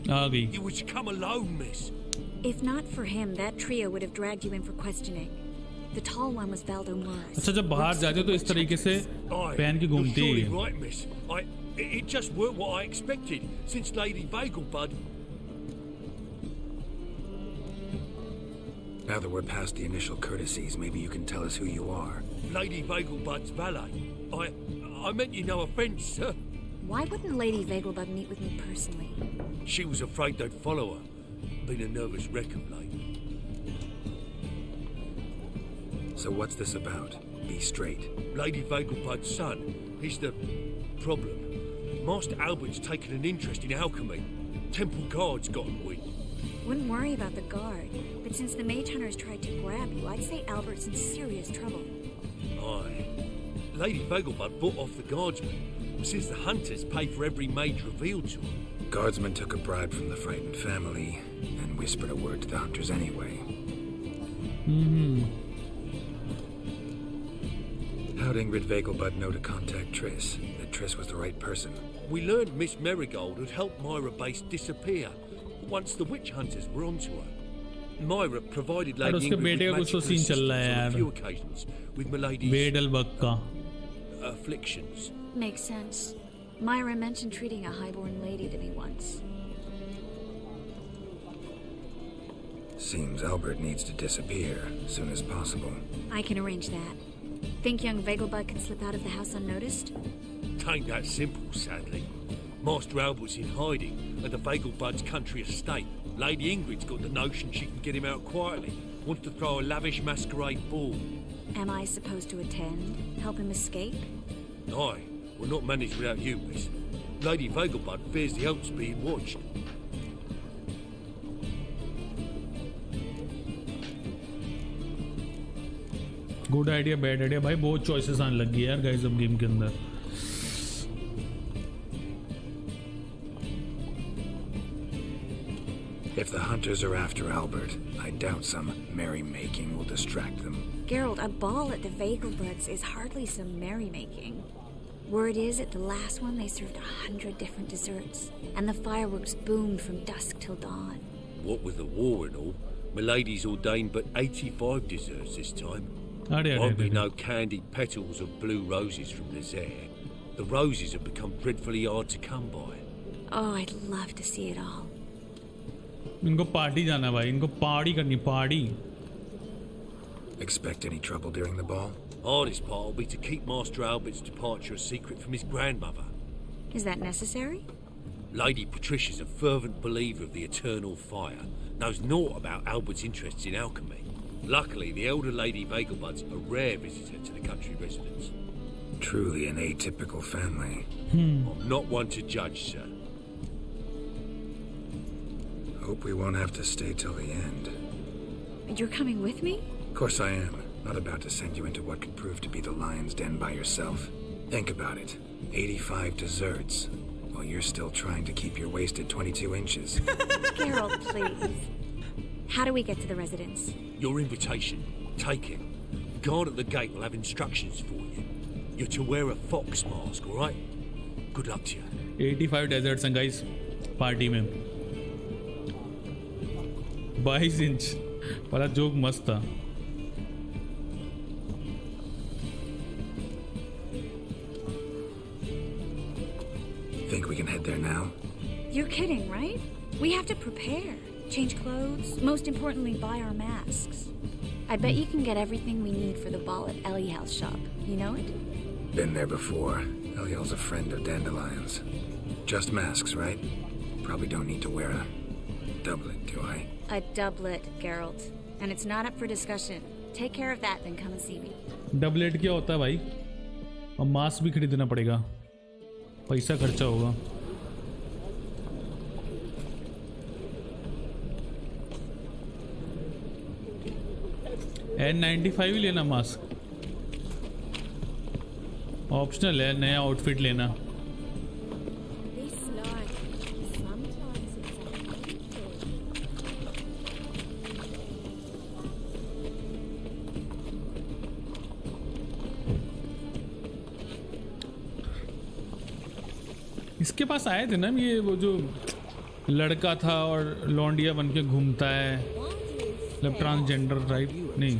[SPEAKER 1] आ गई।
[SPEAKER 7] You was to come alone, miss.
[SPEAKER 5] If not for him, that trio would have dragged you in for questioning. The tall one was Valdo Morris.
[SPEAKER 1] अच्छा, जब बाहर जाते हो तो इस तरीके से पहन के घूमती
[SPEAKER 7] You're
[SPEAKER 1] है।
[SPEAKER 7] surely right, miss. It just weren't what I expected since Lady Vagelbud.
[SPEAKER 4] Now that we're past the initial courtesies, maybe you can tell us who you are.
[SPEAKER 7] Lady Vagelbud's valet. I meant you no offence, sir.
[SPEAKER 5] Why wouldn't Lady Vagelbud meet with me personally?
[SPEAKER 7] She was afraid they'd follow her. Been a nervous wreck of late.
[SPEAKER 4] So what's this about? Be straight.
[SPEAKER 7] Lady Vagelbud's son. He's the problem. Master Albert's taken an interest in alchemy. Temple guards got him wind.
[SPEAKER 5] Wouldn't worry about the guard, but since the mage hunters tried to grab you, I'd say Albert's in serious trouble.
[SPEAKER 7] Aye. Lady Vagelbud bought off the guardsmen, since the hunters pay for every mage revealed to them.
[SPEAKER 4] Guardsmen took a bribe from the frightened family and whispered a word to the hunters anyway. How'd Ingrid Vagelbud know to contact Triss? That Triss was the right person?
[SPEAKER 7] We learned Miss Marigold had helped Myra Base disappear once the witch hunters were onto her. Myra provided
[SPEAKER 1] और
[SPEAKER 7] Lady
[SPEAKER 1] उसके
[SPEAKER 7] Ingrid
[SPEAKER 1] बेटे का
[SPEAKER 7] with
[SPEAKER 1] कुछ तो
[SPEAKER 7] magical
[SPEAKER 1] scene चल रहा है
[SPEAKER 7] assistance on
[SPEAKER 1] यार।
[SPEAKER 7] a few occasions with Milady's
[SPEAKER 1] वेडल बग का।
[SPEAKER 7] afflictions.
[SPEAKER 5] Makes sense. Myra mentioned treating a highborn lady to me once.
[SPEAKER 4] Seems Albert needs to disappear as soon as possible.
[SPEAKER 5] I can arrange that. Think young Vagelbud can slip out of the house unnoticed?
[SPEAKER 7] Tain't that simple, sadly. Master Albert's in hiding at the Vagelbud's country estate. Lady Ingrid's got the notion she can get him out quietly. Wants to throw a lavish masquerade ball.
[SPEAKER 5] Am I supposed to attend? Help him escape?
[SPEAKER 7] Aye, we'll not manage without you, miss. Lady Vagelbud fears the Alps being watched.
[SPEAKER 1] Good idea, bad idea, भाई बहुत choices आने लगी है यार guys अब game के अंदर।
[SPEAKER 4] If the hunters are after Albert, I doubt some merrymaking will distract them.
[SPEAKER 5] Geralt, a ball at the Vagelbuds is hardly some merrymaking. Word is, at the last one they served 100 different desserts, and the fireworks boomed from dusk till dawn.
[SPEAKER 7] What with the war and all, Milady's ordained but 85 desserts this time. Won't be no candied petals of blue roses from the Zaire. The roses have become dreadfully hard to come by.
[SPEAKER 5] Oh, I'd love to see it all.
[SPEAKER 1] इनको party जाना भाई, इनको party करनी, party.
[SPEAKER 4] Expect any trouble during the ball?
[SPEAKER 7] Hardest part will be to keep Master Albert's departure a secret from his grandmother.
[SPEAKER 5] Is that necessary?
[SPEAKER 7] Lady Patricia's a fervent believer of the eternal fire, knows naught about Albert's interests in alchemy. Luckily, the elder Lady Vagelbud's a rare visitor to the country residence.
[SPEAKER 4] Truly an atypical family.
[SPEAKER 7] I'm not one to judge, sir.
[SPEAKER 4] Hope we won't have to stay till the end.
[SPEAKER 5] You're coming with me?
[SPEAKER 4] Of course I am. Not about to send you into what could prove to be the lion's den by yourself. Think about it. 85 desserts, while you're still trying to keep your waist at 22 inches.
[SPEAKER 5] Geralt, please. How do we get to the residence?
[SPEAKER 7] Your invitation. Take it. Guard at the gate will have instructions for you. You're to wear a fox mask, all right? Good luck to you.
[SPEAKER 1] 85 desserts हैं guys party में। 22 inch वाला joke मस्त था।
[SPEAKER 4] Think we can head there now?
[SPEAKER 5] You're kidding, right? We have to prepare. Change clothes. Most importantly, buy our masks. I bet you can get everything we need for the ball at Eliel's shop. You know it?
[SPEAKER 4] Been there before. Eliel's a friend of Dandelion's. Just masks, right? Probably don't need to wear a doublet, do I?
[SPEAKER 5] A doublet, Geralt. and it's not up for discussion. Take care of that, then come and see me.
[SPEAKER 1] Doublet क्या होता है भाई? और mask भी खरीदना पड़ेगा, पैसा खर्चा होगा। N95 ही लेना मास्क, ऑप्शनल है। नया आउटफिट लेना।
[SPEAKER 8] This life, sometimes it's a handful.
[SPEAKER 1] इसके पास आए थे ना ये, वो जो लड़का था और लौंडिया बन के घूमता है, मतलब ट्रांसजेंडर टाइप। नहीं,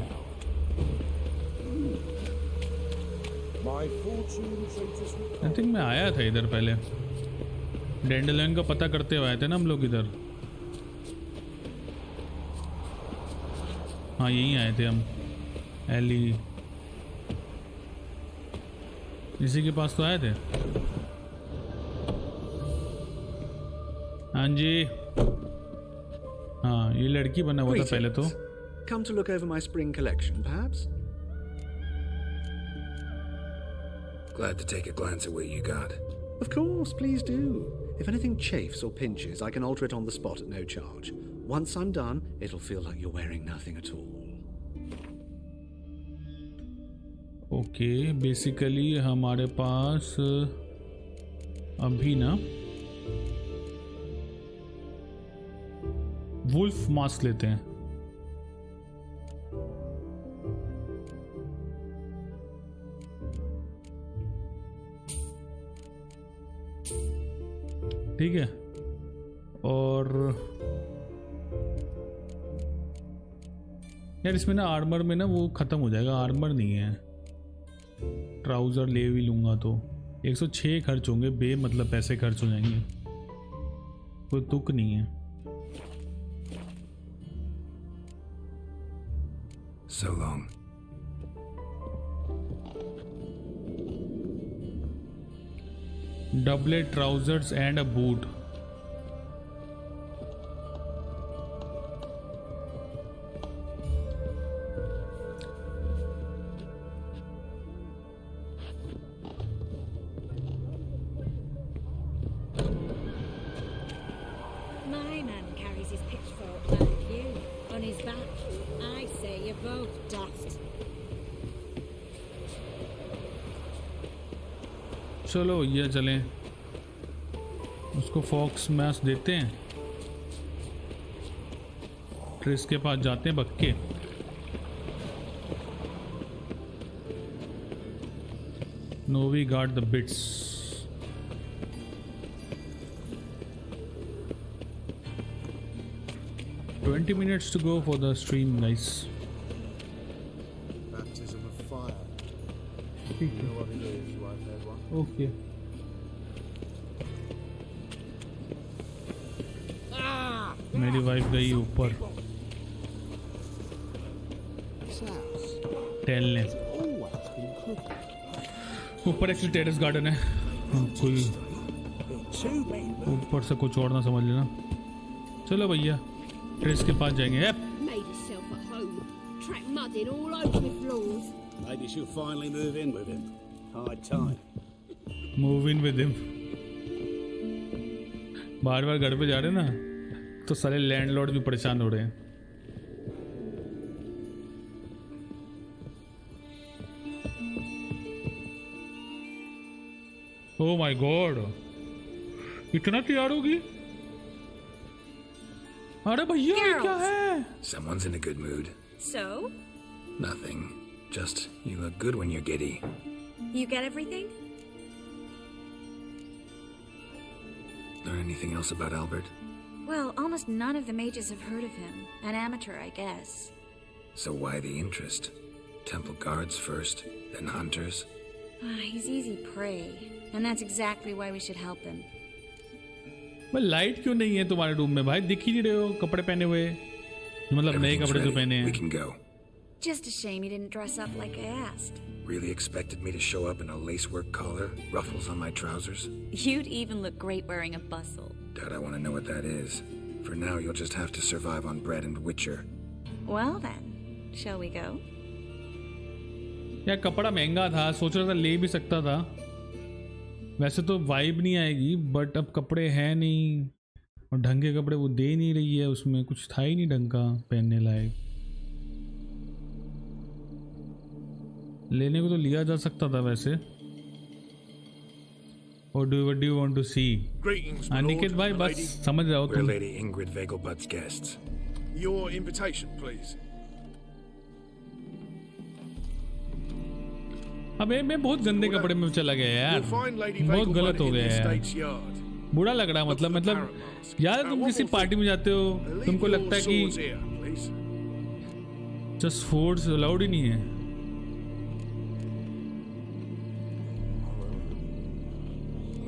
[SPEAKER 1] आई थिंक मैं आया था इधर पहले। डैंडलाइन का पता करते हुए आए थे ना हम लोग इधर। हाँ यहीं आए थे हम। एली इसी के पास तो आए थे। हाँ जी, हाँ ये लड़की बना हुआ था पहले तो।
[SPEAKER 9] Come to look over my spring collection, perhaps?
[SPEAKER 4] Glad to take a glance at what you got.
[SPEAKER 9] Of course, please do. If anything chafes or pinches, I can alter it on the spot at no charge. Once I'm done, it'll feel like you're wearing nothing at all.
[SPEAKER 1] Okay, basically हमारे पास अभी ना wolf mask लेते हैं। ठीक है, और यार इसमें ना आर्मर में ना वो ख़त्म हो जाएगा, आर्मर नहीं है। ट्राउज़र ले भी लूँगा तो 106 खर्च होंगे, बे मतलब पैसे खर्च हो जाएंगे, कोई तुक नहीं है।
[SPEAKER 4] So long.
[SPEAKER 1] Doublet, trousers and a boot.
[SPEAKER 5] My man carries his pitchfork like you on his back. I say you're both daft.
[SPEAKER 1] चलो ये चलें, उसको फॉक्स मैस देते हैं, ट्रिस के पास जाते हैं बक्के। No we got the bits. Twenty minutes to go for the stream, guys.
[SPEAKER 6] Baptism of fire. You know what it is, you ain't had one.
[SPEAKER 1] Okay. मेरी वाइफ गई ऊपर टहलने। ऊपर एक्चुअली टेरेस गार्डन है, कोई ऊपर से कुछ और ना समझ लेना। चलो भैया टेरेस के पास जाएंगे।
[SPEAKER 8] Made herself at home. Track mud in all over the floors.
[SPEAKER 10] Maybe she'll finally move in with him. High time.
[SPEAKER 1] Move in with him. बार बार घर पे जा रहे ना तो सारे लैंडलॉर्ड भी परेशान हो रहे हैं। ओह माय गॉड, इतना तैयार होगी? अरे भैया ये क्या है?
[SPEAKER 4] Someone's in a good mood.
[SPEAKER 5] So?
[SPEAKER 4] Nothing. Just you look good when you're giddy.
[SPEAKER 5] You get everything?
[SPEAKER 4] Learn anything else about Albert?
[SPEAKER 5] Well, almost none of the mages have heard of him. An amateur, I guess.
[SPEAKER 4] So why the interest? Temple guards first, then hunters?
[SPEAKER 5] He's easy prey, and that's exactly why we should help him.
[SPEAKER 1] भाई light क्यों नहीं है तुम्हारे room में? भाई दिख ही नहीं रहे हो कपड़े पहने हुए, मतलब नए कपड़े जो पहने
[SPEAKER 4] We
[SPEAKER 1] हैं।
[SPEAKER 4] can go.
[SPEAKER 5] Just a shame you didn't dress up like I asked.
[SPEAKER 4] Really expected me to show up in a lacework collar, ruffles on my trousers?
[SPEAKER 5] You'd even look great wearing a bustle.
[SPEAKER 4] Doubt I want to know what that is. For now, you'll just have to survive on bread and Witcher.
[SPEAKER 5] Well then, shall we go?
[SPEAKER 1] यार कपड़ा महंगा था, सोच रहा था ले भी सकता था, वैसे तो वाइब नहीं आएगी, बट अब कपड़े हैं नहीं और ढंग के कपड़े वो दे नहीं रही है, उसमें कुछ था ही नहीं ढंग का पहनने लायक। लेने को तो लिया जा सकता था वैसे। What do you want to see?
[SPEAKER 7] Greetings, my
[SPEAKER 1] Aniket
[SPEAKER 7] lord
[SPEAKER 1] भाई
[SPEAKER 7] and
[SPEAKER 1] बस
[SPEAKER 7] lady.
[SPEAKER 1] समझ रहा हो
[SPEAKER 4] We're
[SPEAKER 1] तुम।
[SPEAKER 4] Lady Ingrid Vegelbud's guests.
[SPEAKER 7] Your invitation, please.
[SPEAKER 1] अबे मैं बहुत गंदे कपड़े में चला गया यार,
[SPEAKER 7] You'll find Lady
[SPEAKER 1] बहुत गलत
[SPEAKER 7] Vegelbud
[SPEAKER 1] हो
[SPEAKER 7] in the
[SPEAKER 1] गया यार,
[SPEAKER 7] estate's yard.
[SPEAKER 1] बुरा लग रहा मतलब यार तुम किसी पार्टी में जाते हो, तुमको लगता है कि
[SPEAKER 7] Swords here, please.
[SPEAKER 1] Just force allowed ही नहीं है।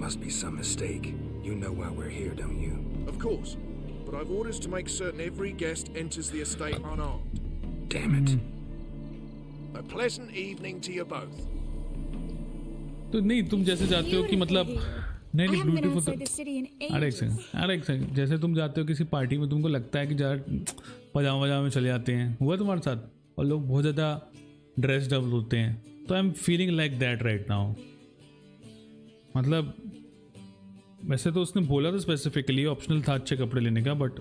[SPEAKER 4] Must be some mistake. You know why we're here, don't you?
[SPEAKER 7] Of course, but I've orders to make certain every guest enters the estate unarmed.
[SPEAKER 4] Damn it.
[SPEAKER 7] A pleasant evening to you both.
[SPEAKER 1] तो नहीं तुम जैसे जाते हो कि मतलब नहीं नहीं ब्यूटीफुल तो अरे एक सेकंड जैसे तुम जाते हो किसी पार्टी में, तुमको लगता है कि यार पजामा वजामा में चले जाते हैं, हुआ तुम्हारे साथ, और लोग बहुत ज़्यादा ड्रेस्ड अप होते हैं, तो I am feeling like that right now. मतलब वैसे तो उसने बोला था स्पेसिफिकली ऑप्शनल था अच्छे कपड़े लेने का, बट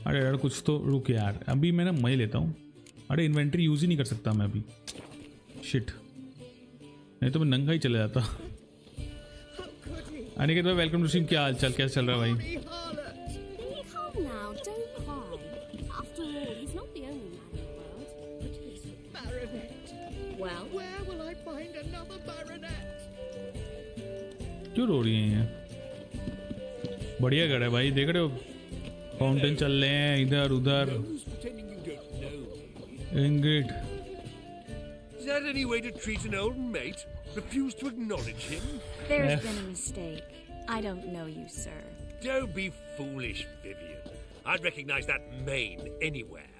[SPEAKER 1] अरे यार कुछ तो रुक यार, अभी मैं ना मैं लेता हूँ। अरे इन्वेंट्री यूज़ ही नहीं कर सकता मैं अभी, शिट, नहीं तो मैं नंगा ही चला जाता। अनिकेत भाई वेलकम टू स्ट्रीम, क्या हाल चाल, कैसे चल रहा है भाई?
[SPEAKER 11] Calm now, don't cry. After all, he's not the only man in the world. But he's
[SPEAKER 12] Baronet.
[SPEAKER 5] Well,
[SPEAKER 12] Where will I find another baronet?
[SPEAKER 1] क्यों रो रही हैं ये? बढ़िया घर है भाई, देख रहे हो फाउंटेन चल रहे हैं इधर उधर। Ingrid,
[SPEAKER 3] Is that any way to treat an old mate? Refuse to acknowledge him?
[SPEAKER 5] there's been a mistake. I don't know you, sir.
[SPEAKER 3] Don't be foolish, Vivian. I'd recognize that mane anywhere.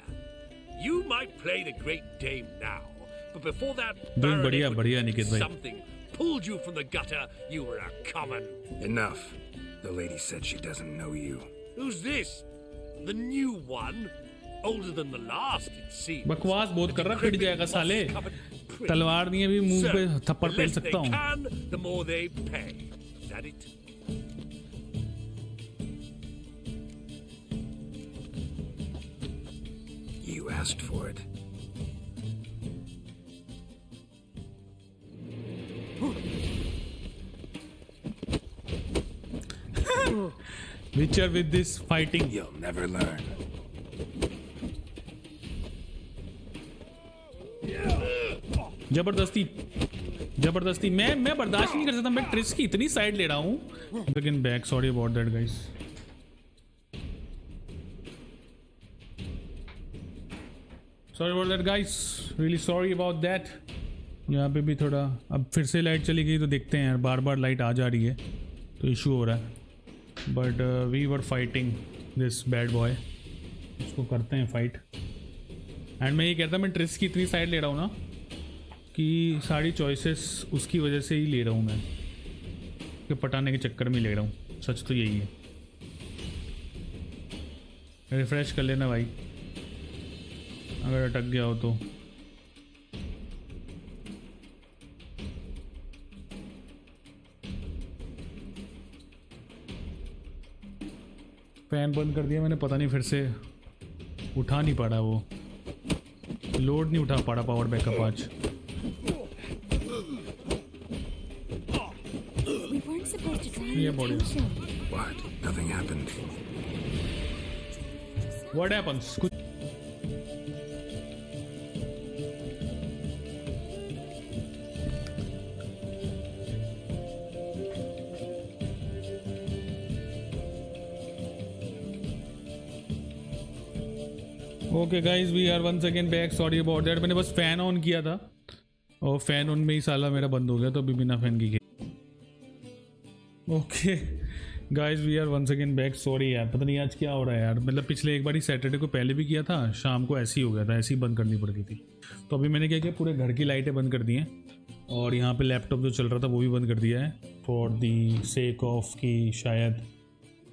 [SPEAKER 3] You might play the great dame now, but before that
[SPEAKER 1] doing
[SPEAKER 3] baronet
[SPEAKER 1] बढ़िया
[SPEAKER 3] would
[SPEAKER 1] बढ़िया
[SPEAKER 3] do
[SPEAKER 1] Aniket भाई।
[SPEAKER 3] something pulled you from the gutter, you were a common.
[SPEAKER 4] Enough. The lady said she doesn't know you.
[SPEAKER 3] Who's this? The new one? Older than the last, it seems.
[SPEAKER 1] बकवास बहुत कर रहा, fit जाएगा साले, तलवार नहीं है भी मुंह पे थप्पड़ पेल सकता हूँ।
[SPEAKER 3] The more they pay. Is that it?
[SPEAKER 4] You asked for it.
[SPEAKER 1] Witcher with this fighting.
[SPEAKER 4] You'll never learn.
[SPEAKER 1] जबरदस्ती जबरदस्ती मैं बर्दाश्त नहीं कर सकता, मैं ट्रिस की इतनी साइड ले रहा हूँ। Again back, sorry about that guys. Sorry about that guys, really sorry about that. यहाँ पे भी थोड़ा अब फिर से लाइट चली गई, तो देखते हैं यार, बार बार लाइट आ जा रही है तो इशू हो रहा है। But we were fighting this bad boy, उसको करते हैं फाइट। एंड मैं ये कहता मैं ट्रिस की इतनी साइड ले रहा हूँ ना कि सारी चॉइसेस उसकी वजह से ही ले रहा हूँ मैं, कि पटाने के चक्कर में ले रहा हूँ, सच तो यही है। रिफ्रेश कर लेना भाई अगर अटक गया हो तो। फैन बंद कर दिया मैंने, पता नहीं फिर से उठा नहीं पड़ा, वो लोड नहीं उठा पड़ा पावर बैकअप आज।
[SPEAKER 11] We weren't supposed to drown
[SPEAKER 1] ये
[SPEAKER 11] your
[SPEAKER 1] body
[SPEAKER 11] attention.
[SPEAKER 4] What? Nothing happened.
[SPEAKER 1] What happens? कुछ okay guys, we are once again back, sorry about that. मैंने बस फ़ैन ऑन किया था और फ़ैन ऑन में ही साला मेरा बंद हो गया, तो अभी बिना फ़ैन की okay guys, we are once again back. Sorry यार, पता नहीं आज क्या हो रहा है यार, मतलब पिछले एक बार ही सैटरडे को पहले भी किया था, शाम को ऐसे ही हो गया था, ऐसे ही बंद करनी पड़ गई थी। तो अभी मैंने क्या किया, पूरे घर की लाइटें बंद कर दी हैं और यहाँ पे लैपटॉप जो चल रहा था वो भी बंद कर दिया है, फॉर दी सेक ऑफ कि शायद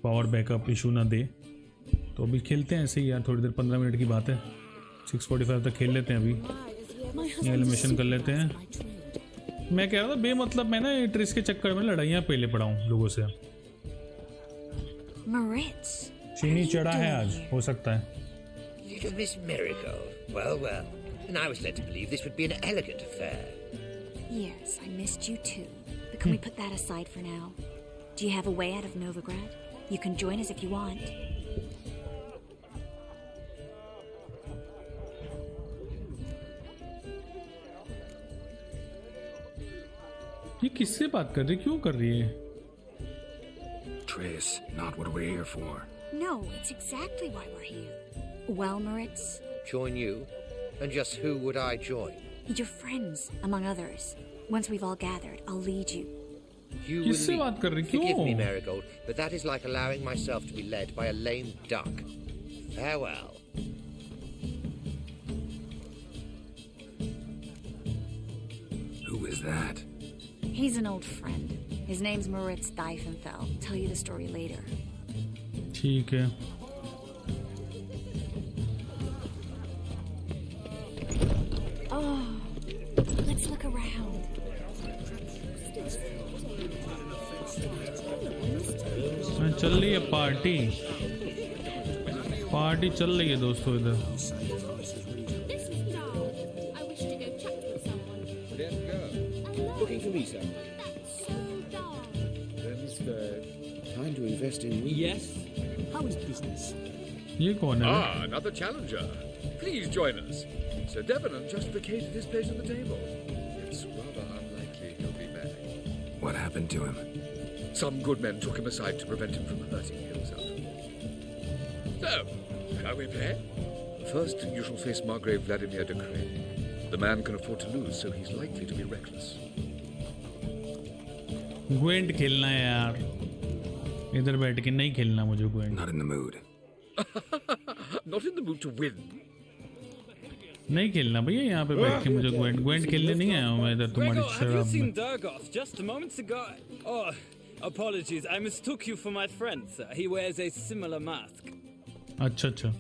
[SPEAKER 1] पावर बैकअप इशू ना दे। तो अभी खेलते हैं ऐसे ही यार, थोड़ी देर, 15 मिनट की बात है, 6:45 तक खेल लेते हैं अभी, ये एलिमिनेशन कर लेते हैं। मैं कह रहा था बेमतलब मैं ना ट्रिस के चक्कर में लड़ाइयाँ पहले पड़ा हूँ लोगों से।
[SPEAKER 5] Moritz.
[SPEAKER 1] चीनी चढ़ा है आज, हो सकता है।
[SPEAKER 13] Little Miss Marigold. Well, well. And I was led to believe this would be an elegant affair.
[SPEAKER 5] Yes, I missed you too. But can we put that aside for now? Do you have a way out of Novigrad? You can join us if you want.
[SPEAKER 1] ये किससे बात कर रही, क्यों कर रही है?
[SPEAKER 4] Triss, not what we're here for.
[SPEAKER 5] No, it's exactly why we're here. Well, Moritz?
[SPEAKER 13] Join you? And just who would I join?
[SPEAKER 5] Your friends, among others. Once we've all gathered, I'll lead you.
[SPEAKER 13] You will
[SPEAKER 1] किससे बात कर रही, क्यों?
[SPEAKER 13] Forgive me, Marigold, but that is like allowing myself to be led by a lame duck. Farewell.
[SPEAKER 4] Who is that?
[SPEAKER 5] He's an old friend. His name's Moritz Diefenfeld. Tell you the story later.
[SPEAKER 1] ठीक है।
[SPEAKER 5] Oh, let's look around.
[SPEAKER 1] चल रही है party, party चल रही है दोस्तों इधर।
[SPEAKER 10] Looking for me, sir? Time to invest in me.
[SPEAKER 14] Yes. How is business?
[SPEAKER 1] ये कौन है?
[SPEAKER 7] Ah, another challenger. Please join us. Sir Debenham just vacated his place at the table. It's rather unlikely he'll be back.
[SPEAKER 4] What happened to him?
[SPEAKER 7] Some good men took him aside to prevent him from hurting himself. So, shall we play? First, you shall face Margrave Vladimir de Crane. The man can afford to lose, so he's likely to be reckless.
[SPEAKER 1] ग्वेंट खेलना है यार, इधर बैठ के नहीं खेलना मुझे ग्वेंट।
[SPEAKER 4] Not in the mood.
[SPEAKER 7] Not in the mood to win.
[SPEAKER 1] नहीं खेलना भैया यहाँ पे बैठ के मुझे ग्वेंट खेलने नहीं आया हूँ मैं इधर तुम्हारी
[SPEAKER 14] Gregor, have you
[SPEAKER 1] शराब
[SPEAKER 14] seen
[SPEAKER 1] में।
[SPEAKER 14] Durgoth just moments ago? Oh, apologies. I mistook you for my friend, sir. He wears a similar mask.
[SPEAKER 1] अच्छा अच्छा।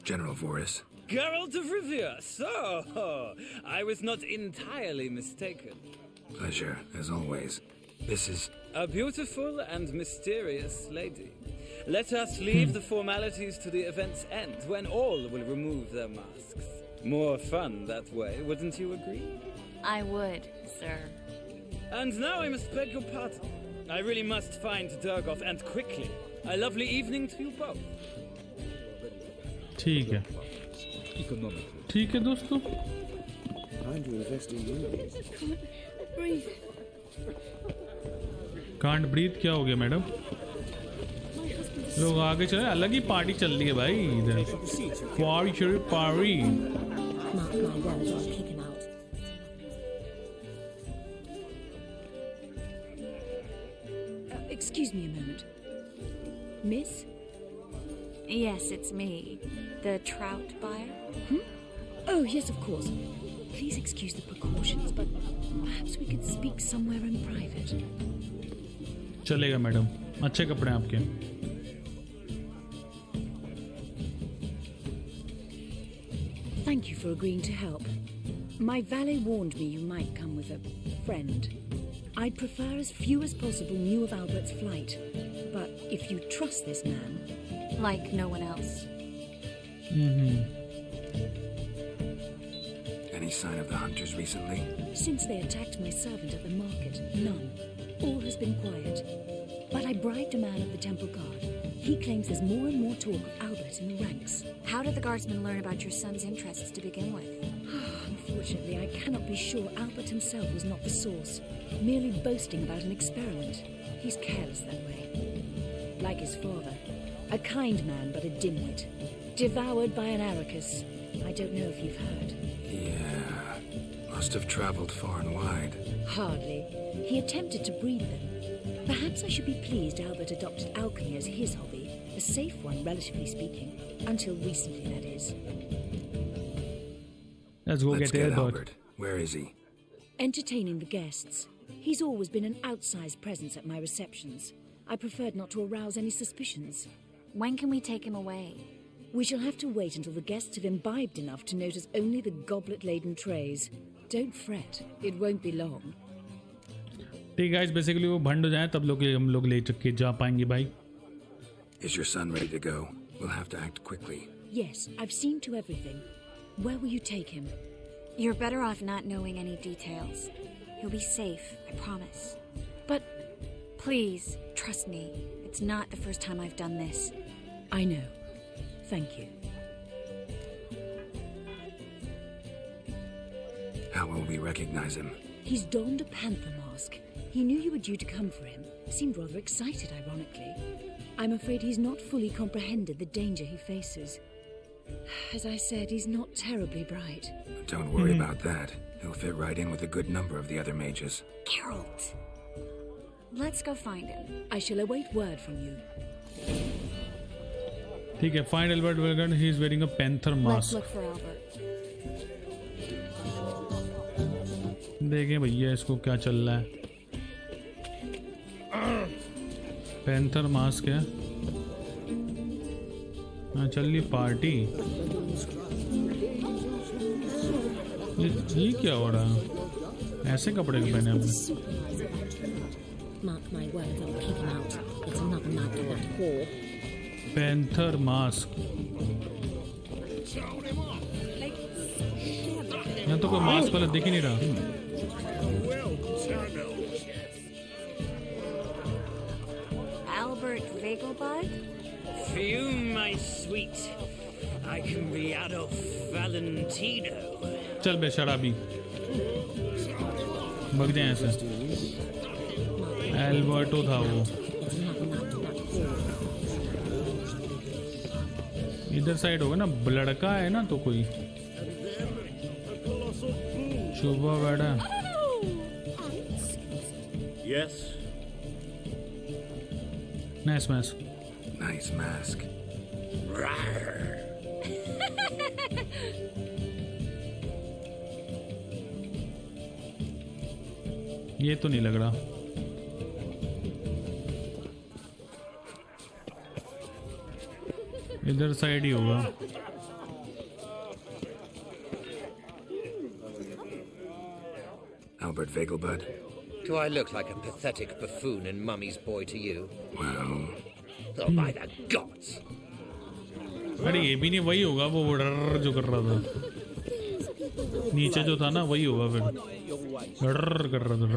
[SPEAKER 4] General Voris.
[SPEAKER 14] Geralt of Rivia. So, I was not entirely mistaken.
[SPEAKER 4] Pleasure, as always. This is...
[SPEAKER 14] A beautiful and mysterious lady. Let us leave the formalities to the event's end, when all will remove their masks. More fun that way, wouldn't you agree?
[SPEAKER 5] I would, sir.
[SPEAKER 14] And now I must beg your pardon. I really must find Durgoth, and quickly. A lovely evening to you both.
[SPEAKER 1] ठीक है, ठीक है दोस्तों।
[SPEAKER 10] Time to invest in you.
[SPEAKER 11] Breathe.
[SPEAKER 1] Can't breathe क्या हो गया madam? लोग आगे चले, अलग ही पार्टी चल रही है भाई इधर। पार्टी चल party.
[SPEAKER 11] Mark my words, I'll kick him out.
[SPEAKER 5] Excuse me a moment. Miss? Yes, it's me. The trout buyer?
[SPEAKER 15] Oh, yes, of course. Please excuse the precautions, but perhaps we could speak somewhere in private.
[SPEAKER 1] चलेगा madam, अच्छे कपड़े हैं आपके।
[SPEAKER 15] Thank you for agreeing to help. My valet warned me you might come with a friend. I'd prefer as few as possible knew of Albert's flight. But if you trust this man...
[SPEAKER 5] Like no one else.
[SPEAKER 4] Any sign of the hunters recently?
[SPEAKER 15] Since they attacked my servant at the market, none. All has been quiet. But I bribed a man of the temple guard. He claims there's more and more talk of Albert in the ranks.
[SPEAKER 5] How did the guardsmen learn about your son's interests to begin with?
[SPEAKER 15] Unfortunately, I cannot be sure Albert himself was not the source. Merely boasting about an experiment. He's careless that way. Like his father. A kind man, but a dimwit. Devoured by an Arrakis. I don't know if you've heard.
[SPEAKER 4] Yeah. Must have traveled far and wide.
[SPEAKER 15] Hardly. He attempted to breed them. Perhaps I should be pleased Albert adopted alchemy as his hobby. A safe one, relatively speaking. Until recently, that is.
[SPEAKER 1] Let's go
[SPEAKER 4] Let's
[SPEAKER 1] get
[SPEAKER 4] Albert. Where is he?
[SPEAKER 15] Entertaining the guests. He's always been an outsized presence at my receptions. I preferred not to arouse any suspicions.
[SPEAKER 5] When can we take him away?
[SPEAKER 15] We shall have to wait until the guests have imbibed enough to notice only the goblet-laden trays. Don't fret, it won't be long.
[SPEAKER 1] ठीक है, basically वो भंड हो जाए तब हम लोग ले के जा पाएंगे भाई.
[SPEAKER 4] Is your son ready to go? We'll have to act quickly.
[SPEAKER 15] Yes, I've seen to everything. Where will you take him?
[SPEAKER 5] You're better off not knowing any details. He'll be safe, I promise.
[SPEAKER 15] But...
[SPEAKER 5] Please, trust me. It's not the first time I've done this.
[SPEAKER 15] I know. Thank you.
[SPEAKER 4] How will we recognize him?
[SPEAKER 15] He's donned a panther mask. He knew you were due to come for him. Seemed rather excited, ironically. I'm afraid he's not fully comprehended the danger he faces. As I said, he's not terribly bright.
[SPEAKER 4] Don't worry about that. He'll fit right in with a good number of the other mages.
[SPEAKER 5] Geralt! Let's go find him.
[SPEAKER 15] I shall await word from you.
[SPEAKER 1] ठीक है, find Albert Wilgan. He's wearing a panther mask.
[SPEAKER 5] Let's look for Albert.
[SPEAKER 1] देखें भैया इसको क्या चल रहा है. Panther mask है. हाँ चल रही पार्टी. ये क्या हो रहा है? ऐसे कपड़े पहने हमने.
[SPEAKER 15] Mark my words, I'll kick him out. It's another man to that whore.
[SPEAKER 1] Panther mask. यहाँ तो कोई मास्क वाला दिख ही नहीं रहा.
[SPEAKER 5] Albert Vegelbud?
[SPEAKER 3] For you, my sweet, I can be Adolf Valentino.
[SPEAKER 1] चल बे शराबी. भग जाए ऐसे. एल्बर्टो था वो. इधर साइड होगा ना. लड़का है ना तो कोई. शुभ बेटा.
[SPEAKER 2] Yes.
[SPEAKER 1] Nice mask.
[SPEAKER 4] Nice mask.
[SPEAKER 1] ये तो नहीं लग रहा. इधर साइड ही होगा.
[SPEAKER 4] Albert Vegelbud.
[SPEAKER 13] Do I look like a pathetic buffoon and mummy's boy to you?
[SPEAKER 4] Well...
[SPEAKER 13] Oh, by the gods!
[SPEAKER 1] अरे ये भी नहीं. वही होगा वो डर जो कर रहा था. नीचे जो था ना वही होगा फिर. डर कर रहा था.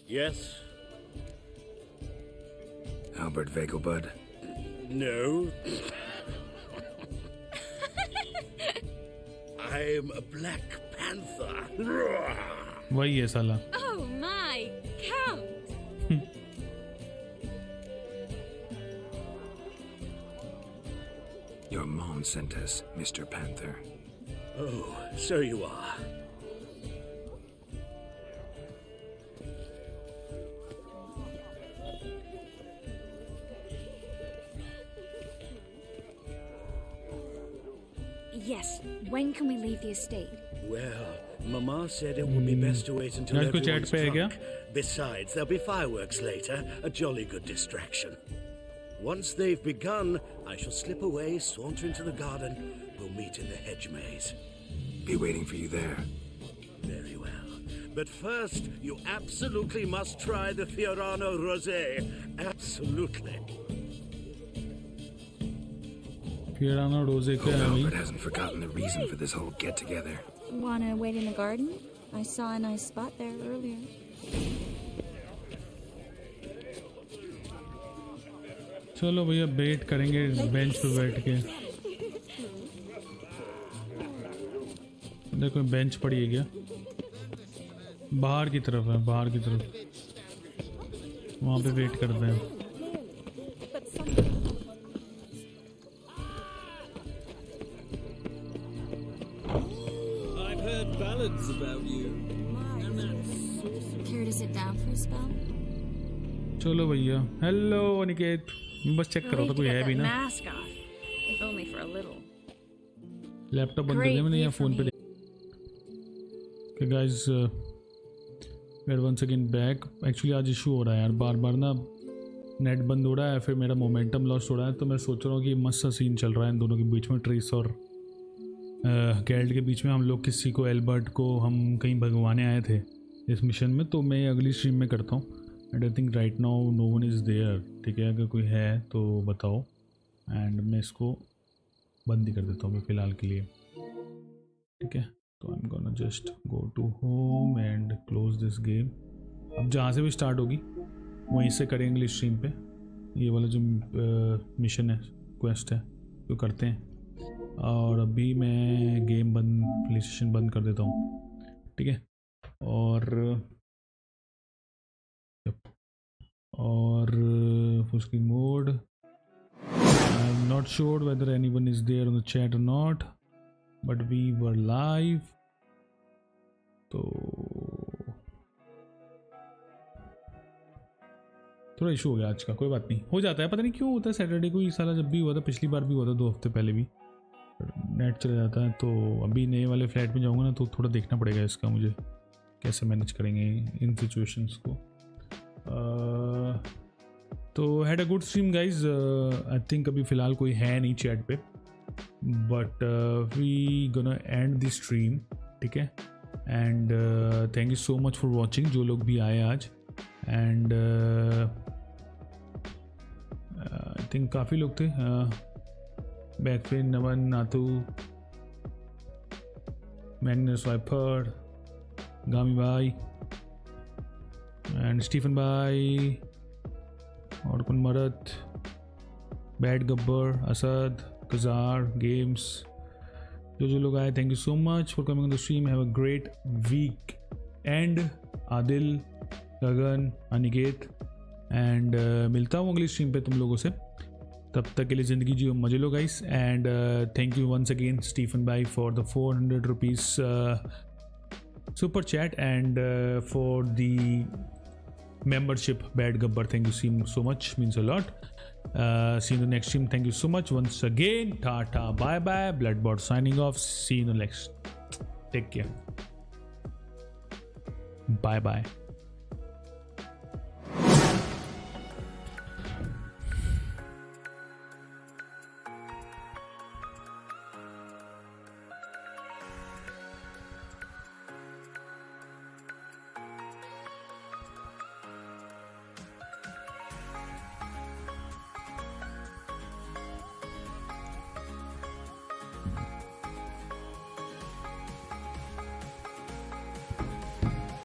[SPEAKER 2] Yes.
[SPEAKER 4] Albert Vegelbud.
[SPEAKER 3] No. I'm a Black Panther.
[SPEAKER 1] वही है साला.
[SPEAKER 8] Oh my, Count!
[SPEAKER 4] Your mom sent us, Mr. Panther.
[SPEAKER 3] Oh, so you are.
[SPEAKER 5] Yes, when can we leave the estate?
[SPEAKER 3] Well, Mama said it would be best to wait until
[SPEAKER 1] यार कुछ add
[SPEAKER 3] everyone's
[SPEAKER 1] पे है क्या?
[SPEAKER 3] drunk. Besides, there'll be fireworks later, a jolly good distraction. Once they've begun, I shall slip away, saunter into the garden. We'll meet in the hedge maze.
[SPEAKER 4] Be waiting for you there.
[SPEAKER 3] Very well. But first, you absolutely must try the Fiorano Rosé. Absolutely.
[SPEAKER 1] Fiorano Rosé क्या है भाई?
[SPEAKER 4] Albert hasn't forgotten the reason for this whole get-together.
[SPEAKER 5] Wanna wait in the garden? I saw a nice spot there earlier.
[SPEAKER 1] चलो भैया wait करेंगे bench पे बैठ के. देखो बेंच पड़ी है क्या? बाहर की तरफ है. बाहर की तरफ. वहाँ पे वेट करते हैं.
[SPEAKER 14] I've heard ballads about you.
[SPEAKER 5] Care to sit down for a spell?
[SPEAKER 1] चलो भैया. हेलो अनिकेत. बस चेक करो तो कोई है भी ना.
[SPEAKER 5] Mask off, if only for a little.
[SPEAKER 1] Laptop बंद कर दिया मैंने या फोन पे. Guys we are once again back. Actually आज इशू हो रहा है यार. बार बार ना नेट बंद हो रहा है, फिर मेरा मोमेंटम लॉस हो रहा है, तो मैं सोच रहा हूँ कि मस्त सा सीन चल रहा है इन दोनों के बीच में, ट्रेस और गेल्ड के बीच में। हम लोग किसी को एल्बर्ट को हम कहीं भगवाने आए थे इस मिशन में, तो मैं अगली स्ट्रीम में करता हूँ। And I think right now no one is there, ठीक है? अगर कोई है तो बताओ, एंड मैं इसको बंद ही कर देता हूँ फ़िलहाल के लिए, ठीक है? तो I am gonna just go to home and close this game. अब जहाँ से भी स्टार्ट होगी वहीं से करेंगे स्ट्रीम पे, ये वाला जो मिशन है, क्वेस्ट है, तो करते हैं। और अभी मैं गेम बंद, प्ले स्टेशन बंद कर देता हूँ, ठीक है? और उसकी mode, I am not sure whether anyone is there on the chat or not, but we were live. तो थोड़ा इशू हो गया आज का, कोई बात नहीं, हो जाता है, पता नहीं क्यों होता है सैटरडे को, ये साला जब भी हुआ था, पिछली बार भी हुआ था 2 हफ्ते पहले भी नेट चला जाता है। तो अभी नए वाले फ्लैट में जाऊंगा ना, तो थोड़ा देखना पड़ेगा इसका मुझे, कैसे मैनेज करेंगे इन सिचुएशंस को। तो had a good stream guys. I think अभी फ़िलहाल कोई है नहीं चैट पे, but we gonna end the stream, ठीक है? And thank you so much for watching, जो लोग भी आए आज। एंड आई थिंक काफ़ी लोग थे, Backfin, Naman, Nathu, Magnus Viper, Gami भाई एंड स्टीफन भाई, और कौन, मरत, बैड गब्बर, असद, कजार गेम्स, जो लोग आए, thank you so much for coming on the stream. Have a great weekend Adil, Gagan, Aniket, and मिलता हूँ अगली स्ट्रीम पे तुम लोगों से। तब तक के लिए ज़िंदगी जियो, मजे लो guys, and thank you once again Stephen भाई for the 400 rupees super chat, and for the membership, Bad Gabbar, thank you so much, means a lot. See you in the next stream. Thank you so much once again. Tata, bye bye. BloodBot signing off. See you in the next. Take care. Bye bye.